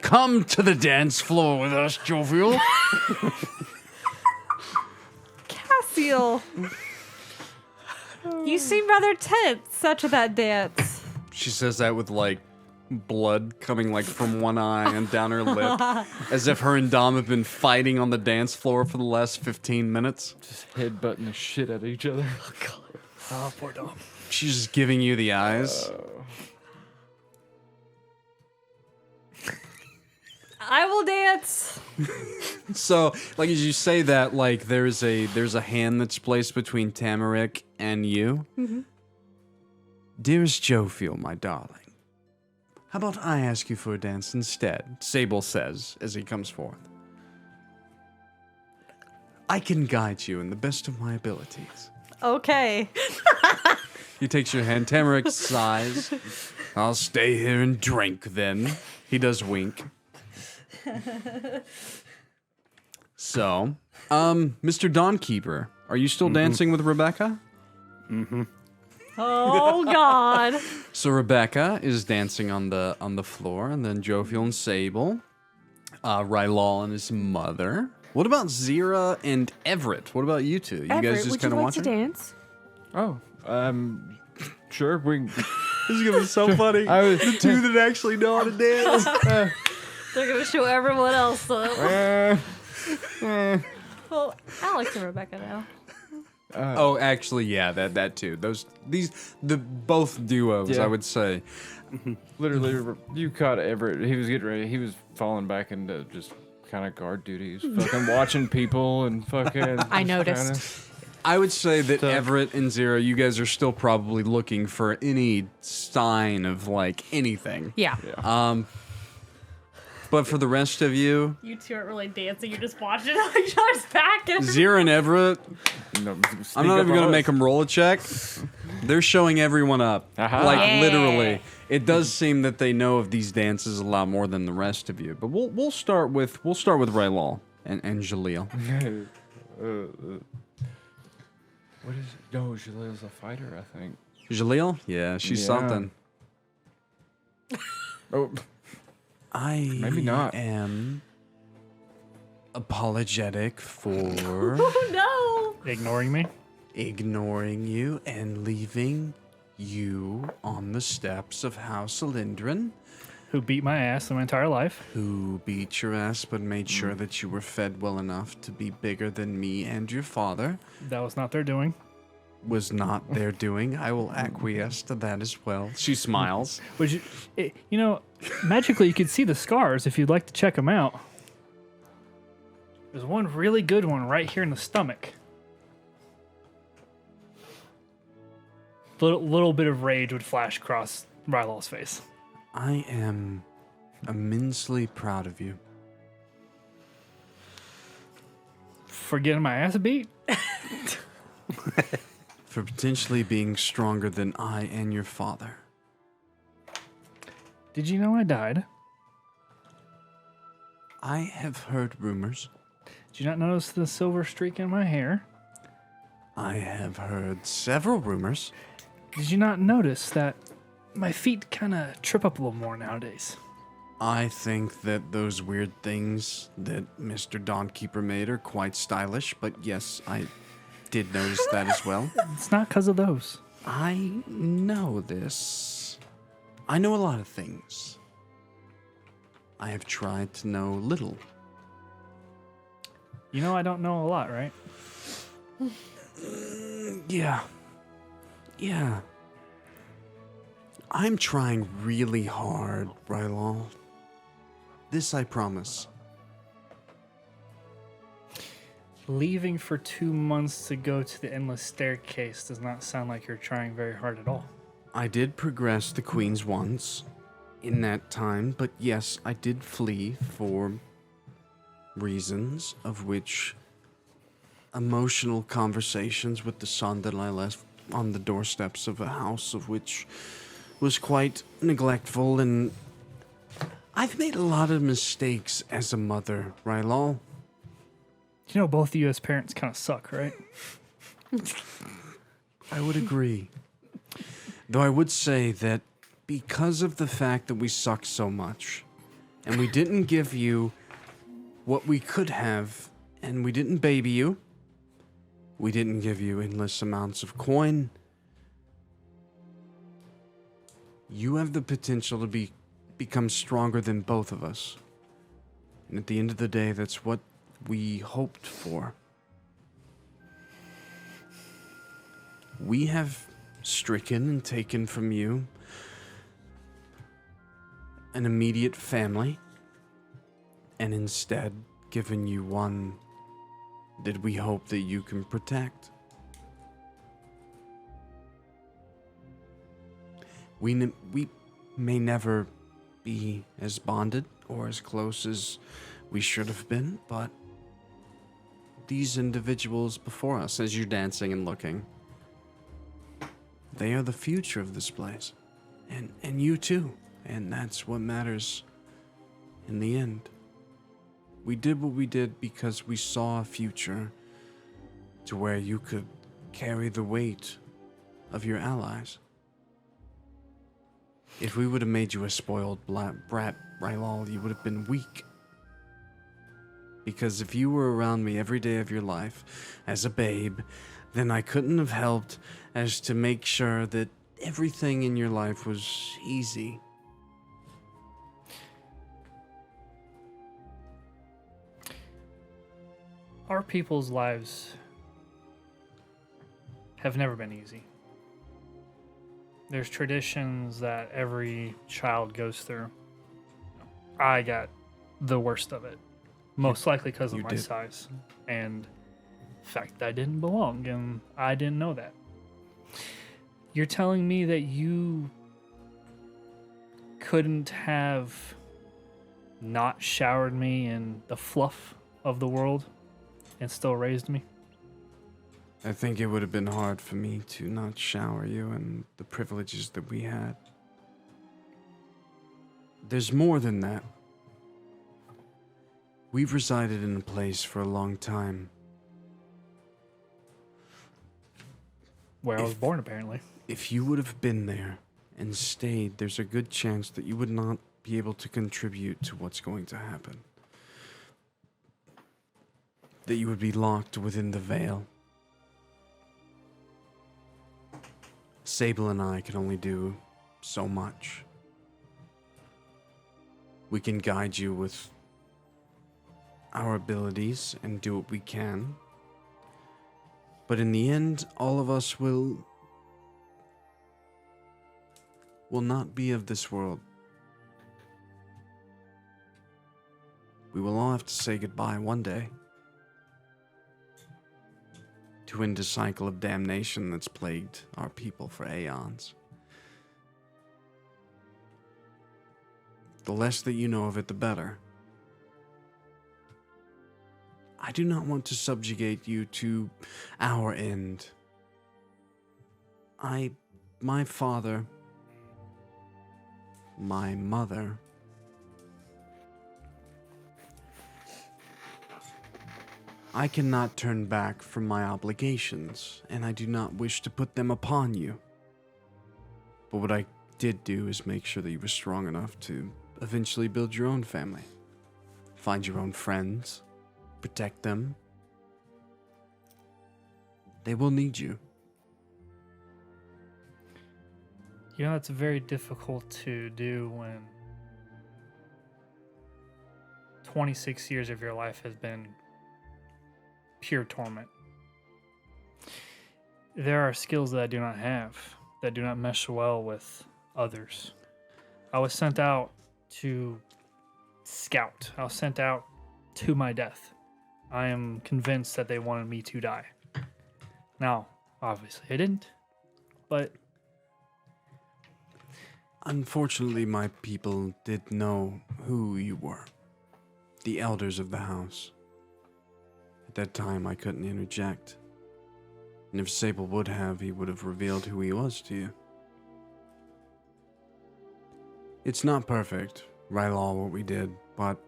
Come to the dance floor with us, Jophiel. Cassiel, you seem rather tense after that dance. She says that with like blood coming like from one eye and down her lip, as if her and Dom have been fighting on the dance floor for the last 15 minutes. Just headbutting the shit out of each other. Oh, poor Dom. She's just giving you the eyes. I will dance. So, like as you say that, like there's a hand that's placed between Tamarick and you. Dearest Jophiel, my darling, how about I ask you for a dance instead? Sable says as he comes forth. I can guide you in the best of my abilities. Okay. He takes your hand. Tamarick sighs. I'll stay here and drink then. He does wink. So, Mr. Dawnkeeper, are you still dancing with Rebecca? Oh God. So Rebecca is dancing on the floor, and then Jophiel and Sable, Rylal and his mother. What about Xyrra and Everett? What about you two? You guys just kind of watching? dance? Oh, sure. We. This is gonna be so funny. I was. The two that actually know how to dance. They're gonna show everyone else. Though. Well, Alex and Rebecca now. Oh, actually, yeah, that too. The both duos, Yeah. I would say. Literally, you caught Everett. He was getting ready. He was falling back into just kind of guard duties, fucking watching people and fucking. I just noticed. kinda- I would say that So- Everett and Xyrra, you guys are still probably looking for any sign of like anything. Yeah. But for the rest of you, You two aren't really dancing. You're just watching each other's back. And Xyrra and Everett, No, I'm sneak not up even on gonna us. make them roll a check. They're showing everyone up. Aha. Like Yeah. literally. It does seem that they know of these dances a lot more than the rest of you. But we'll start with Rylal and Jaleel. What is? No, Jaleel's a fighter, I think. Jaleel? Yeah, she's Yeah. something. Oh, I Maybe not. am apologetic for oh Ignoring me? ignoring you and leaving you on the steps of House Alindrin, Who beat my ass my entire life. who beat your ass but made sure that you were fed well enough to be bigger than me and your father. That was not their doing. Was not their doing. I will acquiesce to that as well. She smiles. Would you, magically you could see the scars if you'd like to check them out. There's one really good one right here in the stomach. Little bit of rage would flash across Rylal's face. I am immensely proud of you. For getting my ass beat? For potentially being stronger than I and your father. Did you know I died? I have heard rumors. Did you not notice the silver streak in my hair? I have heard several rumors. Did you not notice that my feet kind of trip up a little more nowadays? I think that those weird things that Mr. Dawnkeeper made are quite stylish, but yes, I did notice that as well. It's not because of those. I know this. I know a lot of things. I have tried to know little. You know I don't know a lot, right? Yeah. Yeah. I'm trying really hard, Rylal. This I promise. Leaving for 2 months to go to the endless staircase does not sound like you're trying very hard at all. I did progress the queens once in that time, but yes, I did flee for reasons of which emotional conversations with the son that I left on the doorsteps of a house of which was quite neglectful, and I've made a lot of mistakes as a mother, Rylal. You know both of you as parents kind of suck, right? I would agree. Though I would say that because of the fact that we suck so much, and we didn't give you what we could have, and we didn't baby you, we didn't give you endless amounts of coin, you have the potential to become stronger than both of us. And at the end of the day, that's what we hoped for. We have stricken and taken from you an immediate family, and instead given you one that we hope that you can protect. We may never be as bonded or as close as we should have been, but these individuals before us, as you're dancing and looking, they are the future of this place. And you too. And that's what matters in the end. We did what we did because we saw a future to where you could carry the weight of your allies. If we would have made you a spoiled brat, Rylal, you would have been weak. Because if you were around me every day of your life as a babe, then I couldn't have helped as to make sure that everything in your life was easy. Our people's lives have never been easy. There's traditions that every child goes through. I got the worst of it, most likely because of You my did. size and the fact that I didn't belong, and I didn't know that. You're telling me that you couldn't have not showered me in the fluff of the world and still raised me? I think it would have been hard for me to not shower you in the privileges that we had. There's more than that. We've resided in a place for a long time. Where I was born, apparently. If you would have been there and stayed, there's a good chance that you would not be able to contribute to what's going to happen. That you would be locked within the veil. Sable and I can only do so much. We can guide you with our abilities and do what we can. But in the end, all of us will not be of this world. We will all have to say goodbye one day to end a cycle of damnation that's plagued our people for aeons. The less that you know of it, the better. I do not want to subjugate you to our end. My father, my mother, I cannot turn back from my obligations, and I do not wish to put them upon you. But what I did do is make sure that you were strong enough to eventually build your own family. Find your own friends, protect them, They will need you. You know, it's very difficult to do when 26 years of your life has been pure torment. There are skills that I do not have, that do not mesh well with others. I was sent out to scout. I was sent out to my death. I am convinced that they wanted me to die. Now, obviously I didn't, but Unfortunately, my people did know who you were. The elders of the house. At that time, I couldn't interject. And if Sable would have, he would have revealed who he was to you. It's not perfect, Rylal, what we did, but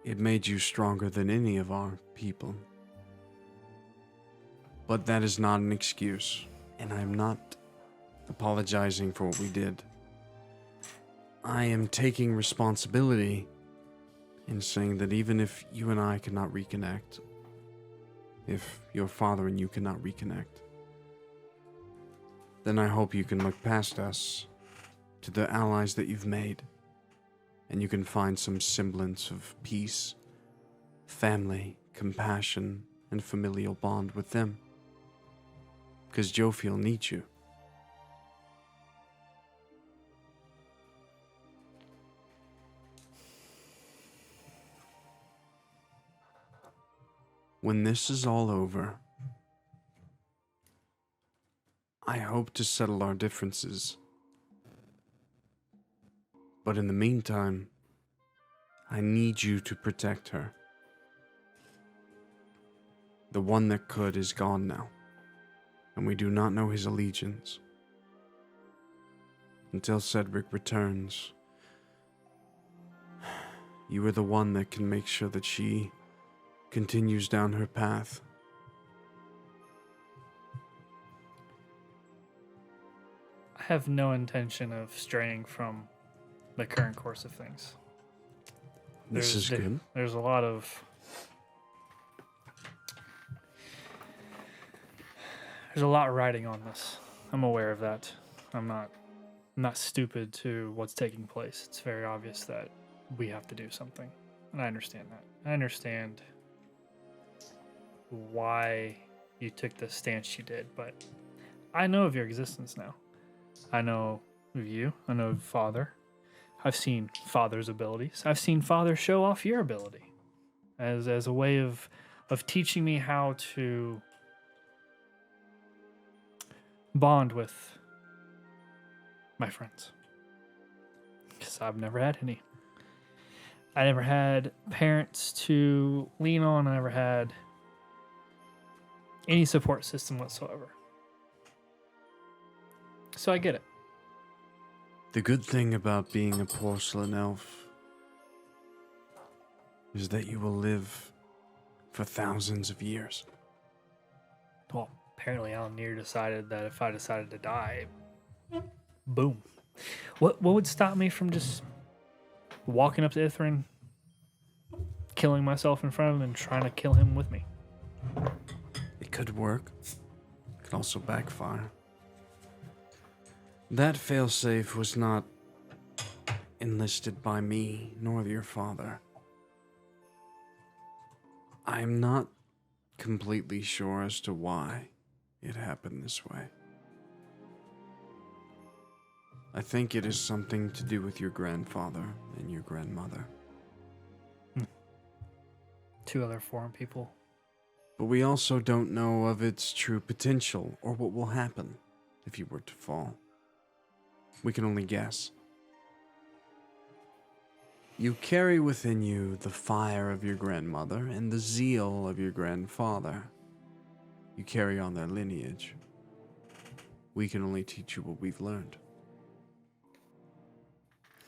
it made you stronger than any of our people. But that is not an excuse, and I'm not apologizing for what we did. I am taking responsibility in saying that even if you and I cannot reconnect, if your father and you cannot reconnect, then I hope you can look past us to the allies that you've made, and you can find some semblance of peace, family, compassion, and familial bond with them. Because Jophiel needs you. When this is all over, I hope to settle our differences. But in the meantime, I need you to protect her. The one that could is gone now, and we do not know his allegiance. Until Cedric returns, you are the one that can make sure that she continues down her path. I have no intention of straying from the current course of things. This is good. There's a lot of... There's a lot riding on this. I'm aware of that. I'm not stupid to what's taking place. It's very obvious that we have to do something. And I understand that. I understand why you took the stance you did, but I know of your existence now. I know of you. I know of Father. I've seen Father's abilities. I've seen Father show off your ability as a way of teaching me how to bond with my friends. Because I've never had any. I never had parents to lean on. I never had any support system whatsoever. So I get it. The good thing about being a porcelain elf is that you will live for thousands of years. Well, apparently Alanir decided that if I decided to die, boom. What would stop me from just walking up to Ithrin, killing myself in front of him, and trying to kill him with me? It could work. It could also backfire. That failsafe was not enlisted by me, nor your father. I'm not completely sure as to why it happened this way. I think it is something to do with your grandfather and your grandmother. Two other foreign people. But we also don't know of its true potential or what will happen if you were to fall. We can only guess. You carry within you the fire of your grandmother and the zeal of your grandfather. You carry on their lineage. We can only teach you what we've learned.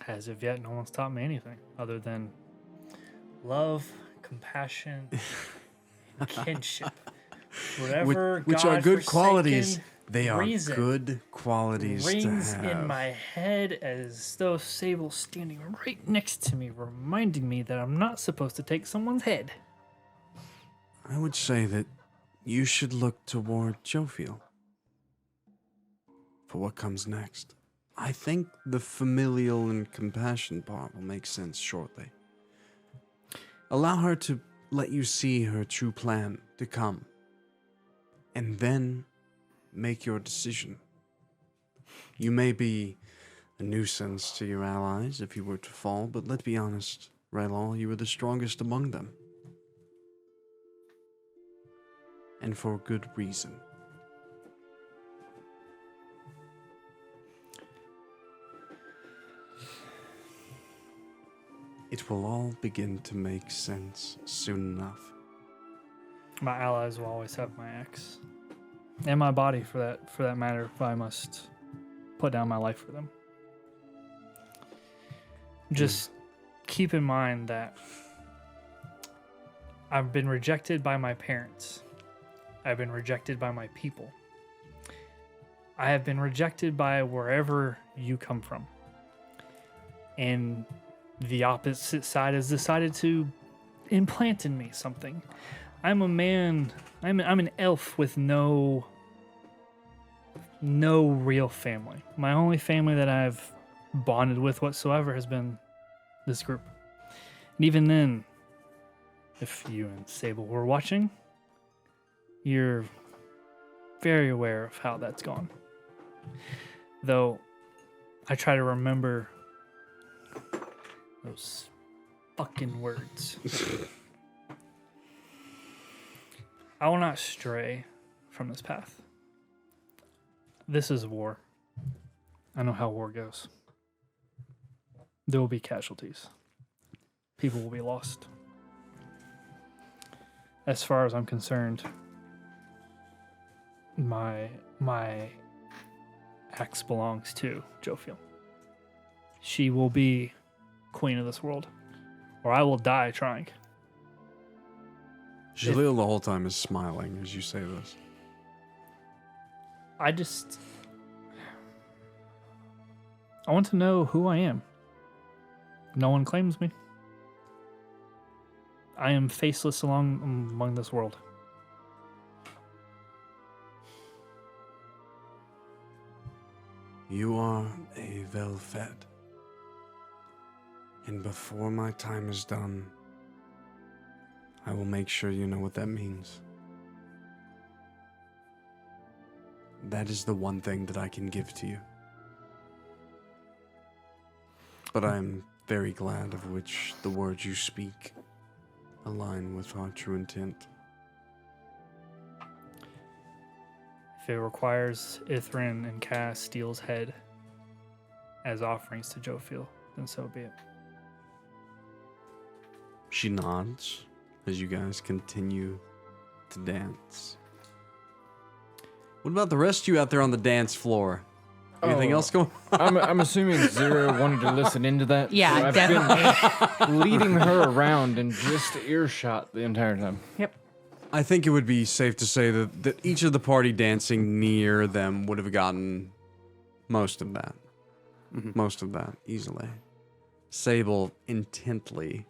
As of yet, no one's taught me anything other than love, compassion, and kinship. Whatever which are good qualities. They are reason good qualities to rings have. in my head as though Sable's standing right next to me, reminding me that I'm not supposed to take someone's head. I would say that you should look toward Jophiel for what comes next. I think the familial and compassion part will make sense shortly. Allow her to let you see her true plan to come, and then make your decision. You may be a nuisance to your allies if you were to fall, but let's be honest, Rylal, you were the strongest among them. And for good reason. It will all begin to make sense soon enough. My allies will always have my axe. And my body for that matter, if I must put down my life for them. Just keep in mind that I've been rejected by my parents. I've been rejected by my people. I have been rejected by wherever you come from. And the opposite side has decided to implant in me something. I'm a man, I'm an elf with no real family. My only family that I've bonded with whatsoever has been this group. And even then, if you and Sable were watching, you're very aware of how that's gone. Though, I try to remember those fucking words. I will not stray from this path. This is war. I know how war goes. There will be casualties. People will be lost. As far as I'm concerned, my axe belongs to Jophiel. She will be queen of this world, or I will die trying. Jalil the whole time is smiling as you say this. I want to know who I am. No one claims me. I am faceless among this world. You are a well-fed. And before my time is done, I will make sure you know what that means. That is the one thing that I can give to you. But I am very glad of which the words you speak align with our true intent. If it requires Ithrin and Cass Steel's head as offerings to Jophiel, then so be it. She nods as you guys continue to dance. What about the rest of you out there on the dance floor? Anything else going on? I'm assuming Xyrra wanted to listen into that. Yeah, so I've definitely. been leading her around in just earshot the entire time. Yep. I think it would be safe to say that each of the party dancing near them would have gotten most of that. Mhm. Most of that, easily. Sable intently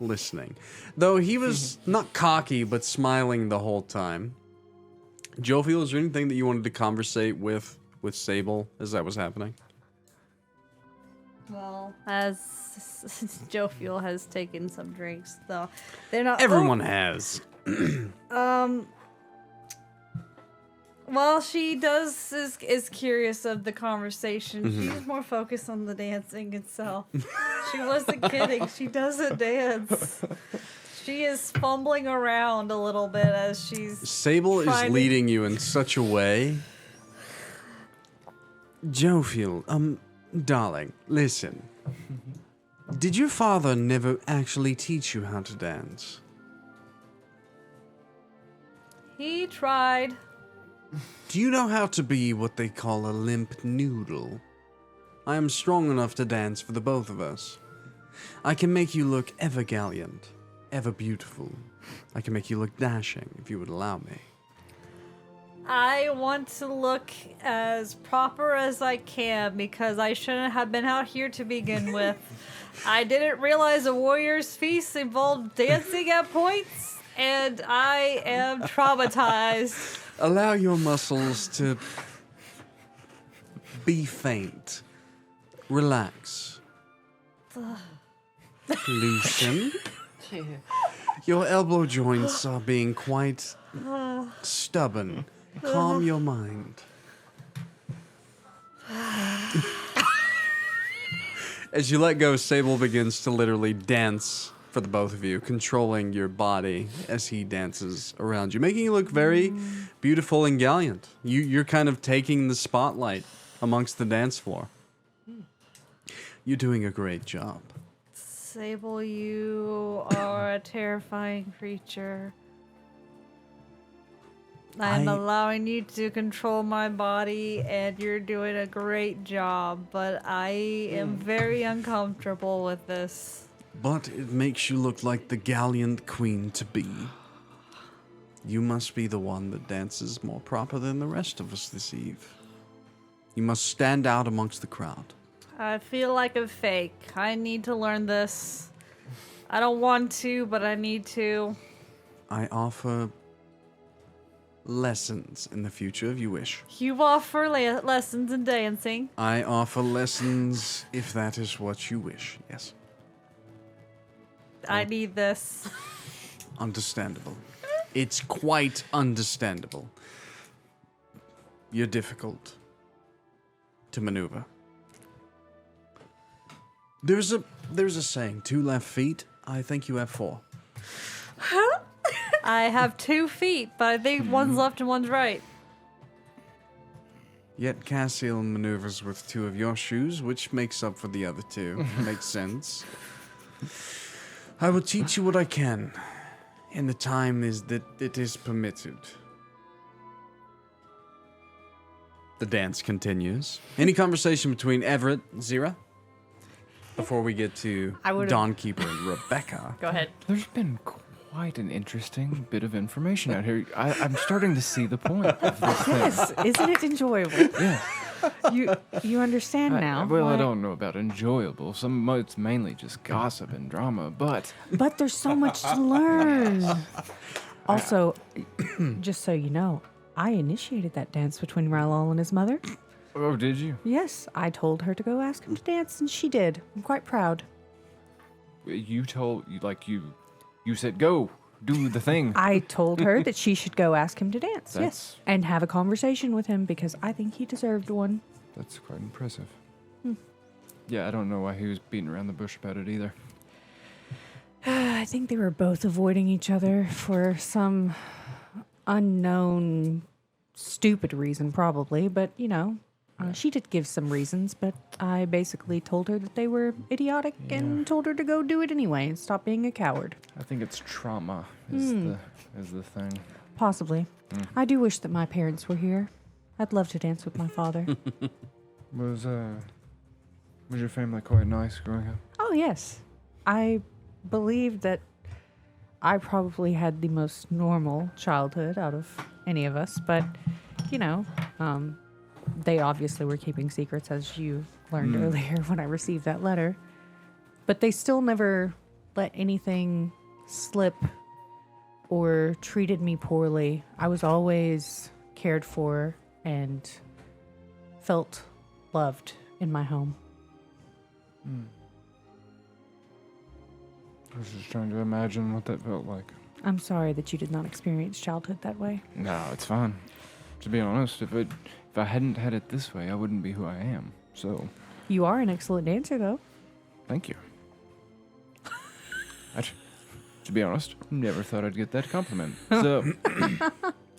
listening. Though he was not cocky, but smiling the whole time. Jophiel, is there anything that you wanted to conversate with Sable as that was happening? Well, as Jophiel has taken some drinks, though they're not. Everyone has. Well, she is curious of the conversation. She's more focused on the dancing itself. She wasn't kidding. She doesn't dance. She is fumbling around a little bit as she's. Sable is trying to- leading you in such a way. Jophiel, darling, listen. Did your father never actually teach you how to dance? He tried. Do you know how to be what they call a limp noodle? I am strong enough to dance for the both of us. I can make you look ever gallant, ever beautiful. I can make you look dashing, if you would allow me. I want to look as proper as I can because I shouldn't have been out here to begin with. I didn't realize a warrior's feast involved dancing at points. and I am traumatized. Allow your muscles to be faint. Relax. Loosen. Your elbow joints are being quite stubborn. Calm your mind. As you let go, Sable begins to literally dance for the both of you, controlling your body as he dances around you, making you look very beautiful and gallant. You're kind of taking the spotlight amongst the dance floor. You're doing a great job. Sable, you are a terrifying creature. I'm allowing you to control my body, and you're doing a great job, but I am very uncomfortable with this. But it makes you look like the gallant queen to be. You must be the one that dances more proper than the rest of us this eve. You must stand out amongst the crowd. I feel like a fake. I need to learn this. I don't want to, but I need to. I offer lessons in the future if you wish. You offer lessons in dancing. I offer lessons if that is what you wish, yes. I need this. Understandable. It's quite understandable. You're difficult to maneuver. There's a saying, 2 left feet, I think you have 4. I have 2 feet, but I think one's left and one's right. Yet Cassiel maneuvers with 2 of your shoes, which makes up for the other 2. Makes sense. I will teach you what I can, in the time is that it is permitted. The dance continues. Any conversation between Everett and Xyrra? Before we get to Dawnkeeper and Rebecca. Go ahead. There's been quite an interesting bit of information out here. I'm starting to see the point of this thing. Yes, isn't it enjoyable? Yeah. You understand now. Well, I why- don't know about enjoyable. It's mainly just gossip and drama, but But there's so much to learn. Also, just so you know, I initiated that dance between Rylal and his mother. oh, did you? Yes, I told her to go ask him to dance, and she did. I'm quite proud. You said go do the thing. I told her that she should go ask him to dance. Yes, That's- and have a conversation with him because I think he deserved one. That's quite impressive. Yeah, I don't know why he was beating around the bush about it either. I think they were both avoiding each other for some unknown, stupid reason, probably. But, she did give some reasons, but I basically told her that they were idiotic and told her to go do it anyway and stop being a coward. I think it's trauma is the thing. Possibly. I do wish that my parents were here. I'd love to dance with my father. Was your family quite nice growing up? Oh, yes. I believe that I probably had the most normal childhood out of any of us, but, they obviously were keeping secrets, as you learned earlier when I received that letter. But they still never let anything slip or treated me poorly. I was always cared for and felt loved in my home. I was just trying to imagine what that felt like. I'm sorry that you did not experience childhood that way. No, it's fine. To be honest, if I hadn't had it this way, I wouldn't be who I am. So, You are an excellent dancer, though. thank you. To be honest, never thought I'd get that compliment. So,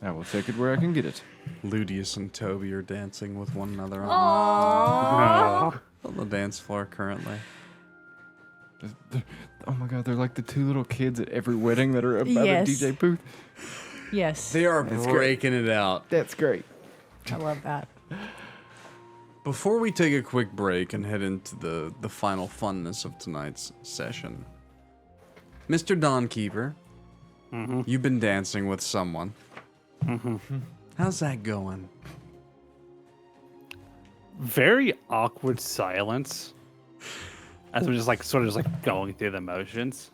I will take it where I can get it. Ludius and Toby are dancing with one another Aww. on the dance floor currently. Oh my god, they're like the 2 little kids at every wedding that are about Yes. a DJ booth. Yes. They are That's breaking it out. That's great. I love that. Before we take a quick break and head into the final funness of tonight's session, Mr. Dawnkeeper, you've been dancing with someone. How's that going? Very awkward silence as we're just like sort of just like going through the motions.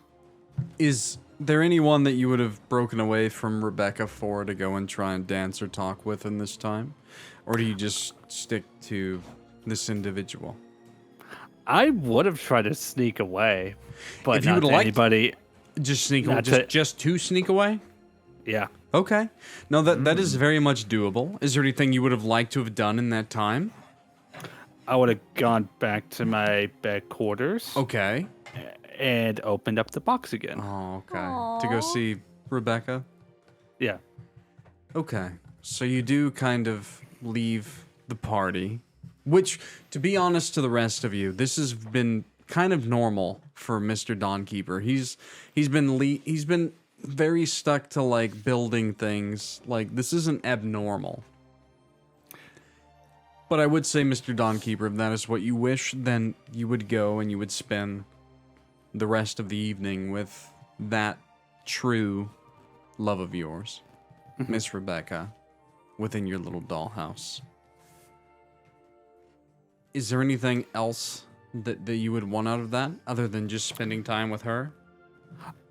Is there anyone that you would have broken away from Rebecca for to go and try and dance or talk with in this time? Or do you just stick to this individual? I would have tried to sneak away, but If you not would've to liked- anybody. Just sneak Not away? to- Just to sneak away? Yeah. Okay. No, that is very much doable. Is there anything you would have liked to have done in that time? I would have gone back to my bed quarters Okay. and opened up the box again. Oh, okay. To go see Rebecca? Yeah. Okay. So you do kind of leave the party, which, to be honest to the rest of you, this has been kind of normal for Mr. Dawnkeeper. He's been very stuck to like building things. Like this isn't abnormal. But I would say, Mr. Dawnkeeper, if that is what you wish, then you would go and you would spend the rest of the evening with that true love of yours, Miss Rebecca, within your little dollhouse. Is there anything else that you would want out of that, other than just spending time with her?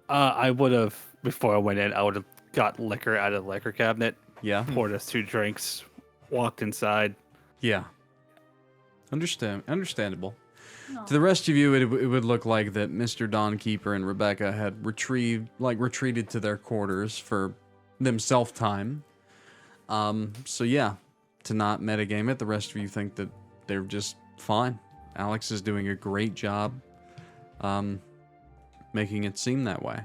I would have, before I went in, I would have got liquor out of the liquor cabinet, Yeah? poured us 2 drinks, walked inside. Yeah. Understandable. To the rest of you, it would look like that Mr. Dawnkeeper and Rebecca had retreated to their quarters for themselves time. So yeah, to not metagame it, the rest of you think that they're just fine. Alex is doing a great job making it seem that way.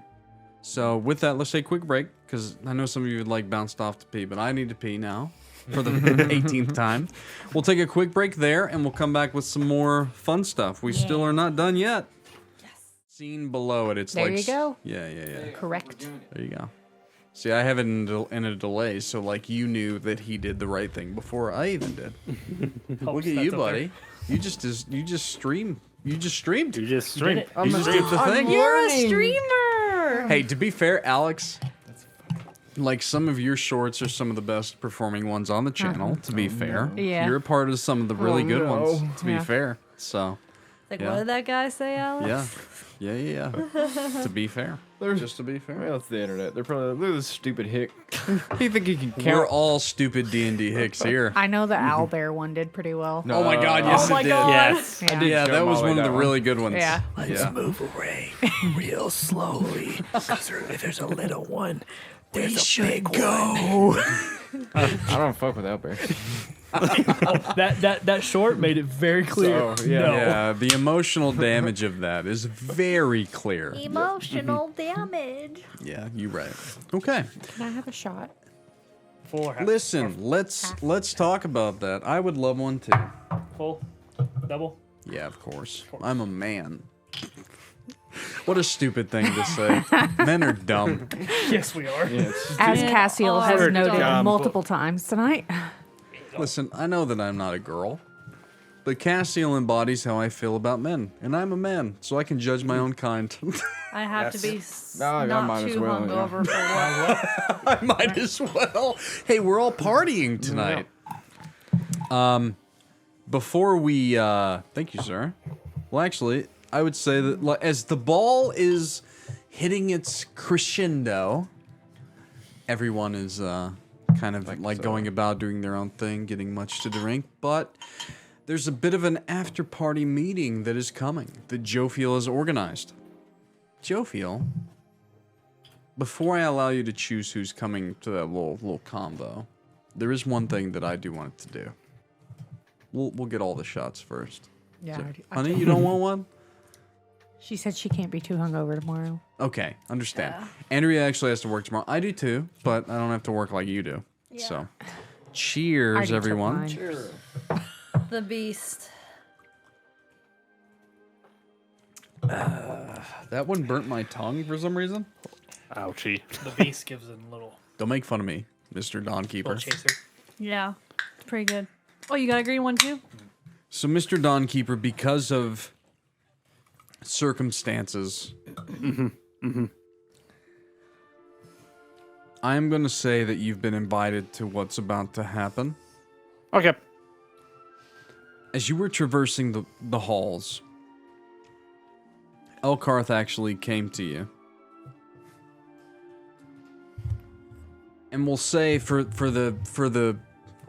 So with that, let's take a quick break, because I know some of you would like bounced off to pee, but I need to pee now for the 18th time. We'll take a quick break there, and we'll come back with some more fun stuff. We still are not done yet. Yes. Scene below it, it's There like... you go. Yeah. Correct. There you go. See, I have it in a delay, so like you knew that he did the right thing before I even did. Look at you, buddy. You just streamed. You just streamed. You just streamed. You just did the thing. You're a streamer. Hey, to be fair, Alex, like some of your shorts are some of the best performing ones on the channel, to be fair. Yeah. You're a part of some of the really good ones, to be Yeah. fair. So, Like, Yeah. what did that guy say, Alex? yeah. To be fair. Just to be fair. Well, it's the internet. They're probably like, look at this stupid hick. You think he can We're count? all stupid D&D hicks here. I know the owlbear one did pretty well. Oh my god, yes my it did. God. Yes. Yeah. Yeah, show that him was all the one way of the down. really good ones. Yeah. Yeah. Move away real slowly. Because if there's a little one, there's a big one. I don't fuck with owlbears. That short made it very clear. So, yeah. No. Yeah, the emotional damage of that is very clear. Emotional damage. Yeah, you're right. Okay. Can I have a shot? Listen, let's talk about that. I would love one too. Full, double. Yeah, of course. I'm a man. What a stupid thing to say. Men are dumb. Yes, we are. As Cassiel has are noted dumb. multiple times tonight. Listen, I know that I'm not a girl, but Cassiel embodies how I feel about men, and I'm a man, so I can judge my own kind. I have to be No, I not might as too well, yeah. hungover for what? I might as well. Hey, we're all partying tonight. Before we thank you, sir. Well, actually, I would say that as the ball is hitting its crescendo, everyone is kind of like going about doing their own thing, getting much to drink, but there's a bit of an after-party meeting that is coming that Jophiel has organized. Jophiel, before I allow you to choose who's coming to that little combo, there is one thing that I do want it to do. We'll get all the shots first. Yeah. Honey, you don't want one? She said she can't be too hungover tomorrow. Okay, understand. Andrea actually has to work tomorrow. I do too, but I don't have to work like you do. Yeah. So, I cheers, already took everyone. mine. The beast. That one burnt my tongue for some reason. Ouchie. The beast gives it a little Don't make fun of me, Mr. Dawnkeeper. chaser. Yeah, it's pretty good. Oh, you got a green one too? So, Mr. Dawnkeeper, because of circumstances, I'm going to say that you've been invited to what's about to happen. Okay. As you were traversing the halls, Elkarth actually came to you And we'll say for the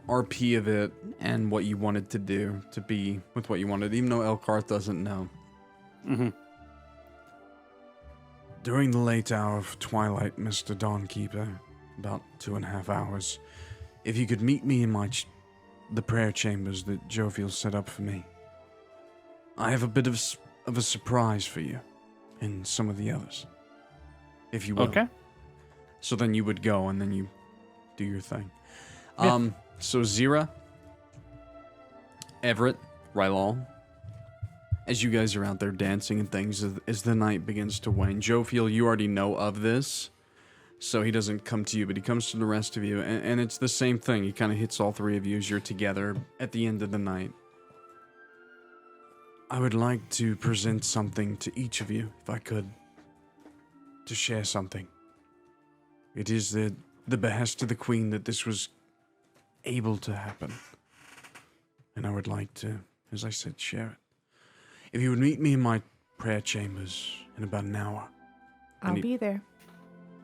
RP of it and what you wanted to do to be with what you wanted, even though Elkarth doesn't know. Mm-hmm. During the late hour of twilight, Mr. Dawnkeeper, about 2.5 hours, if you could meet me in the prayer chambers that Jophiel set up for me, I have a bit of a surprise for you and some of the others, if you will. Okay. So then you would go and then you do your thing. Yeah. So Xyrra, Everett, Rylal, as you guys are out there dancing and things, as the night begins to wane, Jophiel, you already know of this, so he doesn't come to you, but he comes to the rest of you, and it's the same thing. He kind of hits all three of you as you're together at the end of the night. I would like to present something to each of you, if I could, to share something. It is the behest of the Queen that this was able to happen. And I would like to, as I said, share it. If you would meet me in my prayer chambers in about an hour. I'll be there.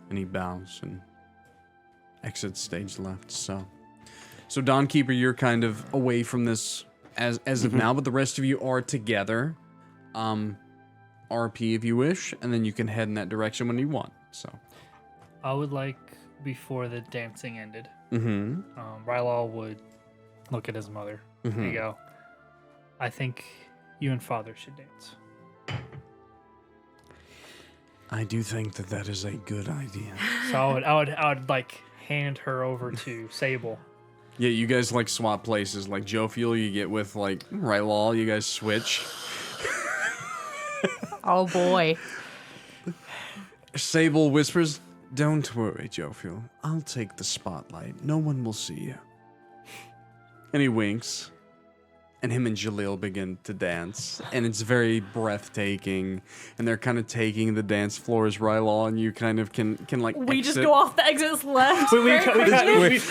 And he bows and exits stage left. So Dawnkeeper, you're kind of away from this as of now, but the rest of you are together. RP if you wish, and then you can head in that direction when you want. So I would like, before the dancing ended, Mm-hmm. Rylal would look at his mother and go, I think you and father should dance. I do think that is a good idea. So I would like hand her over to Sable. Yeah, you guys like swap places. Like Jophiel, you get with like Rylal, you guys switch. Oh boy. Sable whispers, "Don't worry, Jophiel. I'll take the spotlight. No one will see you." And he winks. And him and Jalil begin to dance. And it's very breathtaking. And they're kind of taking the dance floor as Rylal, and you kind of can like We just exit go off the exits left.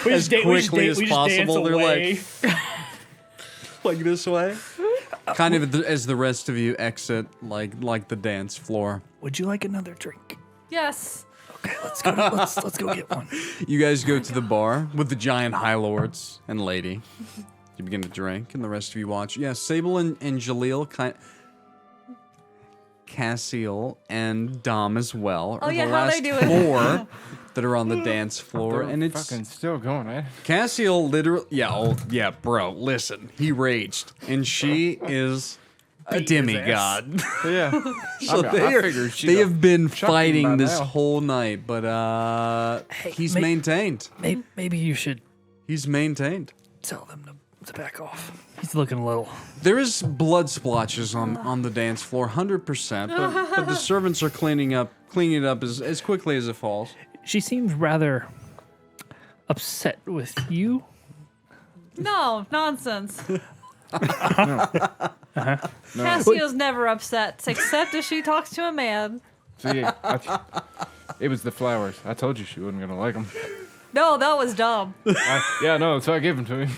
as quickly as possible. They're like this way. Kind of as the rest of you exit like the dance floor. Would you like another drink? Yes. Okay, let's go. Let's go get one. You guys go to the bar with the giant High Lords and lady. You begin to drink, and the rest of you watch. Yeah, Sable and Jalil, Cassiel and Dom as well are Oh, yeah, the how last they doing? 4 that are on the dance floor, They're and it's fucking still going, man. Cassiel literally. Yeah, bro. Listen, he raged, and she is a demigod. Yeah. So I figured she'd they have been chucked him by fighting this now. whole night, but he's mate. maintained. Maybe you should He's maintained. tell them to back off. He's looking a little. There is blood splotches on the dance floor, 100%, but the servants are cleaning it up as quickly as it falls. She seems rather upset with you. No, nonsense. Cassio's never upset, except if she talks to a man. See, it was the flowers. I told you she wasn't gonna like them. No, that was dumb. Yeah, no, so I gave them to him.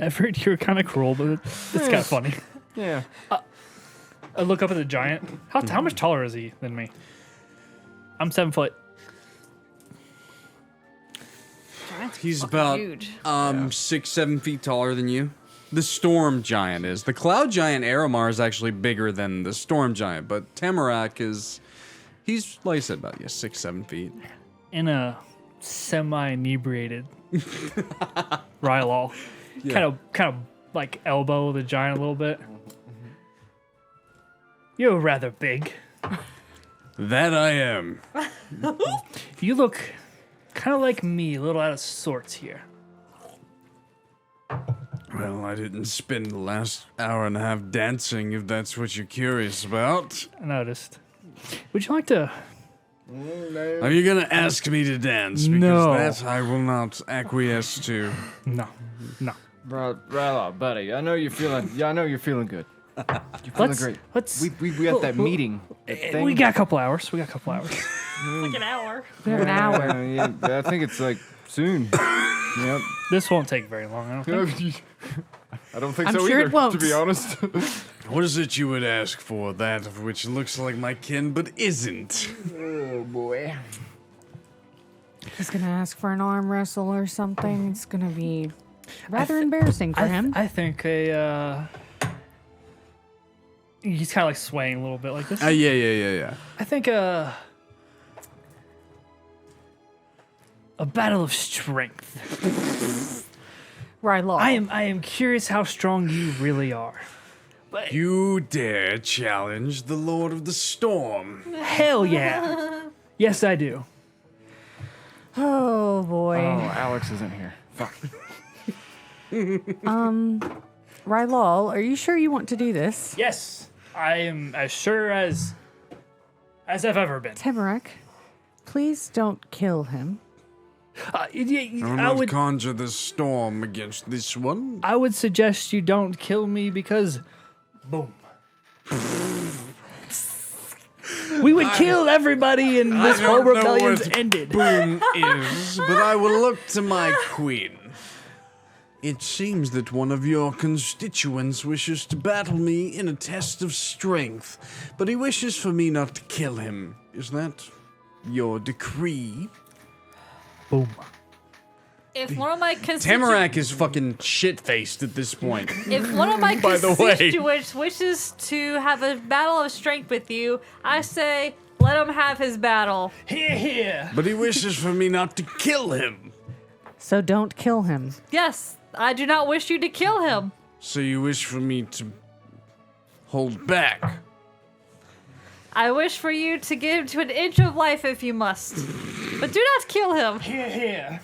Everett, you're kind of cruel, but it's kind of funny. Yeah. I look up at the giant. How much taller is he than me? I'm 7 foot. He's about Huge. 6-7 feet taller than you. The storm giant is. The cloud giant Aramar is actually bigger than the storm giant, but Tamarak he's like I said, about 6-7 feet. In a semi-inebriated Rylal. Yeah. Kind of like elbow the giant a little bit. You're rather big. That I am. You look kind of like me, a little out of sorts here. Well, I didn't spend the last hour and a half dancing, if that's what you're curious about. I noticed. Would you like to? Are you gonna ask me to dance? Because No. that I will not acquiesce to. No. Bro, Rylal, buddy, I know you're feeling good. You're feeling great. Let's. We had that meeting. We got a couple hours. Like an hour. An hour. Yeah, I think it's like soon. Yep. This won't take very long. I don't think. I don't think I'm so sure either, it won't. to be honest. What is it you would ask for? That of which looks like my kin, but isn't. Oh boy. He's gonna ask for an arm wrestle or something. It's gonna be rather embarrassing for him. I think he's kind of like swaying a little bit like this. Yeah. I think a battle of strength. Rylal. I am curious how strong you really are. You dare challenge the Lord of the Storm? Hell yeah. Yes, I do. Oh boy. Oh, Alex isn't here. Fuck. Rylal, are you sure you want to do this? Yes, I am as sure as I've ever been. Tamarak, please don't kill him. I would conjure the storm against this one. I would suggest you don't kill me because, boom. We would kill everybody and this whole rebellion's ended. Boom is, but I will look to my queen. It seems that one of your constituents wishes to battle me in a test of strength, but he wishes for me not to kill him. Is that your decree? Boom. If one of my Tamarak is fucking shit-faced at this point. If one of my By the way. constituents wishes to have a battle of strength with you, I say let him have his battle. Here. But he wishes for me not to kill him. So don't kill him. Yes, I do not wish you to kill him. So you wish for me to hold back? I wish for you to give him to an inch of life if you must. But do not kill him. Here.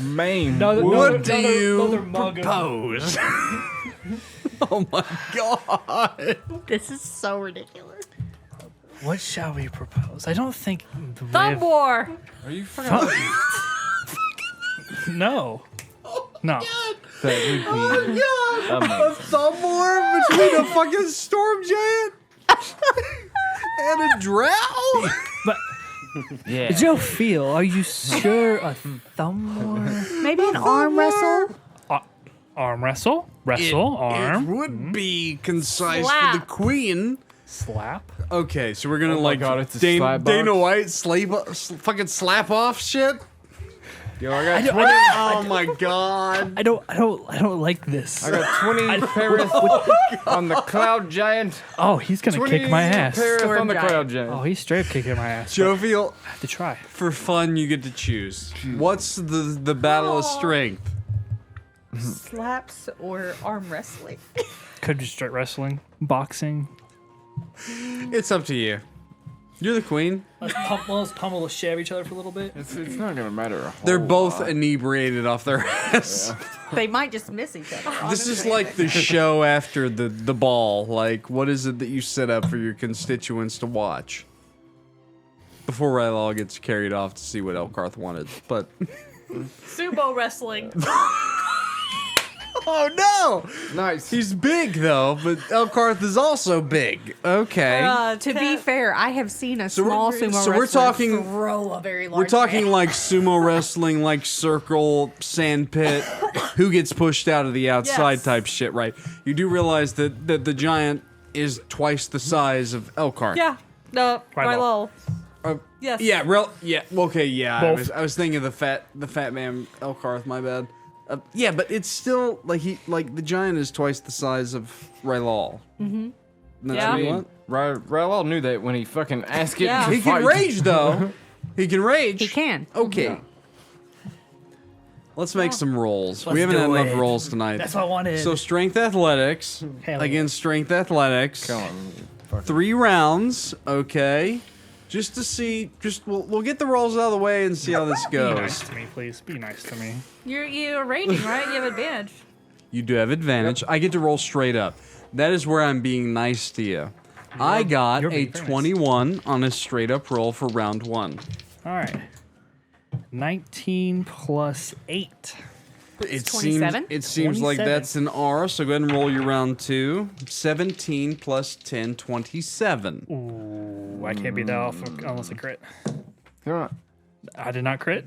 Maine. What do you propose? Oh my god. This is so ridiculous. What shall we propose? I don't think. Thumb war. Are you fucking? No. No. That would be amazing. Thumb war between a fucking storm giant and a drow? But Yeah. Jophiel, are you sure a thumb war? Maybe an arm wrestle? Arm wrestle? Wrestle, arm. It would be concise for Slap. the queen. Slap. Okay, so we're gonna Oh my like God, it's a Dana, slap Dana box? White fucking slap off shit. Yo, I got 20. Oh my god. I don't like this. I got 20 Paris on the cloud giant. Oh, he's gonna 20 kick my ass. Paris Storm on the giant. cloud giant. Oh, he's straight kicking my ass. Jophiel, I have to try. for fun, you get to choose. What's the battle of strength? Slaps or arm wrestling? Could be straight wrestling, boxing. It's up to you. You're the queen. Let's pummel the shit out of each other for a little bit. It's not gonna matter a whole They're both lot. inebriated off their ass. They might just miss each other. This is like the show after the ball. Like, what is it that you set up for your constituents to watch? Before Rylal gets carried off to see what Elkarth wanted. But Sumo wrestling. oh no! Nice. He's big though, but Elkarth is also big. Okay. To be fair, I have seen a small sumo so we're wrestler talking- throw a very large We're talking man. like sumo wrestling, like circle, sand pit, who gets pushed out of the outside Yes. type shit, right? You do realize that the giant is twice the size of Elkarth. Yeah. No, Rylal. Rylal. Yes. Yeah, yeah, okay, yeah. Both. I was thinking of the fat man Elkarth, my bad. Yeah, but it's still like the giant is twice the size of Rylal. Mm-hmm. That's Yeah. what you want? Rylal knew that when he fucking asked it Yeah. to He can fight. rage though. He can rage. He can. Okay. Let's make some rolls. Let's We haven't had do enough it. rolls tonight. That's what I wanted. So strength athletics Hell yeah. against strength athletics. Come on. Fuck. 3 rounds, okay. Just to see, we'll get the rolls out of the way and see how this Be nice goes. to me, please. Be nice to me. You're raging, right? You have advantage. You do have advantage. I get to roll straight up. That is where I'm being nice to you. I got you're a being very nice. 21 on a straight up roll for round 1. All right. 19 plus 8. It 27? seems like 27. that's an R, so go ahead and roll your round 2. 17 plus 10, 27. Ooh, I can't beat that off unless I crit. Come on. I did not crit.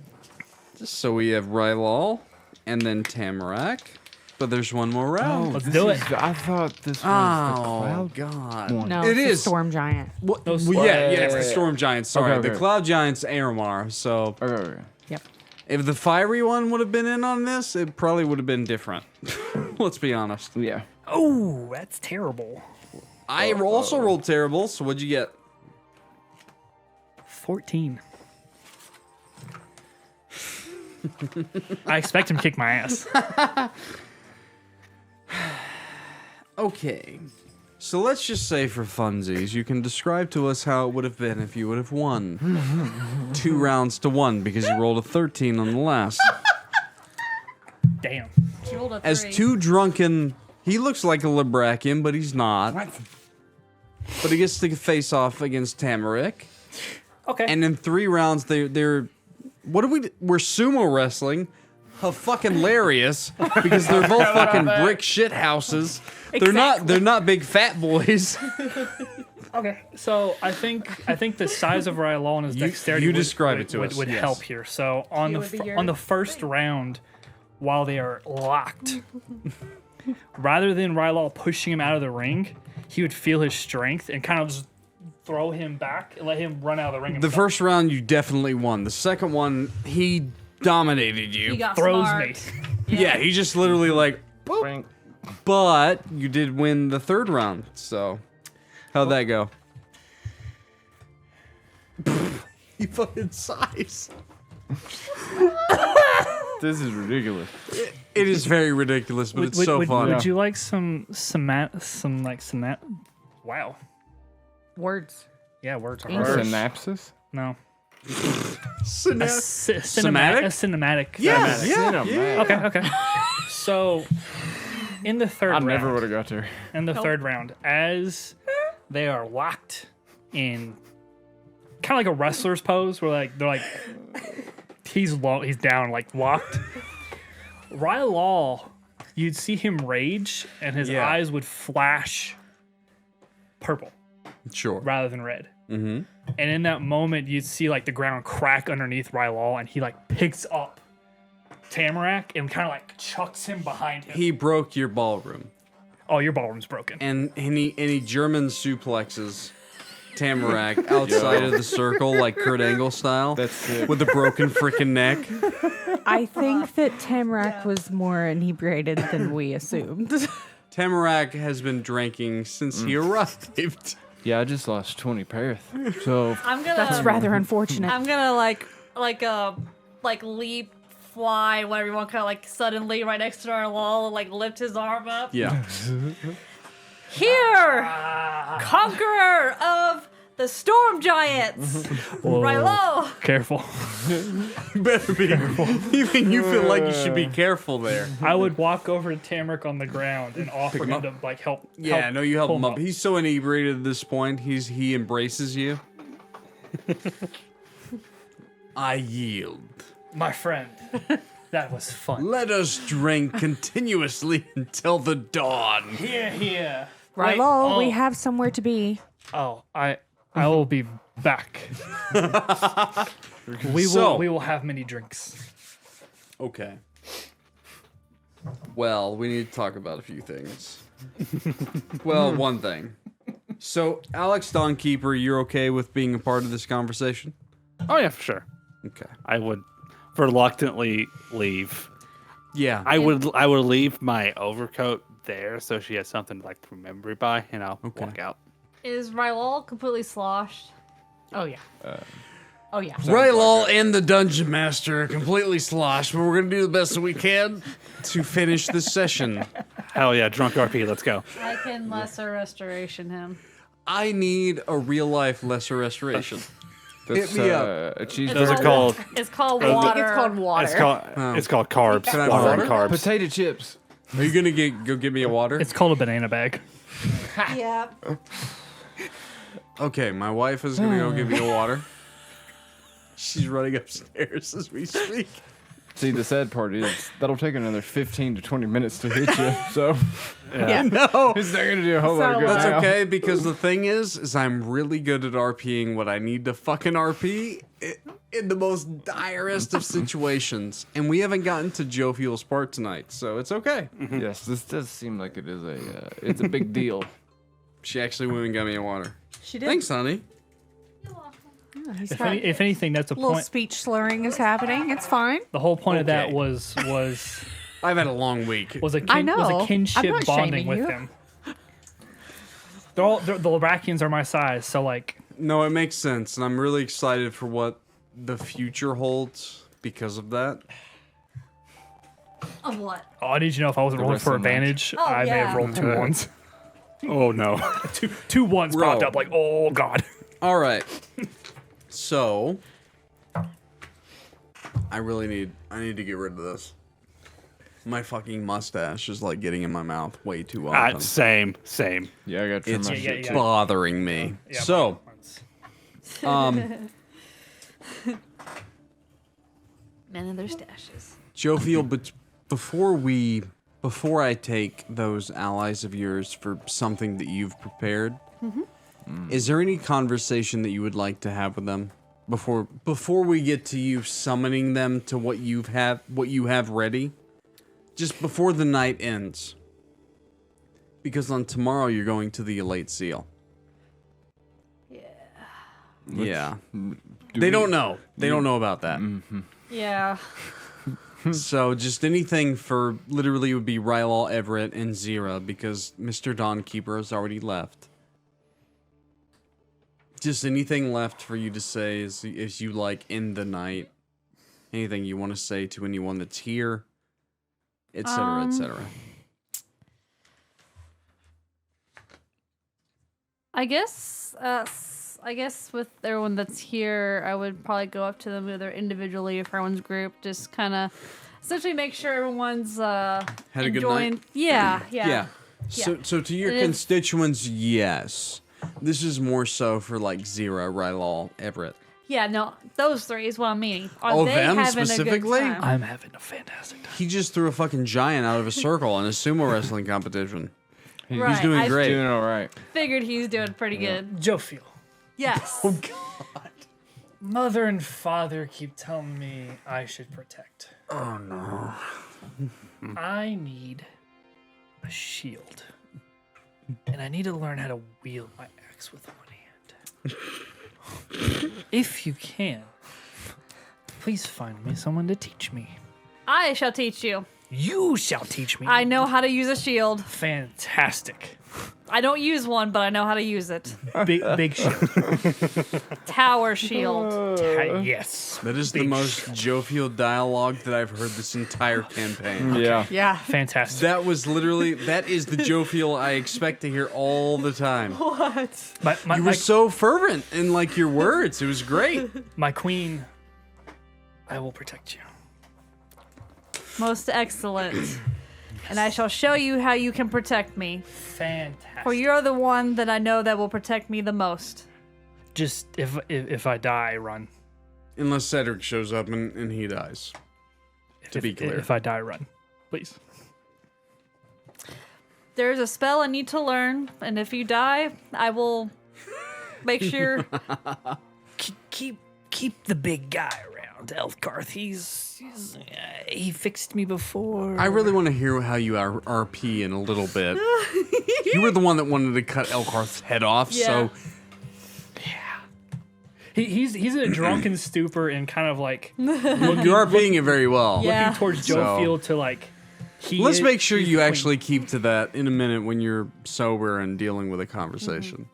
So we have Rylal and then Tamarak. But there's one more round. Let's This do is- it. I thought this was the Oh, cloud. God. one. No, It it's a is. storm giant. Well, No, yeah, it's the wait. Storm Giant. Sorry, Okay, the okay. Cloud Giant's Aramar. So Okay. Yep. If the fiery one would have been in on this, it probably would have been different. Let's be honest. Yeah. Oh, that's terrible. I also rolled terrible, so what'd you get? 14. I expect him to kick my ass. Okay. So let's just say for funsies, you can describe to us how it would have been if you would have won. 2 rounds to 1 because you rolled a 13 on the last. Damn. She rolled a As 3. 2 drunken... He looks like a Librakian, but he's not. But he gets to face off against Tamarick. Okay. And in 3 rounds, they're... What are we... We're sumo wrestling. Fucking hilarious. Because they're both fucking brick shit houses. They're not big fat boys. Okay, so I think the size of Rylal and his dexterity you describe it to would us, would yes. help here. So on It the would be on the your first round, while they are locked, rather than Rylal pushing him out of the ring, he would feel his strength and kind of just throw him back and let him run out of the ring. The himself. first round, you definitely won. The second one, he dominated you. He got throws smart. me. Yeah, he just literally like... boop. But you did win the 3rd round, so... How'd that go? You fucking size. This is ridiculous. It is very ridiculous, but it's so fun. Would you like some wow. Words. Yeah, words are English. hard. Synapsis? No. Cinematic? A cinematic. Yeah, Cinematic. yeah. Okay. So, in the third I round, never would have got there. in the third round, as they are locked in kind of like a wrestler's pose, where they're like he's down, like locked. Rylal, you'd see him rage, and his Yeah. eyes would flash purple Sure. rather than red. Mm-hmm. And in that moment, you'd see like the ground crack underneath Rylal, and he like picks up Tamarack and kind of like chucks him behind him. He broke your ballroom. Oh, your ballroom's broken. And he German suplexes Tamarack outside of the circle, like Kurt Angle style. That's sick. With a broken freaking neck. I think that Tamarack was more inebriated than we assumed. Tamarack has been drinking since he arrived. Yeah, I just lost 20 Perth. So I'm gonna. That's rather unfortunate. I'm gonna like leap, fly, whatever you want, kind of like suddenly right next to our wall, like lift his arm up. Yeah. Here, conqueror of the storm giants, Rylal. Careful. Better be careful. Even you feel like you should be careful there. I would walk over to Tamarack on the ground and offer him to like help. Yeah, no, you help pull him up. He's so inebriated at this point. He embraces you. I yield. My friend, that was fun. Let us drink continuously until the dawn. Here. Rylal, Wait, we have somewhere to be. Oh, I will be back. We will have many drinks. Okay. Well, we need to talk about a few things. Well, one thing. So, Alex Dawnkeeper, you're okay with being a part of this conversation? Oh yeah, for sure. Okay. I would reluctantly leave. Yeah. I would leave my overcoat there so she has something to like remember it by, and I'll walk out. Is Rylal completely sloshed? Oh, yeah. Oh, yeah. Rylal and the Dungeon Master are completely sloshed, but we're going to do the best that we can to finish this session. Hell yeah, drunk RP, let's go. I can lesser restoration him. I need a real-life lesser restoration. that's Hit me up. a cheese Those are called It's called I think water. it's called water. it's called carbs. Can I have Water and water? carbs. potato chips. Are you going to go get me a water? It's called a banana bag. Yeah. Okay, my wife is going to go get me a water. She's running upstairs as we speak. See, the sad part is that'll take another 15 to 20 minutes to hit you. So Yeah. No. it's not going to do a whole lot of So good That's now. okay, because the thing is I'm really good at RPing what I need to fucking RP in the most direst of situations. And we haven't gotten to Jophiel's part tonight, so it's okay. Yes, this does seem like it is it's a big deal. She actually went and got me a water. She did. Thanks, honey. He's If, got if anything, that's a a little point. speech slurring is happening. It's fine. The whole point of that Okay. was I've had a long week. was a I know. I'm kinship not bonding shaming with you. him. The Iraqians are my size, so like No, it makes sense, and I'm really excited for what the future holds because of that. Of what? oh, I need you to know if I wasn't The rolling rest for of the match. advantage, Oh, I may have yeah. rolled 2 ones. Oh no. two ones Bro. popped up like, oh god. All right. So, I need to get rid of this. My fucking mustache is like getting in my mouth way too often. Same. Yeah, I got to trim It's my Yeah, shit yeah. too. bothering me. Yeah, So, Men and their stashes. Jophiel, but before I take those allies of yours for something that you've prepared, is there any conversation that you would like to have with them before we get to you summoning them to what you have ready? Just before the night ends. Because on tomorrow you're going to the Elate Seal. Yeah. They don't know. They don't know about that. Yeah. So just anything for literally would be Rylal, Everett, and Xyrra because Mr. Dawnkeeper has already left. Just anything left for you to say is you like in the night. Anything you want to say to anyone that's here, etc., etc. I guess with everyone that's here, I would probably go up to them either individually or if everyone's group, just kind of essentially make sure everyone's Had a good enjoying. night? Yeah. Yeah. So to your It is- constituents, yes. This is more so for like Xyrra, Rylal, Everett. Yeah, no, those three is what I'm meaning. Are Oh, they them having a specifically? good time? I'm having a fantastic time. He just threw a fucking giant out of a circle in a sumo wrestling competition. Right, He's doing I great. Doing all right. Figured he's doing pretty good. Jophiel. Yes. Mother and father keep telling me I should protect. Oh no. I need a shield. And I need to learn how to wield my axe with one hand. If you can, please find me someone to teach me. I shall teach you. You shall teach me. I know how to use a shield. Fantastic. I don't use one, but I know how to use it. Big shield. Tower shield. Yes. That is the most Jophiel dialogue that I've heard this entire campaign. Yeah. Yeah. Fantastic. That is the Jophiel I expect to hear all the time. My, You were so fervent in like your words. It was great. my queen, I will protect you. Most excellent. And I shall show you how you can protect me. Fantastic. For you're the one that I know that will protect me the most. Just if I die, run. Unless Cedric shows up and he dies. To be clear. If I die, run. Please. There's a spell I need to learn, and if you die, I will make sure. Keep the big guy around, Elfgarth. He fixed me before. I really want to hear how you are RP in a little bit. You were the one that wanted to cut Elkarth's head off, so He's in a drunken stupor and kind of like you are being it very well. Yeah. looking towards So- Jophiel to like. Let's make sure he's you the queen. actually keep to that in a minute when you're sober and dealing with a conversation.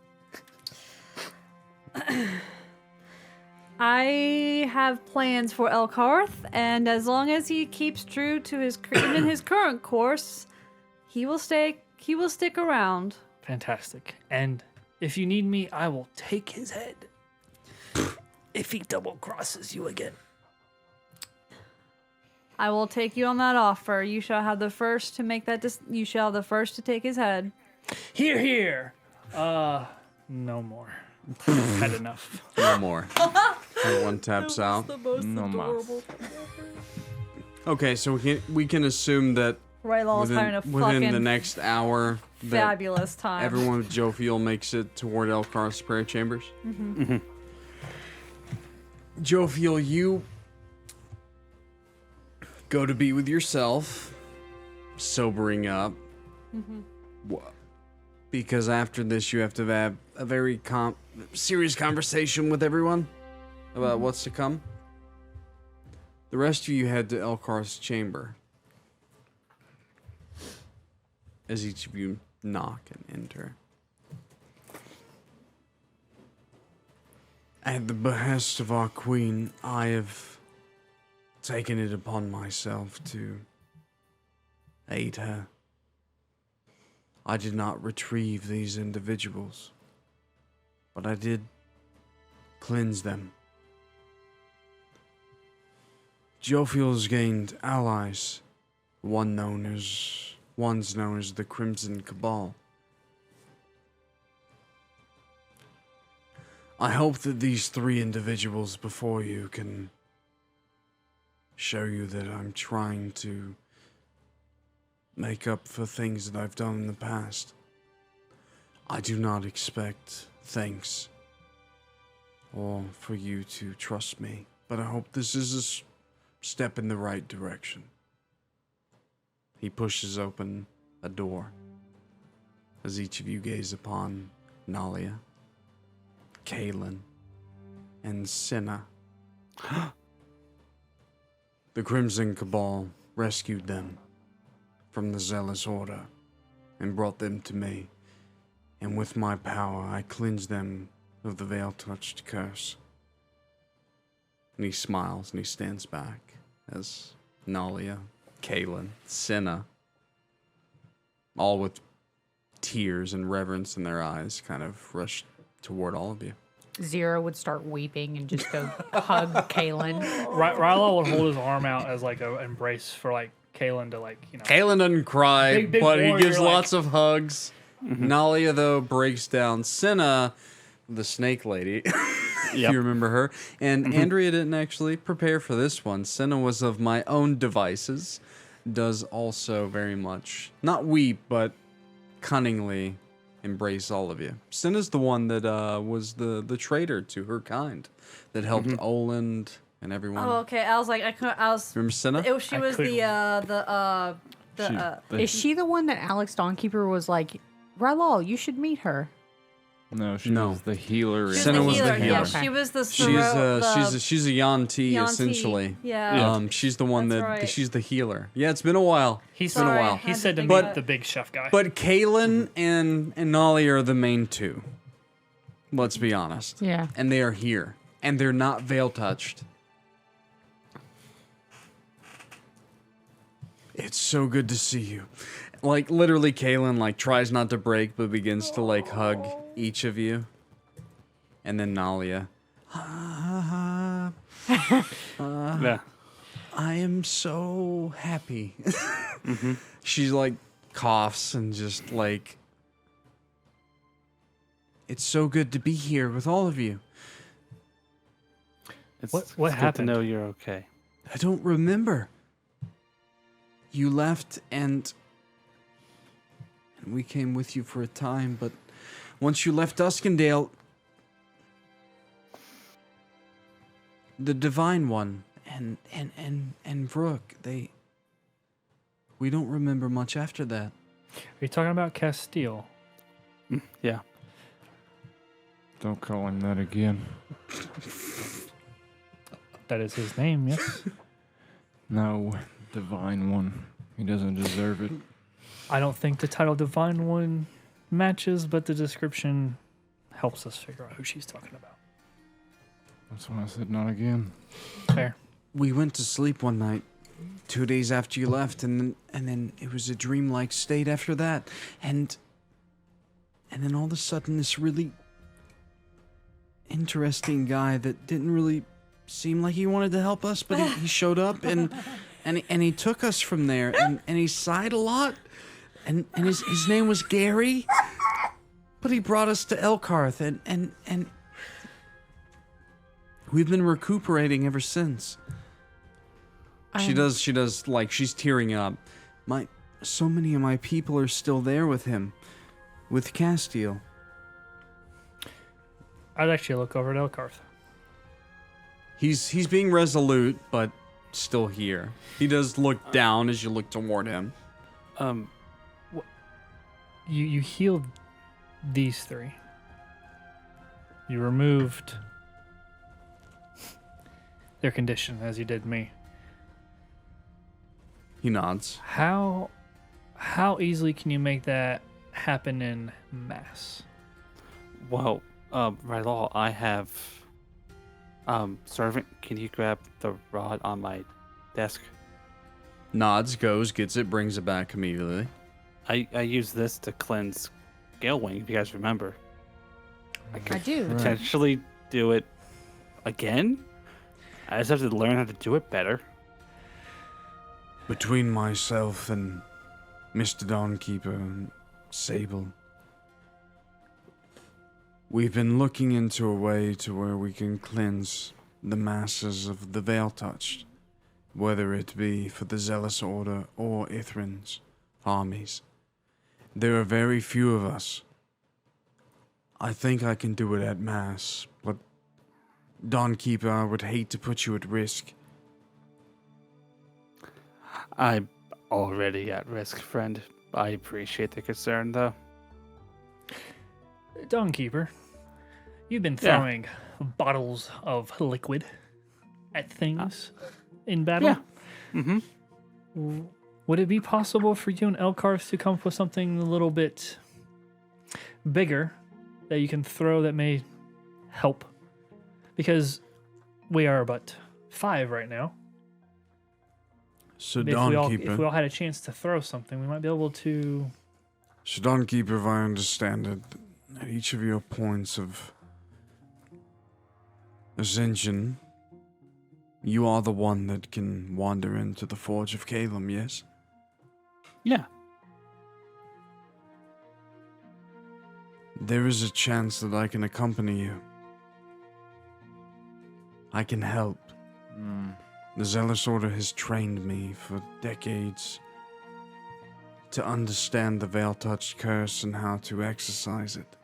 I have plans for Elkarth, and as long as he keeps true to his even his current course, he will stick around. Fantastic. And if you need me, I will take his head. If he double crosses you again. I will take you on that offer. You shall have the first to make that. You shall have the first to take his head. Here. No more. Had enough. No more. Everyone taps out. No mas. Okay, so we can assume that Rylal's having a within the fucking next hour that fabulous time. everyone with Jophiel makes it toward Elkarth's prayer chambers. Jophiel, you go to be with yourself, sobering up. Because after this, you have to have a very serious conversation with everyone. about what's to come. The rest of you head to Elkarth's chamber. As each of you knock and enter. At the behest of our queen, I have taken it upon myself to aid her. I did not retrieve these individuals, but I did cleanse them. Jophiel has gained allies, one's known as the Crimson Cabal. I hope that these 3 individuals before you can show you that I'm trying to make up for things that I've done in the past. I do not expect thanks or for you to trust me, but I hope this is a step in the right direction. He pushes open a door as each of you gaze upon Nalia, Kaelin, and Senna. The Crimson Cabal rescued them from the Zealous Order and brought them to me, and with my power I cleansed them of the Veil-touched curse. And he smiles and he stands back as Nalia, Kaelin, Senna, all with tears and reverence in their eyes, kind of rush toward all of you. Xyrra would start weeping and just go hug Kaelin. Rylal would hold his arm out as like an embrace for like Kaelin to like, you know. Kaelin doesn't cry, Big but he warrior, gives like- lots of hugs. Nalia, though, breaks down. Senna, the snake lady, if you remember her. And Andrea didn't actually prepare for this one. Senna was of my own devices. Does also very much, not weep, but cunningly embrace all of you. Senna's the one that was the traitor to her kind that helped Oland and everyone. Oh, okay. I was like, I was. Remember Senna? She I was couldn't- Is she the one that Alex Dawnkeeper was like, Rylal, you should meet her? No, she No. was the healer. She was Senna the was the healer. Yeah, healer. she was the. She's a Yanti Yanti, essentially. yeah. She's the one That's that right. she's the healer. Yeah, it's been a while. He's been a Sorry. while. He Had said to to meet think the big chef guy. But Kaelin and Nolly are the main 2. Let's be honest. Yeah. And they are here. And they're not veil touched. It's so good to see you. Like literally Kaelin like tries not to break but begins to like hug each of you. And then Nalia. Yeah. I am so happy. She like coughs and just like, it's so good to be here with all of you. It's What it's good happened? to know you're okay. I don't remember. You left and we came with you for a time, but once you left Duskendale, the Divine One and Vrook, we don't remember much after that. Are you talking about Castile? Yeah. Don't call him that again. That is his name, yes. No, Divine One. He doesn't deserve it. I don't think the title Divine One matches, but the description helps us figure out who she's talking about. That's why I said not again. Fair. We went to sleep one night, 2 days after you left, and then it was a dreamlike state after that, and then all of a sudden this really interesting guy that didn't really seem like he wanted to help us, but he showed up and he took us from there, and he sighed a lot, and his name was Gary, but he brought us to Elkarth, and we've been recuperating ever since. She does like she's tearing up. So many of my people are still there with him, with Castile. I'd actually look over at Elkarth. He's being resolute, but still here. He does look down as you look toward him. You healed these 3. You removed their condition as you did me. He nods. How easily can you make that happen in mass? Well, Rylal, I have servant, can you grab the rod on my desk? Nods, goes, gets it, brings it back immediately. I use this to cleanse Galewing, if you guys remember. I do. Right. Potentially do it again. I just have to learn how to do it better. Between myself and Mr. Dawnkeeper and Sable, we've been looking into a way to where we can cleanse the masses of the Veil Touched, whether it be for the Zealous Order or Ithrin's armies. There are very few of us. I think I can do it at mass, but Dawnkeeper, I would hate to put you at risk. I'm already at risk, friend. I appreciate the concern, though. Dawnkeeper, you've been Yeah. throwing bottles of liquid at things in battle. Yeah. Mm-hmm. Would it be possible for you and Elkarth to come up with something a little bit bigger that you can throw that may help? Because we are but 5 right now. So If we Dawnkeeper, all had a chance to throw something, we might be able to. so Dawnkeeper, if I understand it, at each of your points of ascension, you are the one that can wander into the Forge of Calum, yes? Yeah. There is a chance that I can accompany you. I can help. The Zealous Order has trained me for decades to understand the Veil-Touched curse and how to exercise it.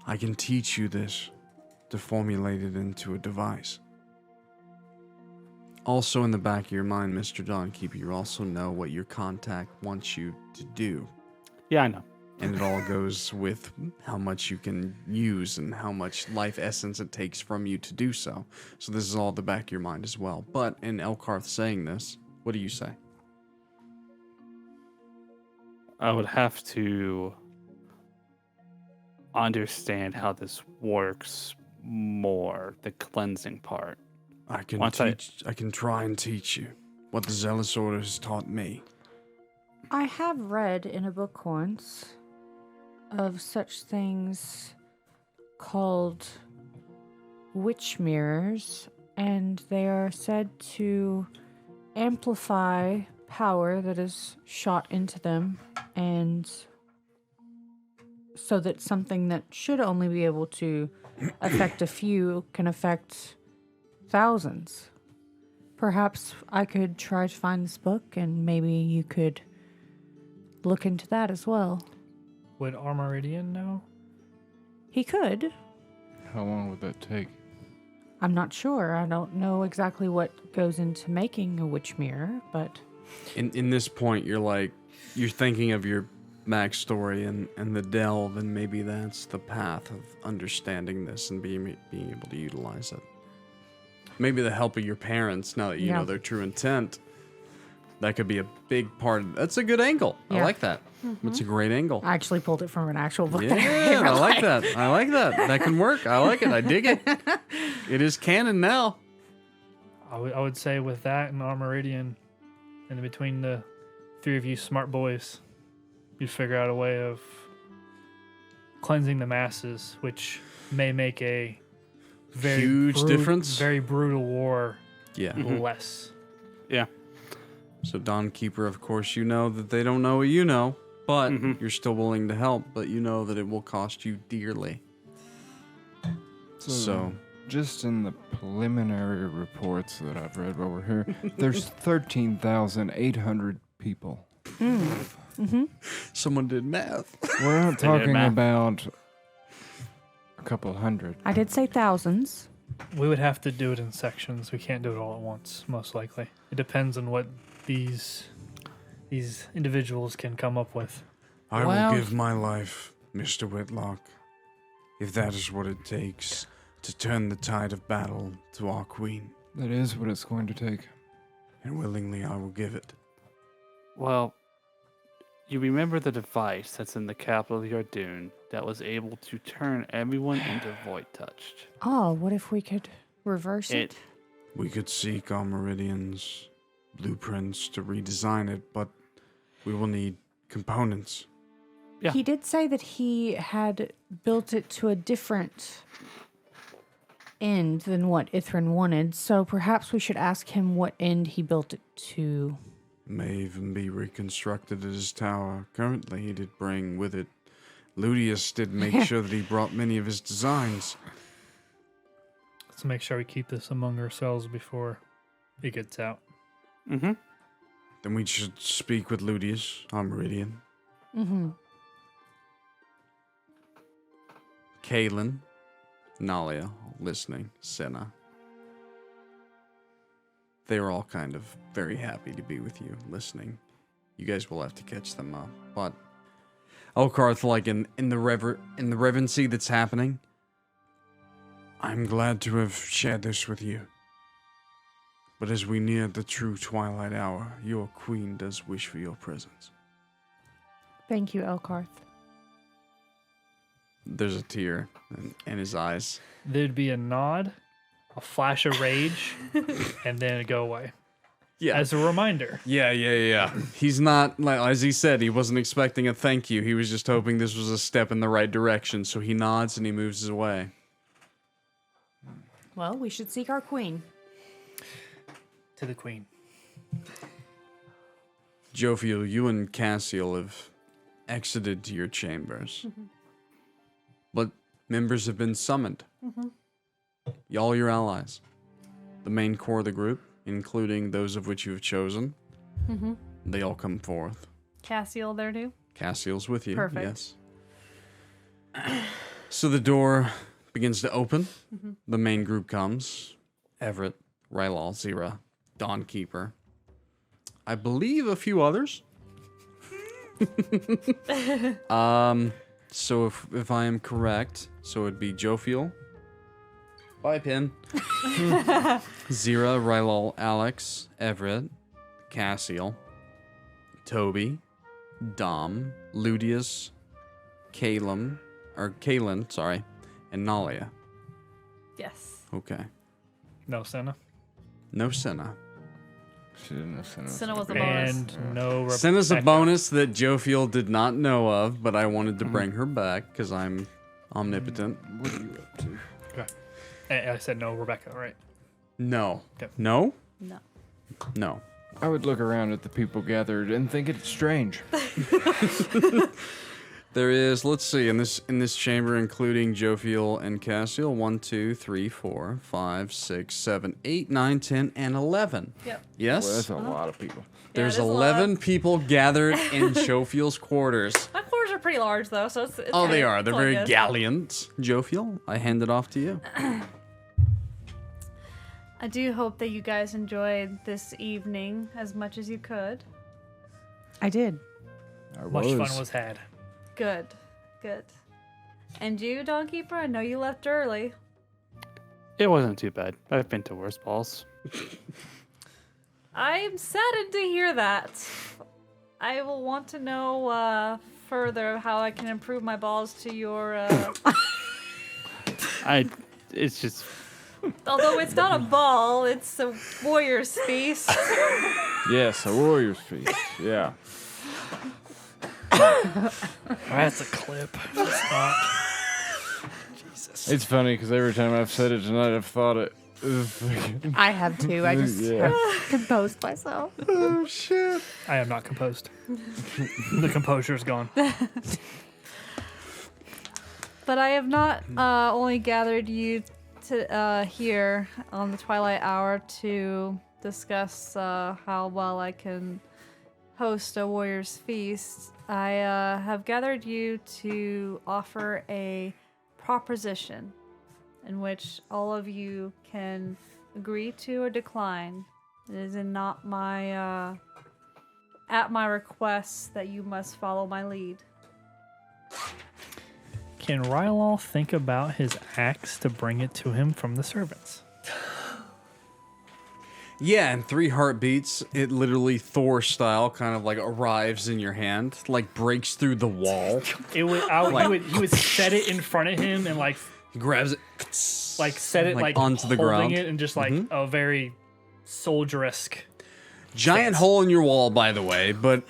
I can teach you this to formulate it into a device. Also in the back of your mind, Mr. Dawnkeeper, you also know what your contact wants you to do. Yeah, I know. And it all goes with how much you can use and how much life essence it takes from you to do so. So this is all the back of your mind as well. But in Elkarth saying this, what do you say? I would have to understand how this works more, the cleansing part. I can Once I can try and teach you what the Zealous Order has taught me. I have read in a book once of such things called witch mirrors, and they are said to amplify power that is shot into them, and so that something that should only be able to affect a few can affect thousands. Perhaps I could try to find this book, and maybe you could look into that as well. Would Armoridian know? He could. How long would that take? I'm not sure. I don't know exactly what goes into making a witch mirror, but In this point, you're thinking of your Max story and the delve, and maybe that's the path of understanding this and being able to utilize it. Maybe the help of your parents, now that you know their true intent, that could be a big part of it. That's a good angle. I Yeah. like that. That's a great angle. I actually pulled it from an actual book. Yeah, that I I like that. I like that. That can work. I like it. I dig it. It is canon now. I would say with that and Armoridian, and between the 3 of you smart boys, you'd figure out a way of cleansing the masses, which may make a very Huge difference. very brutal war Yeah. less. Yeah. So Dawnkeeper, of course, you know that they don't know what you know, but you're still willing to help, but you know that it will cost you dearly. So just in the preliminary reports that I've read while we're here, there's 13,800 people. someone did math. We're not They did talking math. about a couple hundred. I did say thousands. We would have to do it in sections. We can't do it all at once, most likely. It depends on what these individuals can come up with. I Well- will give my life, Mr. Whitlock, if that is what it takes. to turn the tide of battle to our queen, That is what it's going to take. and willingly I will give it. Well, you remember the device that's in the capital of Yardun that was able to turn everyone into void touched. Oh, what if we could reverse it? We could seek our Meridian's blueprints to redesign it, but we will need components. Yeah. He did say that he had built it to a different end than what Ithrin wanted, so perhaps we should ask him what end he built it to. May even be reconstructed at his tower. Currently, he did bring with it. Ludius did make sure that he brought many of his designs. Let's make sure we keep this among ourselves before it gets out. Mm-hmm. Then we should speak with Ludius, our Meridian. Mm-hmm. Kaylin, Nalia, listening, Senna. They were all kind of very happy to be with you, listening. You guys will have to catch them up. But Elkarth, like in the reverency that's happening, I'm glad to have shared this with you. But as we near the true twilight hour, your queen does wish for your presence. Thank you, Elkarth. There's a tear in his eyes. There'd be a nod, a flash of rage, and then it'd go away. Yeah. As a reminder. Yeah. He's not, like as he said, he wasn't expecting a thank you. He was just hoping this was a step in the right direction. So he nods and he moves away. Well, we should seek our queen. To the queen. Jophiel, you and Cassiel have exited to your chambers. But members have been summoned. Y'all your allies. The main core of the group, including those of which you have chosen, they all come forth. Cassiel there too? Cassiel's with you, Perfect. yes. So the door begins to open. The main group comes. Everett, Rylal, Xyrra, Dawnkeeper. I believe a few others. So if I am correct, so it'd be Jophiel. Bye, Pin. Xyrra, Rylal, Alex, Everett, Cassiel, Toby, Dom, Ludius, Kaylin, sorry, and Nalia. Yes. Okay. No Senna. No Senna. She didn't know Senna. Senna was a bonus. And no Rebecca. Senna's a bonus that Jophiel did not know of, but I wanted to bring her back because I'm omnipotent. What are you up to? I said no Rebecca, right? No. Okay. No? No. No. I would look around at the people gathered and think it's strange. There is, let's see, in this chamber, including Jophiel and Cassiel, 1, 2, 3, 4, 5, 6, 7, 8, 9, 10, and 11. Yep. Yes? Well, that's a lot of people. There's it is a 11 lot. people gathered in Jophiel's quarters. My quarters are pretty large though, so it's Oh, they good. are. They're It's all very good. gallant. Jophiel, I hand it off to you. I do hope that you guys enjoyed this evening as much as you could. I did. Much fun was had. Good. And you, Dawnkeeper, I know you left early. It wasn't too bad. I've been to worse balls. I'm saddened to hear that. I will want to know further how I can improve my balls to your. It's just Although it's not a ball, it's a warrior's feast. Yes, a warrior's feast. Yeah. That's a clip. It's not. Jesus. It's funny because every time I've said it tonight, I've thought it. I have too. I just Yeah. have composed myself. Oh, shit. I am not composed. The composure's gone. But I have not only gathered you to here on the Twilight Hour to discuss how well I can host a warrior's feast. I have gathered you to offer a proposition in which all of you can agree to or decline. It is not my at my request that you must follow my lead. Can Rylal think about his axe to bring it to him from the servants? Yeah, in 3 heartbeats, it literally Thor style kind of like arrives in your hand, like breaks through the wall. He would set it in front of him and like He grabs it, set it like, like onto the holding ground. it and just like a very soldier-esque. Giant hole in your wall, by the way, but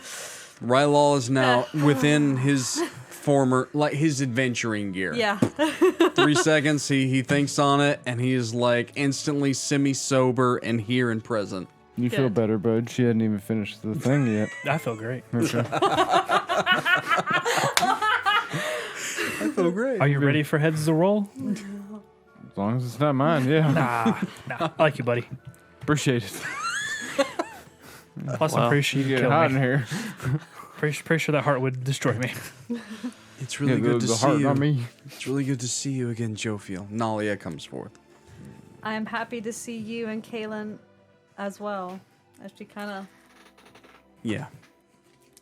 Rylal is now within his former, like his adventuring gear. Yeah. 3 seconds, he thinks on it, and he is like instantly semi-sober and here and present. You feel Good. better, bud. She hadn't even finished the thing yet. I feel great. Okay. I feel great. Are you ready for heads to roll? As long as it's not mine, yeah. Nah. I like you, buddy. Appreciate it. Plus, I'm pretty sure You you get killed hot me. in here. Pretty sure that heart would destroy me. It's really Yeah, good to the see heart you. on me. It's really good to see you again, Jophiel. Nalia comes forth. I am happy to see you and Kaylin as well. As she kind of Yeah,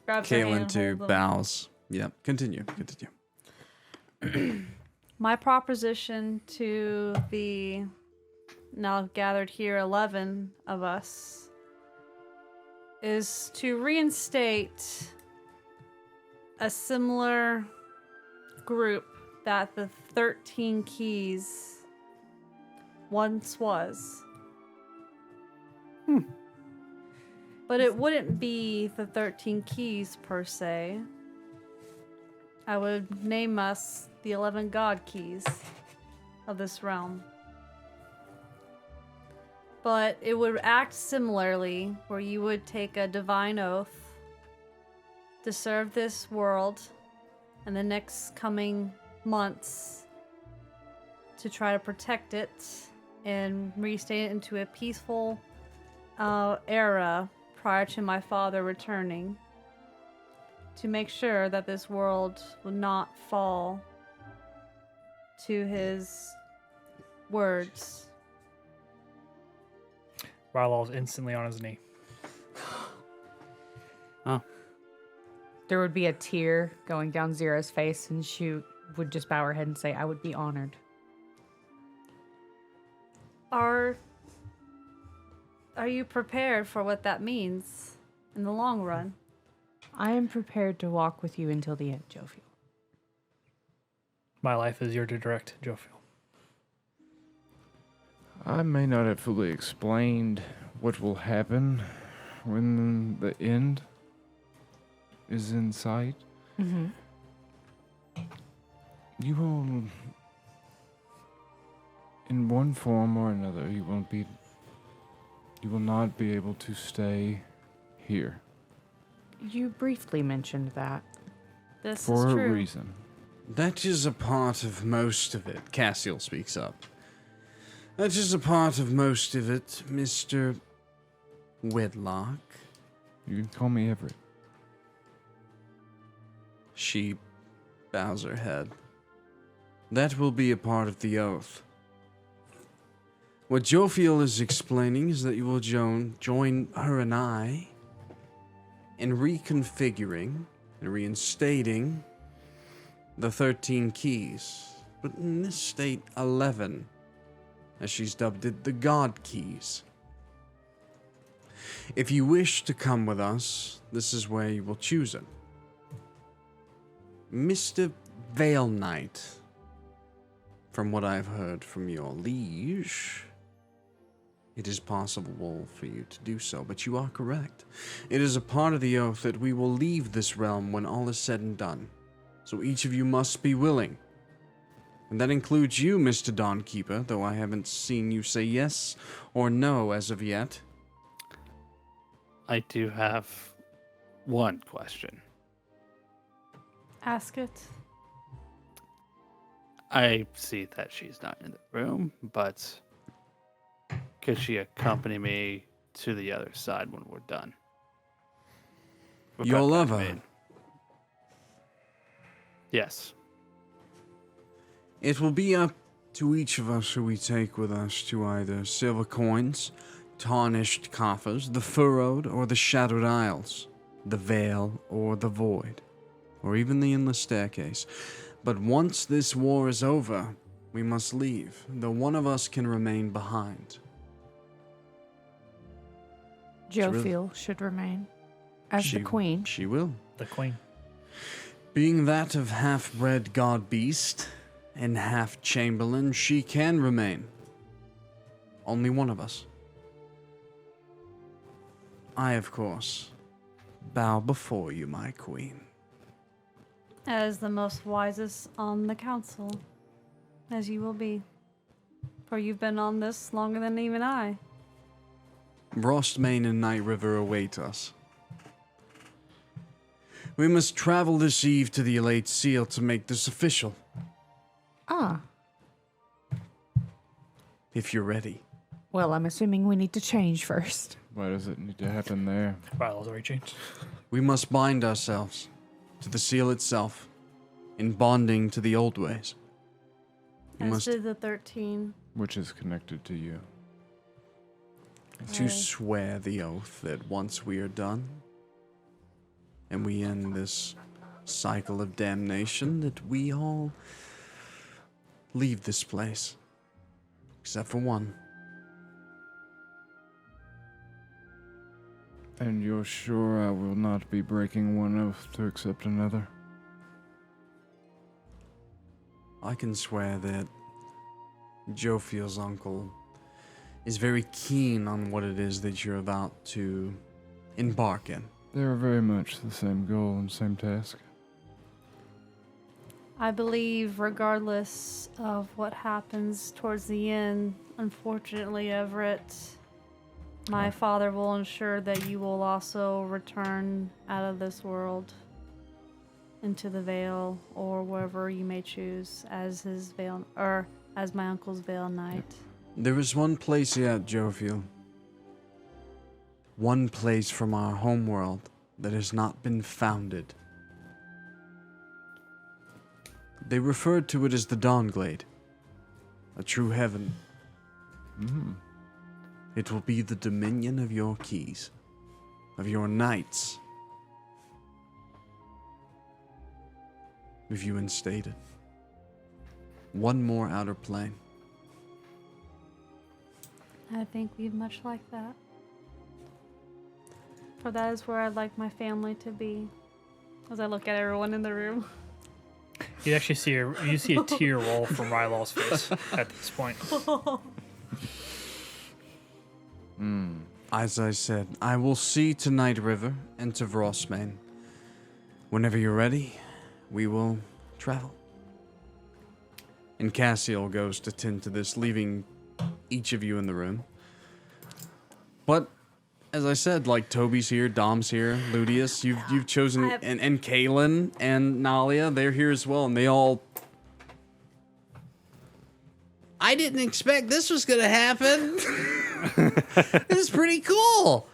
grabs her hand Kaylin and too holds them. bows. Yep, continue. My proposition to the now gathered here 11 of us is to reinstate a similar group that the 13 Keys once was. But it wouldn't be the 13 Keys per se. I would name us the 11 God Keys of this realm. But it would act similarly, where you would take a divine oath to serve this world in the next coming months to try to protect it and restate it into a peaceful era prior to my father returning, to make sure that this world would not fall to his words. Rylal's instantly on his knee. There would be a tear going down Xyrra's face, and she would just bow her head and say, I would be honored. Are you prepared for what that means in the long run? I am prepared to walk with you until the end, Jophiel. My life is your to direct, Jophiel. I may not have fully explained what will happen when the end is in sight. Mm-hmm. You will, in one form or another, you will not be able to stay here You briefly mentioned that. This for is a true. reason. That is a part of most of it. Cassiel speaks up. That is a part of most of it, Mr. Wedlock. You can call me Everett. She bows her head. That will be a part of the oath. What Jophiel is explaining is that you will join her and I in reconfiguring and reinstating the 13 keys, but in this state 11, as she's dubbed it, the God Keys. If you wish to come with us, this is where you will choose it. Mr. Veil Knight, from what I've heard from your liege, it is possible for you to do so, but you are correct. It is a part of the oath that we will leave this realm when all is said and done. So each of you must be willing. And that includes you, Mr. Dawnkeeper, though I haven't seen you say yes or no as of yet. I do have one question. Ask it. I see that she's not in the room, but could she accompany me to the other side when we're done? We've Your got that lover. made. Yes. It will be up to each of us who we take with us to either silver coins, tarnished coffers, the furrowed or the shadowed isles, the veil or the void, or even the endless staircase. But once this war is over, we must leave, though one of us can remain behind. Jophiel should remain as the queen. She will. The queen. Being that of half-bred god beast and half-chamberlain, she can remain. Only one of us. I, of course, bow before you, my queen. As the most wisest on the council, as you will be. For you've been on this longer than even I. Frostmane and Night River await us. We must travel this eve to the Elate Seal to make this official, Ah, if you're ready. well, I'm assuming we need to change first. Why does it need to happen there? Ryl's already changed. We must bind ourselves to the seal itself, in bonding to the old ways. We As must did the 13. Which is connected to you. to swear the oath that once we are done, and we end this cycle of damnation, that we all leave this place, except for one. And you're sure I will not be breaking one oath to accept another? I can swear that Jophiel's uncle is very keen on what it is that you're about to embark in. They are very much the same goal and same task. I believe, regardless of what happens towards the end, unfortunately, Everett, my father will ensure that you will also return out of this world into the Vale, or wherever you may choose as his Vale, or as my uncle's Vale Knight. There is one place yet, Jophiel. One place from our homeworld that has not been founded. They referred to it as the Dawnglade, a true heaven. It will be the dominion of your keys, of your knights, if you instate it. One more outer plane. I think we'd much like that. For that is where I'd like my family to be. As I look at everyone in the room. You actually see a tear roll from Rylal's face at this point. As I said, I will see to Night River and to Frostmane. Whenever you're ready, we will travel. And Cassiel goes to tend to this, leaving each of you in the room. But as I said, like Toby's here, Dom's here, Ludius, you've chosen, and Kaylin and Nalia, they're here as well, and they all. I didn't expect this was gonna happen. This is pretty cool.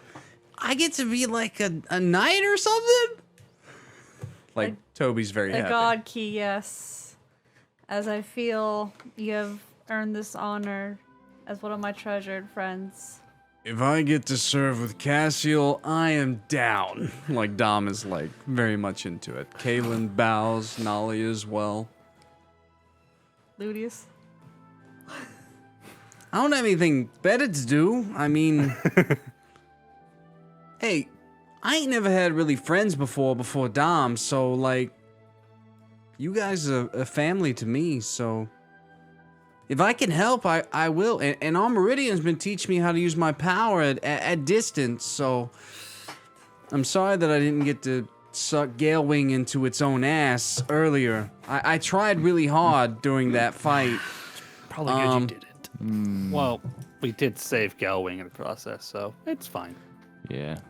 I get to be like a knight or something. Like Toby's very The happy. God Key, yes. As I feel you have earned this honor as one of my treasured friends. If I get to serve with Cassiel, I am down. Like Dom is like very much into it. Kaylin bows, Nalia as well. Ludius? I don't have anything better to do. I mean, hey, I ain't never had really friends before Dom, so like, you guys are a family to me, so if I can help, I will. And All Meridian's been teaching me how to use my power at distance, so I'm sorry that I didn't get to suck Galewing into its own ass earlier. I tried really hard during that fight. Probably good you didn't. Well, we did save Galwing in the process, so it's fine. Yeah.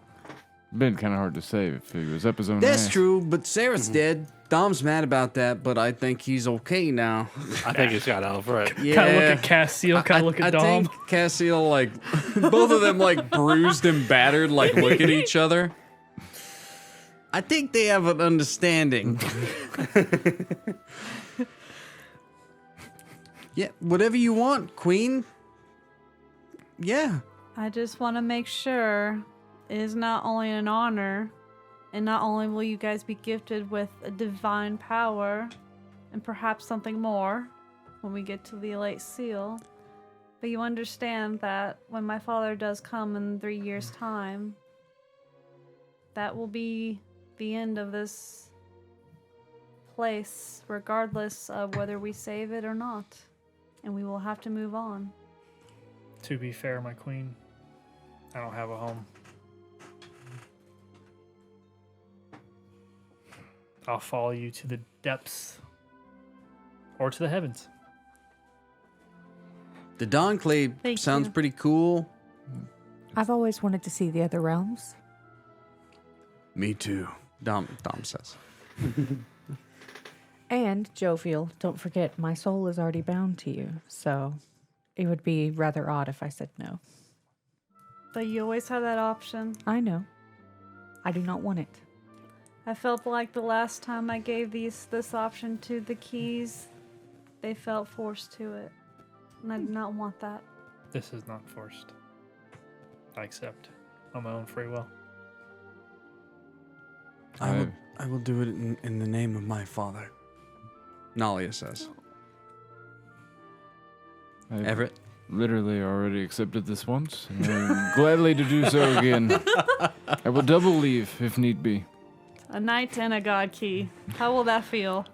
Been kind of hard to save if he was up his own That's ass. true, but Sarah's dead. Dom's mad about that, but I think he's okay now. I think he's got over it. Yeah. Kind of look at Cassiel, kind of look at I Dom. think Cassiel, like, both of them, like, bruised and battered, like, look at each other. I think they have an understanding. Yeah, whatever you want, Queen. Yeah. I just want to make sure it is not only an honor, and not only will you guys be gifted with a divine power, and perhaps something more when we get to the Elite Seal. But you understand that when my father does come in 3 years' time, that will be the end of this place, regardless of whether we save it or not. And we will have to move on. To be fair, my queen, I don't have a home. I'll follow you to the depths or to the heavens. The Dawnkeeper Thank sounds you. pretty cool. I've always wanted to see the other realms. Me too. Dom says. And Jophiel, don't forget, my soul is already bound to you, so it would be rather odd if I said no. But you always have that option. I know. I do not want it. I felt like the last time I gave this option to the keys, they felt forced to it. And I did not want that. This is not forced. I accept on my own free will. I will do it in the name of my father. Nalia says. I've Everett? literally already accepted this once, and I'm gladly to do so again. I will double leave if need be. A knight and a god key. How will that feel?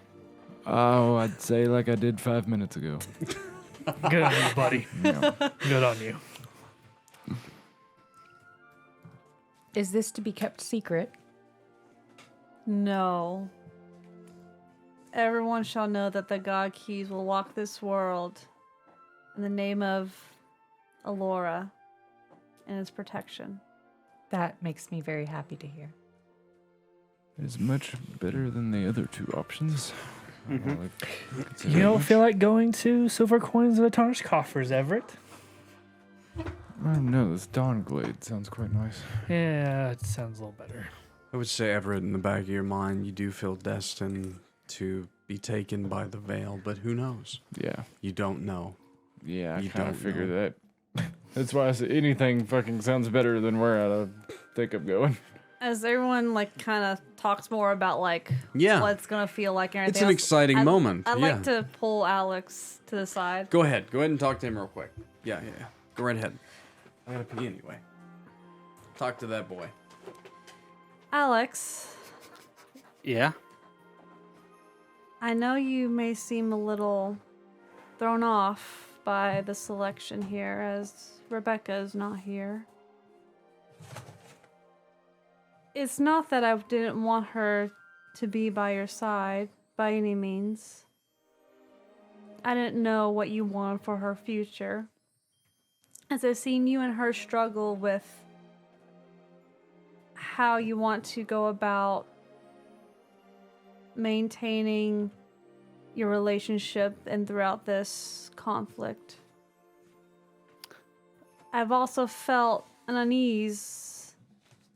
Oh, I'd say like I did 5 minutes ago. Good on you, buddy. Yeah. Good on you. Is this to be kept secret? No. Everyone shall know that the god keys will walk this world in the name of Alora and its protection. That makes me very happy to hear. It's much better than the other two options. You don't feel like going to Silver Coins of the Tarnished Coffers, Everett? I don't know, this Dawn Glade sounds quite nice. Yeah, it sounds a little better. I would say, Everett, in the back of your mind, you do feel destined to be taken by the veil, but who knows? Yeah. You don't know. Yeah, I You kind don't of figured know. that. That's why I said anything fucking sounds better than where I think I'm going. As everyone kind of talks more about Yeah. what it's gonna feel like and It's everything an else, exciting moment. I'd yeah. like to pull Alex to the side. Go ahead. Go ahead and talk to him real quick. Yeah. Go right ahead. I gotta pee anyway. Talk to that boy. Alex, Yeah. I know you may seem a little thrown off by the selection here as Rebecca is not here. It's not that I didn't want her to be by your side by any means. I didn't know what you wanted for her future. As I've seen you and her struggle with how you want to go about maintaining your relationship and throughout this conflict. I've also felt an unease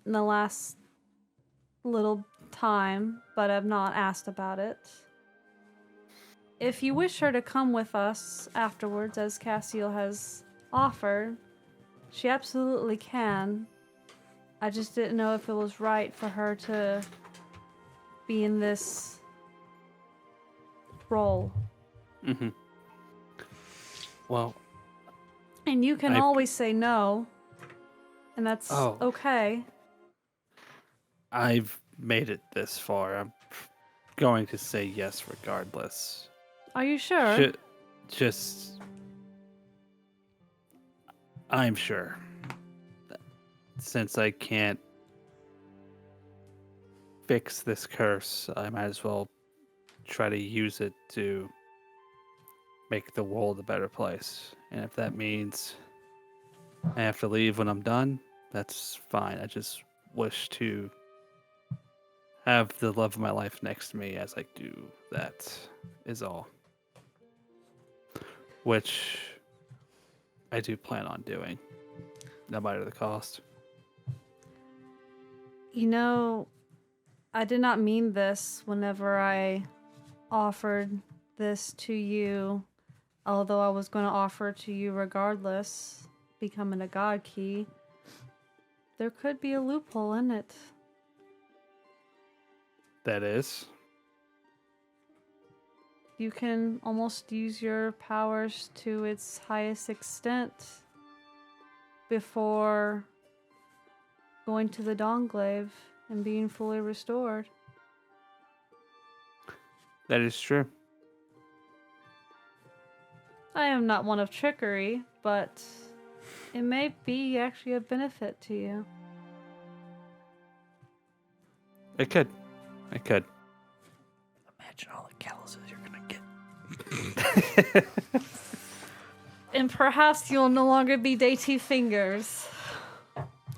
in the last little time, but I've not asked about it. If you wish her to come with us afterwards, as Cassiel has offered, she absolutely can. I just didn't know if it was right for her to be in this role. Mm-hmm. Well, And you can I- always say no, and that's Oh. okay. I've made it this far. I'm going to say yes regardless. Are you sure? Just, I'm sure. Since I can't fix this curse, I might as well try to use it to make the world a better place. And if that means I have to leave when I'm done, that's fine. I just wish to have the love of my life next to me as I do that, is all. Which I do plan on doing, no matter the cost. You know, I did not mean this whenever I offered this to you, although I was going to offer it to you regardless, becoming a god key. There could be a loophole in it. you can almost use your powers to its highest extent before going to the Dawnglaive and being fully restored. That is true. I am not one of trickery, but it may be actually a benefit to you. It could. It could. Imagine all the calluses you're gonna get. And perhaps you'll no longer be dainty fingers.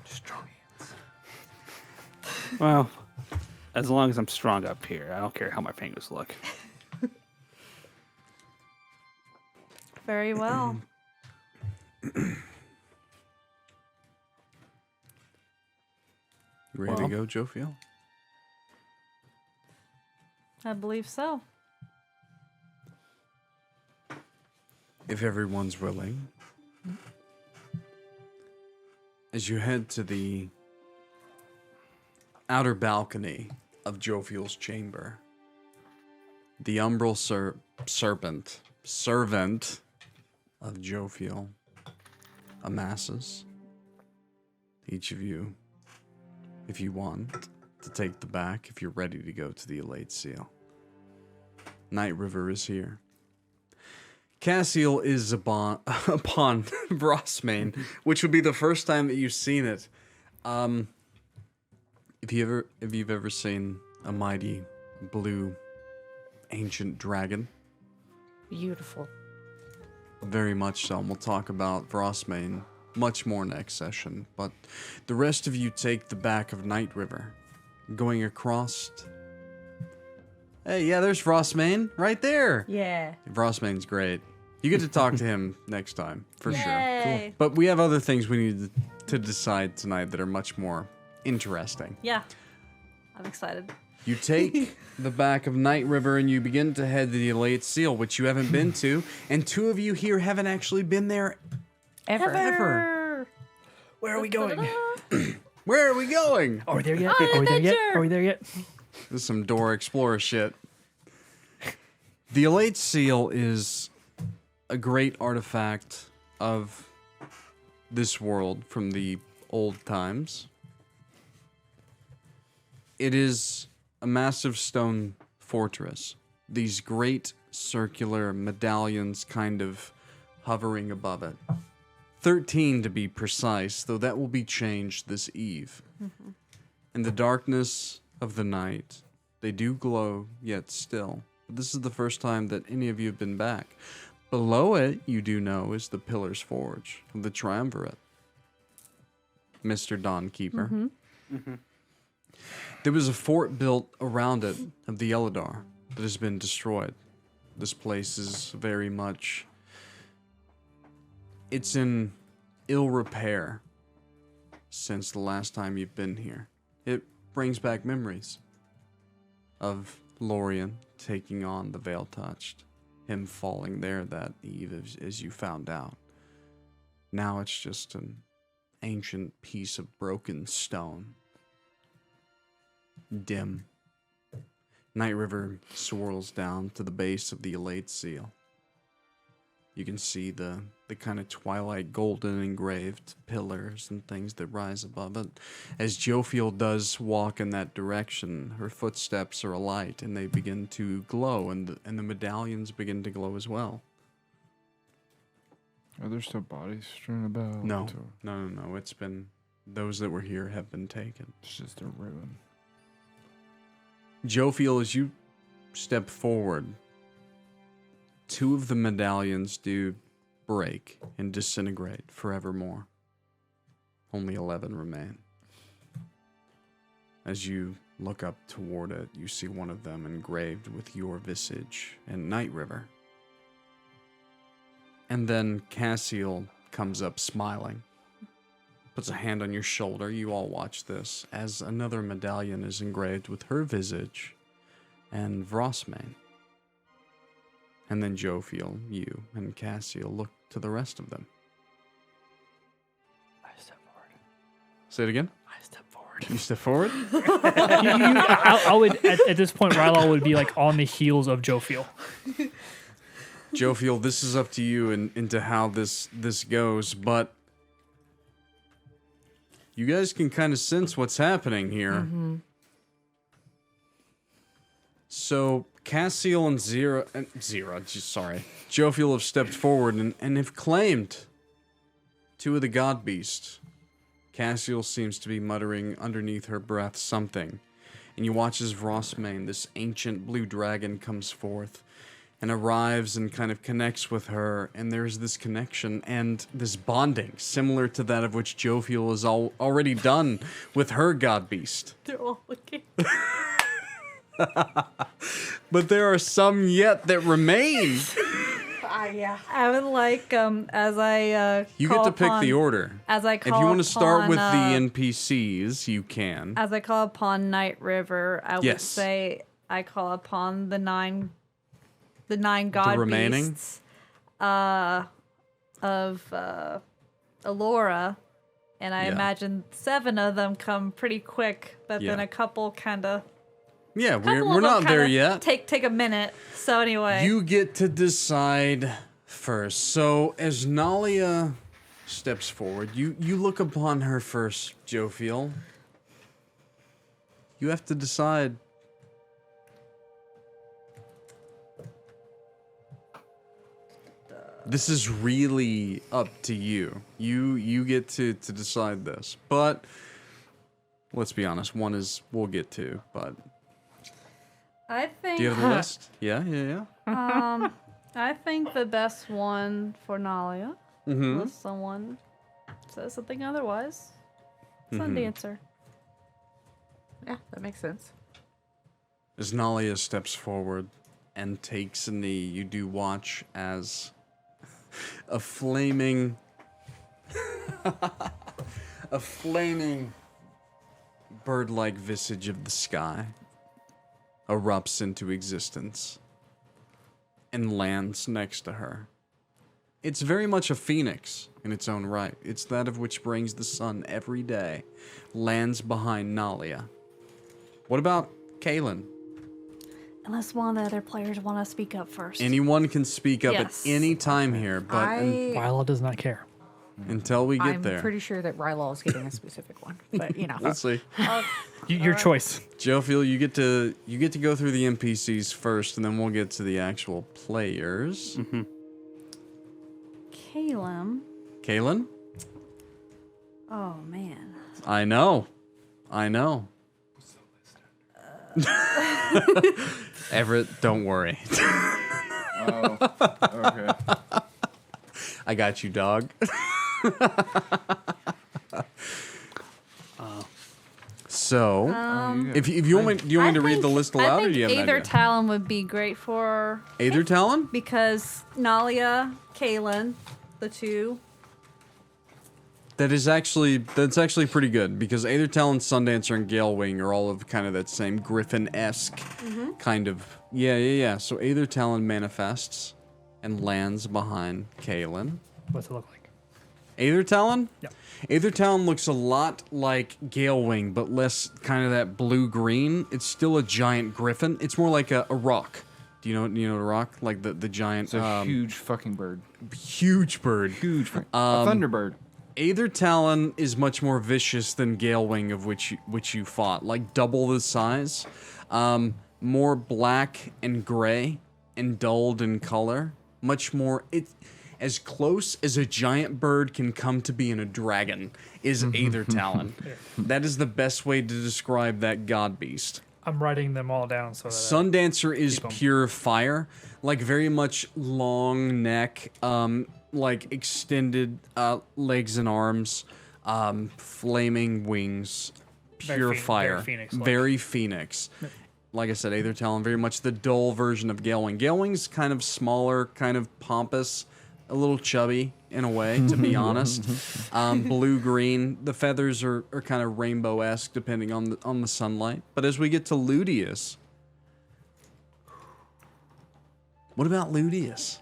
Strong hands. Well, as long as I'm strong up here, I don't care how my fingers look. Very well. Ready to go, Jophiel? I believe so. If everyone's willing. As you head to the outer balcony of Jophiel's chamber, the umbral servant of Jophiel amasses. Each of you, if you want, to take the back if you're ready to go to the Elate Seal. Night River is here. Cassiel is upon Brosmane, which would be the first time that you've seen it. If you've ever seen a mighty blue ancient dragon, Beautiful. very much so. And we'll talk about Brosmane much more next session. But the rest of you take the back of Night River, going across. Hey, yeah, there's Brosmane right there. Yeah. Brosmane's great. You get to talk to him next time, for sure. Yay. But we have other things we need to decide tonight that are much more interesting. Yeah. I'm excited. You take the back of Night River and you begin to head to the Elate Seal, which you haven't been to, and two of you here haven't actually been there ever. Where are we going? Where are we going? Are we there yet? Are we there yet? Are we there yet? This is some Dora Explorer shit. The Elate Seal is a great artifact of this world from the old times. It is a massive stone fortress. These great circular medallions kind of hovering above it. 13 to be precise, though that will be changed this eve. In the darkness of the night, they do glow, yet still. But this is the first time that any of you have been back. Below it, you do know, is the Pillar's Forge of the Triumvirate. Mr. Dawnkeeper. There was a fort built around it of the Eladar that has been destroyed. This place is very much... It's in ill repair since the last time you've been here. It brings back memories of Lorien taking on the Veil Touched. Him falling there that eve as you found out. Now it's just an ancient piece of broken stone. Dim. Night River swirls down to the base of the Elate Seal. You can see the kind of twilight golden engraved pillars and things that rise above it. As Jophiel does walk in that direction, her footsteps are alight and they begin to glow, and the medallions begin to glow as well. Are there still bodies strewn about? No, Or no. It's been... Those that were here have been taken. it's just a ruin. Jophiel, as you step forward, two of the medallions do break and disintegrate forevermore. Only 11 remain. As you look up toward it, you see one of them engraved with your visage and Night River. And then Cassiel comes up smiling, puts a hand on your shoulder. You all watch this as another medallion is engraved with her visage and Vrosmane. And then Jophiel, you, and Cassiel look to the rest of them. I step forward. Say it again. I step forward. forward. You step forward. I would at this point, Rylal would be like on the heels of Jophiel. Jophiel, this is up to you and into how this goes, but you guys can kind of sense what's happening here. So Cassiel and Jophiel have stepped forward and have claimed two of the god beasts. Cassiel seems to be muttering underneath her breath something, and you watch as Rossmane, this ancient blue dragon, comes forth and arrives and kind of connects with her, and there's this connection and this bonding similar to that of which Jophiel has already done with her god beast. They're all looking. But there are some yet that remain. Yeah. I would like as I You get to pick the order. As I If call you want to start upon, with the NPCs, you can. as I call upon Night River, I would Yes. say I call upon the nine god remaining? beasts of Alora, and I Yeah. imagine 7 of them come pretty quick, but then Yeah. a couple kind of Yeah, we're not there yet. Take a minute. So anyway, You get to decide first. So as Nalia steps forward, you look upon her first, Jophiel. You have to decide. This is really up to you. You get to decide this. But let's be honest, one is we'll get to, but I think do you have the list? Yeah. I think the best one for Nalia, Mm-hmm. unless someone says something otherwise, Sundancer. Yeah, that makes sense. As Nalia steps forward and takes a knee, you do watch as a flaming bird-like visage of the sky erupts into existence and lands next to her. It's very much a phoenix in its own right. It's that of which brings the sun every day, lands behind Nalia. What about Kaylin? Unless one of the other players want to speak up first. Anyone can speak up Yes. at any time here, but Rylal does not care. until we get I'm there, pretty sure that Rylal is getting a specific one, but you know. we'll see. Your choice. Jophiel, you get to go through the NPCs first, and then we'll get to the actual players. Caleb. Kaylin, Oh man. I know. Everett, don't worry. Oh, okay. I got you, dog. So, if you want me, do you want me to read the list aloud, or do you have an Aether idea? Talon would be great for Aether Talon? because Nalia, Kaylin, the two. That's actually pretty good because Aether Talon, Sundancer, and Galewing are all of kind of that same Griffin-esque kind of. Yeah. So Aether Talon manifests and lands behind Kaylin. What's it look like? Aether Talon? Yep. Aether Talon looks a lot like Galewing, but less kind of that blue-green. It's still a giant griffin. It's more like a rock. Do you know a rock? Like the giant... It's a huge fucking bird. huge bird. Huge. A thunderbird. Aether Talon is much more vicious than Galewing, of which you fought. Like double the size. More black and gray and dulled in color. Much more... As close as a giant bird can come to being a dragon is Aether Talon. That is the best way to describe that god beast. I'm writing them all down so that Sundancer is keep 'em. pure fire, like very much long neck, like extended legs and arms, flaming wings, Very pure phoenix- fire, very phoenix-like. very phoenix. Like I said, Aether Talon, very much the dull version of Galewing. Galewing's kind of smaller, kind of pompous, a little chubby in a way, to be honest. Blue-green. The feathers are kind of rainbow-esque depending on the sunlight. But as we get to Ludius, what about Ludius?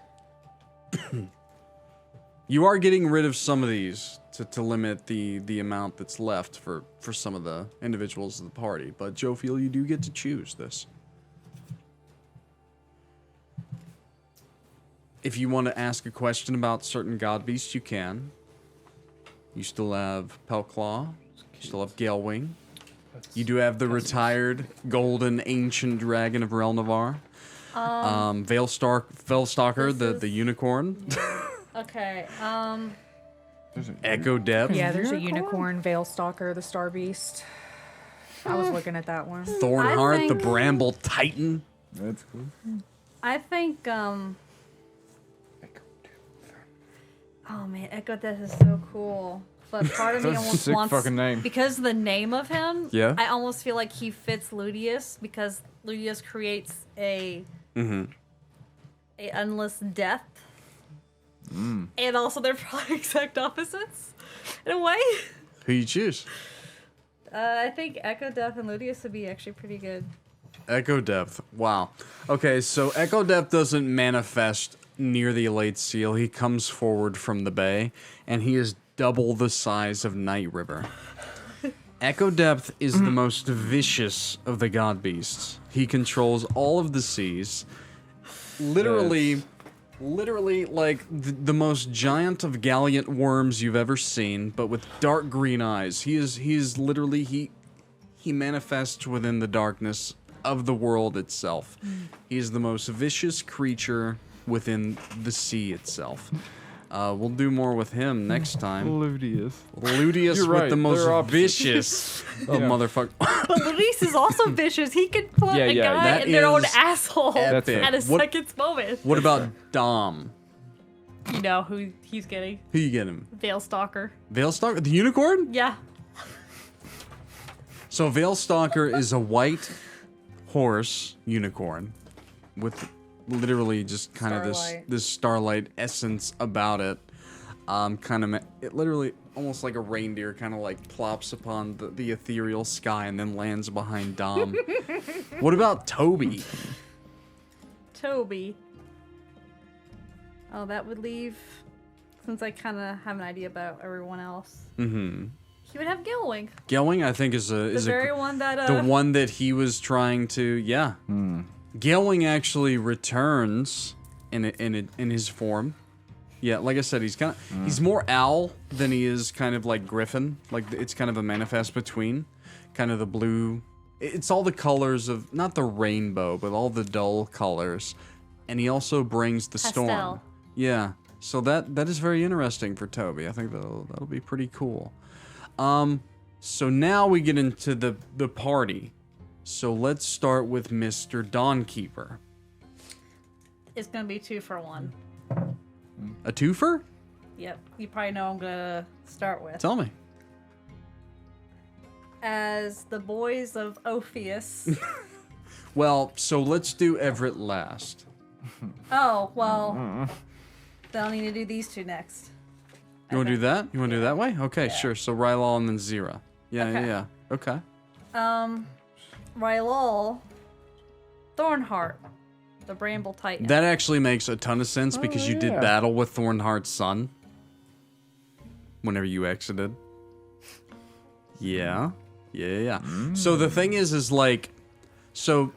You are getting rid of some of these to limit the amount that's left for some of the individuals of the party. But Jophiel, you do get to choose this. If you want to ask a question about certain god beasts, you can. You still have Pelclaw. You still have Galewing. You do have the retired golden ancient dragon of Relnavar. Veilstalker, the unicorn. Okay. Echo Depth. Yeah, there's a unicorn, Veilstalker, the Star Beast. I was looking at that one. Thornheart, the think- Bramble Titan. That's cool. I think oh man, Echo Death is so cool. But part of me That's a almost sick wants fucking name. because of the name of him. Yeah. I almost feel like he fits Ludius because Ludius creates a endless death. And also they're probably exact opposites in a way. Who you choose? I think Echo Death and Ludius would be actually pretty good. Echo Depth. Wow. Okay, so Echo Depth doesn't manifest near the Elate Seal. He comes forward from the bay, and he is double the size of Night River. Echo Depth is the most vicious of the god beasts. He controls all of the seas. Literally like the most giant of gallant worms you've ever seen, but with dark green eyes. He is literally he manifests within the darkness of the world itself. He is the most vicious creature within the sea itself. We'll do more with him next time. Ludius. Ludius You're with right, the most they're opposites. vicious of motherfuckers. But Ludius is also vicious. He can put Yeah, a yeah, guy that in their own is asshole epic. at a What- second's moment. What about Dom? You know who he's getting. Who you get him? Veilstalker. Veilstalker? The unicorn? Yeah. So Veilstalker is a white horse unicorn with literally just kind of Starlight. this starlight essence about it. It literally almost like a reindeer kind of like plops upon the ethereal sky and then lands behind Dom. What about Toby? Toby. Oh, that would leave. Since I kind of have an idea about everyone else. Mm-hmm. He would have Gilwing. Gelwing, I think, is The very one that the one that he was trying to, yeah. Gelwing actually returns in his form. Yeah, like I said, he's more owl than he is kind of like griffin. Like it's kind of a manifest between, kind of the blue. It's all the colors of not the rainbow, but all the dull colors, and he also brings the storm. Pastel. Yeah, so that is very interesting for Toby. I think that'll be pretty cool. So now we get into the party. So let's start with Mr. Dawnkeeper. It's gonna be 2 for 1. A twofer? Yep. You probably know I'm gonna start with. Tell me. As the boys of Ophius. Well, so let's do Everett last. Oh, well. Then I'll need to do these 2 next. You want to do that? You want to do that way? Okay, sure. So Rylal and then Xyrra. Yeah, Okay. yeah. Okay. Rylal, Thornheart, the Bramble Titan. That actually makes a ton of sense because you did yeah. battle with Thornheart's son whenever you exited. Yeah. Yeah. So the thing is like, so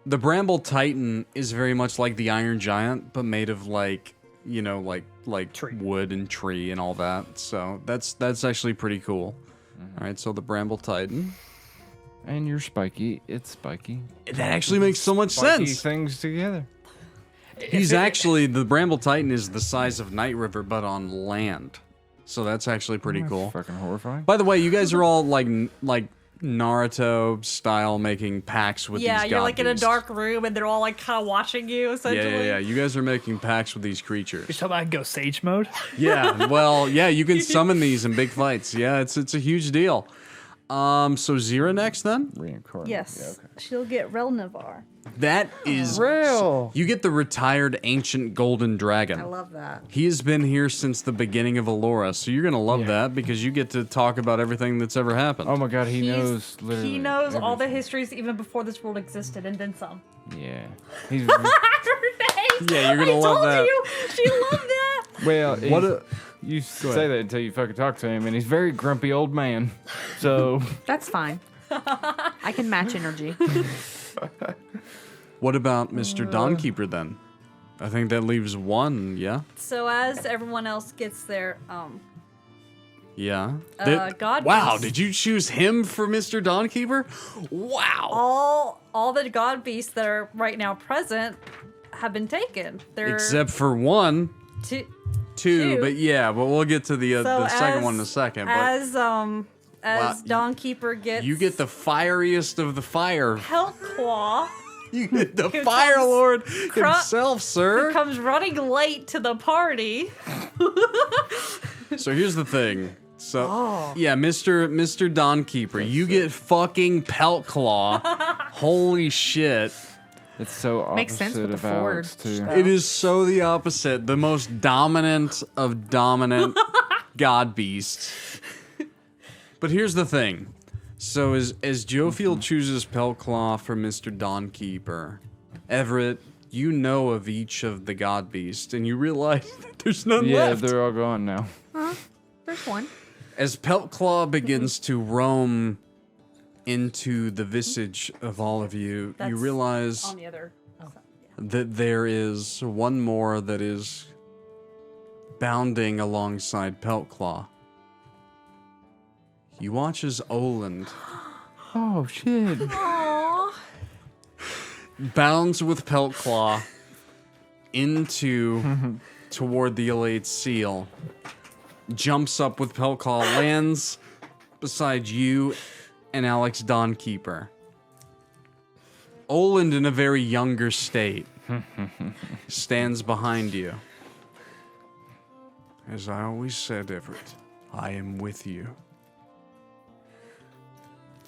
the Bramble Titan is very much like the Iron Giant, but made of like, you know, like Tree. wood and tree and all that. So that's actually pretty cool. All right, so the Bramble Titan. And you're spiky. It's spiky. That actually makes so much Spiky sense. things together. He's actually, the Bramble Titan is the size of Night River, but on land. So that's actually pretty cool. Fucking horrifying. By the way, you guys are all like Naruto style making pacts with these yeah, you're god like in a beasts. dark room and they're all like kind of watching you, essentially. Yeah. You guys are making pacts with these creatures. You're talking about go sage mode? Yeah, well, yeah, you can summon these in big fights. Yeah, it's a huge deal. So Xyrra next then? Reincarnate. Yes. Yeah, okay. She'll get Relnavar. That is Real. You get the retired ancient golden dragon. I love that. He has been here since the beginning of Alora, so you're gonna love that because you get to talk about everything that's ever happened. Oh my god, he knows literally. He knows all the everything. histories even before this world existed and then some. Yeah. He's Yeah, you're gonna I love told that. you, she loved that. well. What You say that until you fucking talk to him, and he's a very grumpy old man. So That's fine. I can match energy. What about Mr. Dawnkeeper then? I think that leaves one, yeah? So as everyone else gets their Yeah. God Wow, beast. did you choose him for Mr. Dawnkeeper? Wow. all the god beasts that are right now present have been taken. They're Except for one, two. two, but we'll get to the second one in a second. But As Wow, Dawnkeeper gets you get the fieriest of the fire. Pelt Claw, You get the Who Fire comes Lord himself, sir. who comes running late to the party. So here's the thing. So Mr. Dawnkeeper, you get fucking Pelt Claw. Holy shit. it's so opposite Makes sense with the of Alex, forge. too. It is so the opposite. The most dominant of dominant god beasts. But here's the thing. So as Jophiel chooses Pelclaw for Mr. Dawnkeeper, Everett, you know of each of the god beasts, and you realize that there's none Yeah, left. they're all gone now. There's one. As Peltclaw begins to roam into the visage of all of you, you realize On the other. that there is one more that is bounding alongside Peltclaw. He watches Oland Oh, shit. bounds with Peltclaw into toward the Elate Seal, jumps up with Peltclaw, lands beside you and Alex Dawnkeeper. Oland, in a very younger state, stands behind you. As I always said, Everett, I am with you.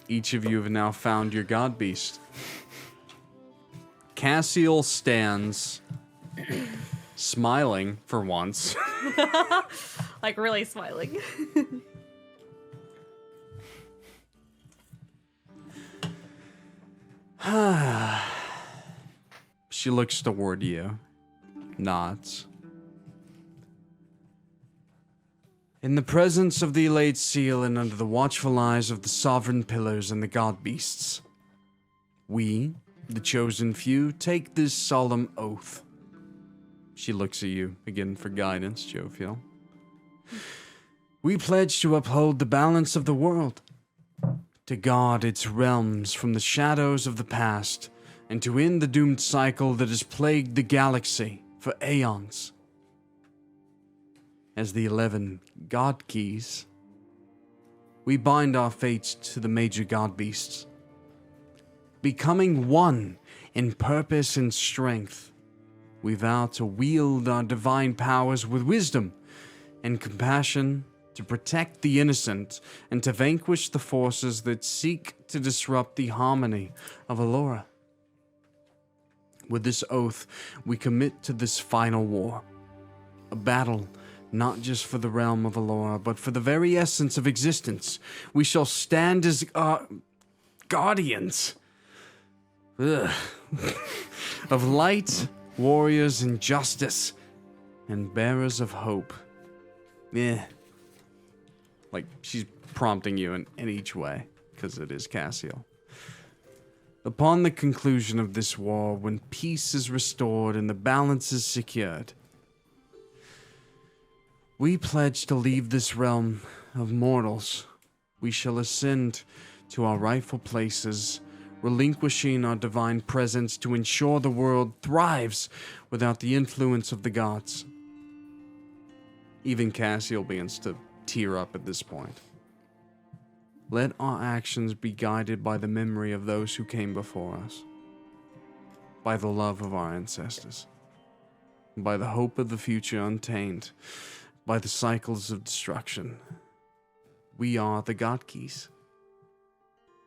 Each of you have now found your god beast. Cassiel stands, smiling for once. Like really smiling. She looks toward you, nods. In the presence of the Elate Seal and under the watchful eyes of the sovereign pillars and the god beasts, we, the chosen few, take this solemn oath. She looks at you again for guidance, Jophiel. We pledge to uphold the balance of the world, to guard its realms from the shadows of the past, and to end the doomed cycle that has plagued the galaxy for aeons. As the 11 God Keys, we bind our fates to the major god beasts, becoming one in purpose and strength. We vow to wield our divine powers with wisdom and compassion, to protect the innocent and to vanquish the forces that seek to disrupt the harmony of Alora. With this oath, we commit to this final war, a battle not just for the realm of Alora, but for the very essence of existence. We shall stand as guardians of light, warriors in justice, and bearers of hope. Like, she's prompting you in each way, because it is Cassiel. Upon the conclusion of this war, when peace is restored and the balance is secured, we pledge to leave this realm of mortals. We shall ascend to our rightful places, relinquishing our divine presence to ensure the world thrives without the influence of the gods. Even Cassiel begins to tear up at this point. Let our actions be guided by the memory of those who came before us, by the love of our ancestors, by the hope of the future untamed, by the cycles of destruction. We are the God Keys.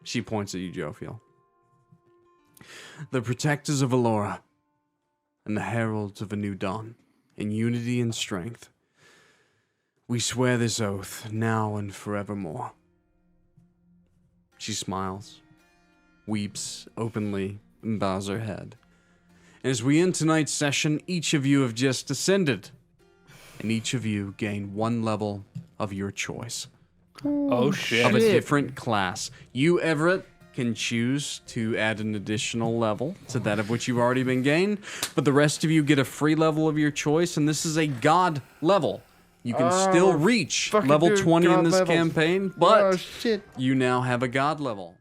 She points at you, Jophiel. The protectors of Alora, and the heralds of a new dawn, in unity and strength. We swear this oath, now and forevermore. She smiles, weeps openly, and bows her head. And as we end tonight's session, each of you have just ascended and each of you gain 1 level of your choice. Oh shit. Of a different class. You, Everett, can choose to add an additional level to that of which you've already been gained, but the rest of you get a free level of your choice, and this is a god level. You can still reach fucking level dude, 20 in god this levels. campaign, but shit. you now have a god level.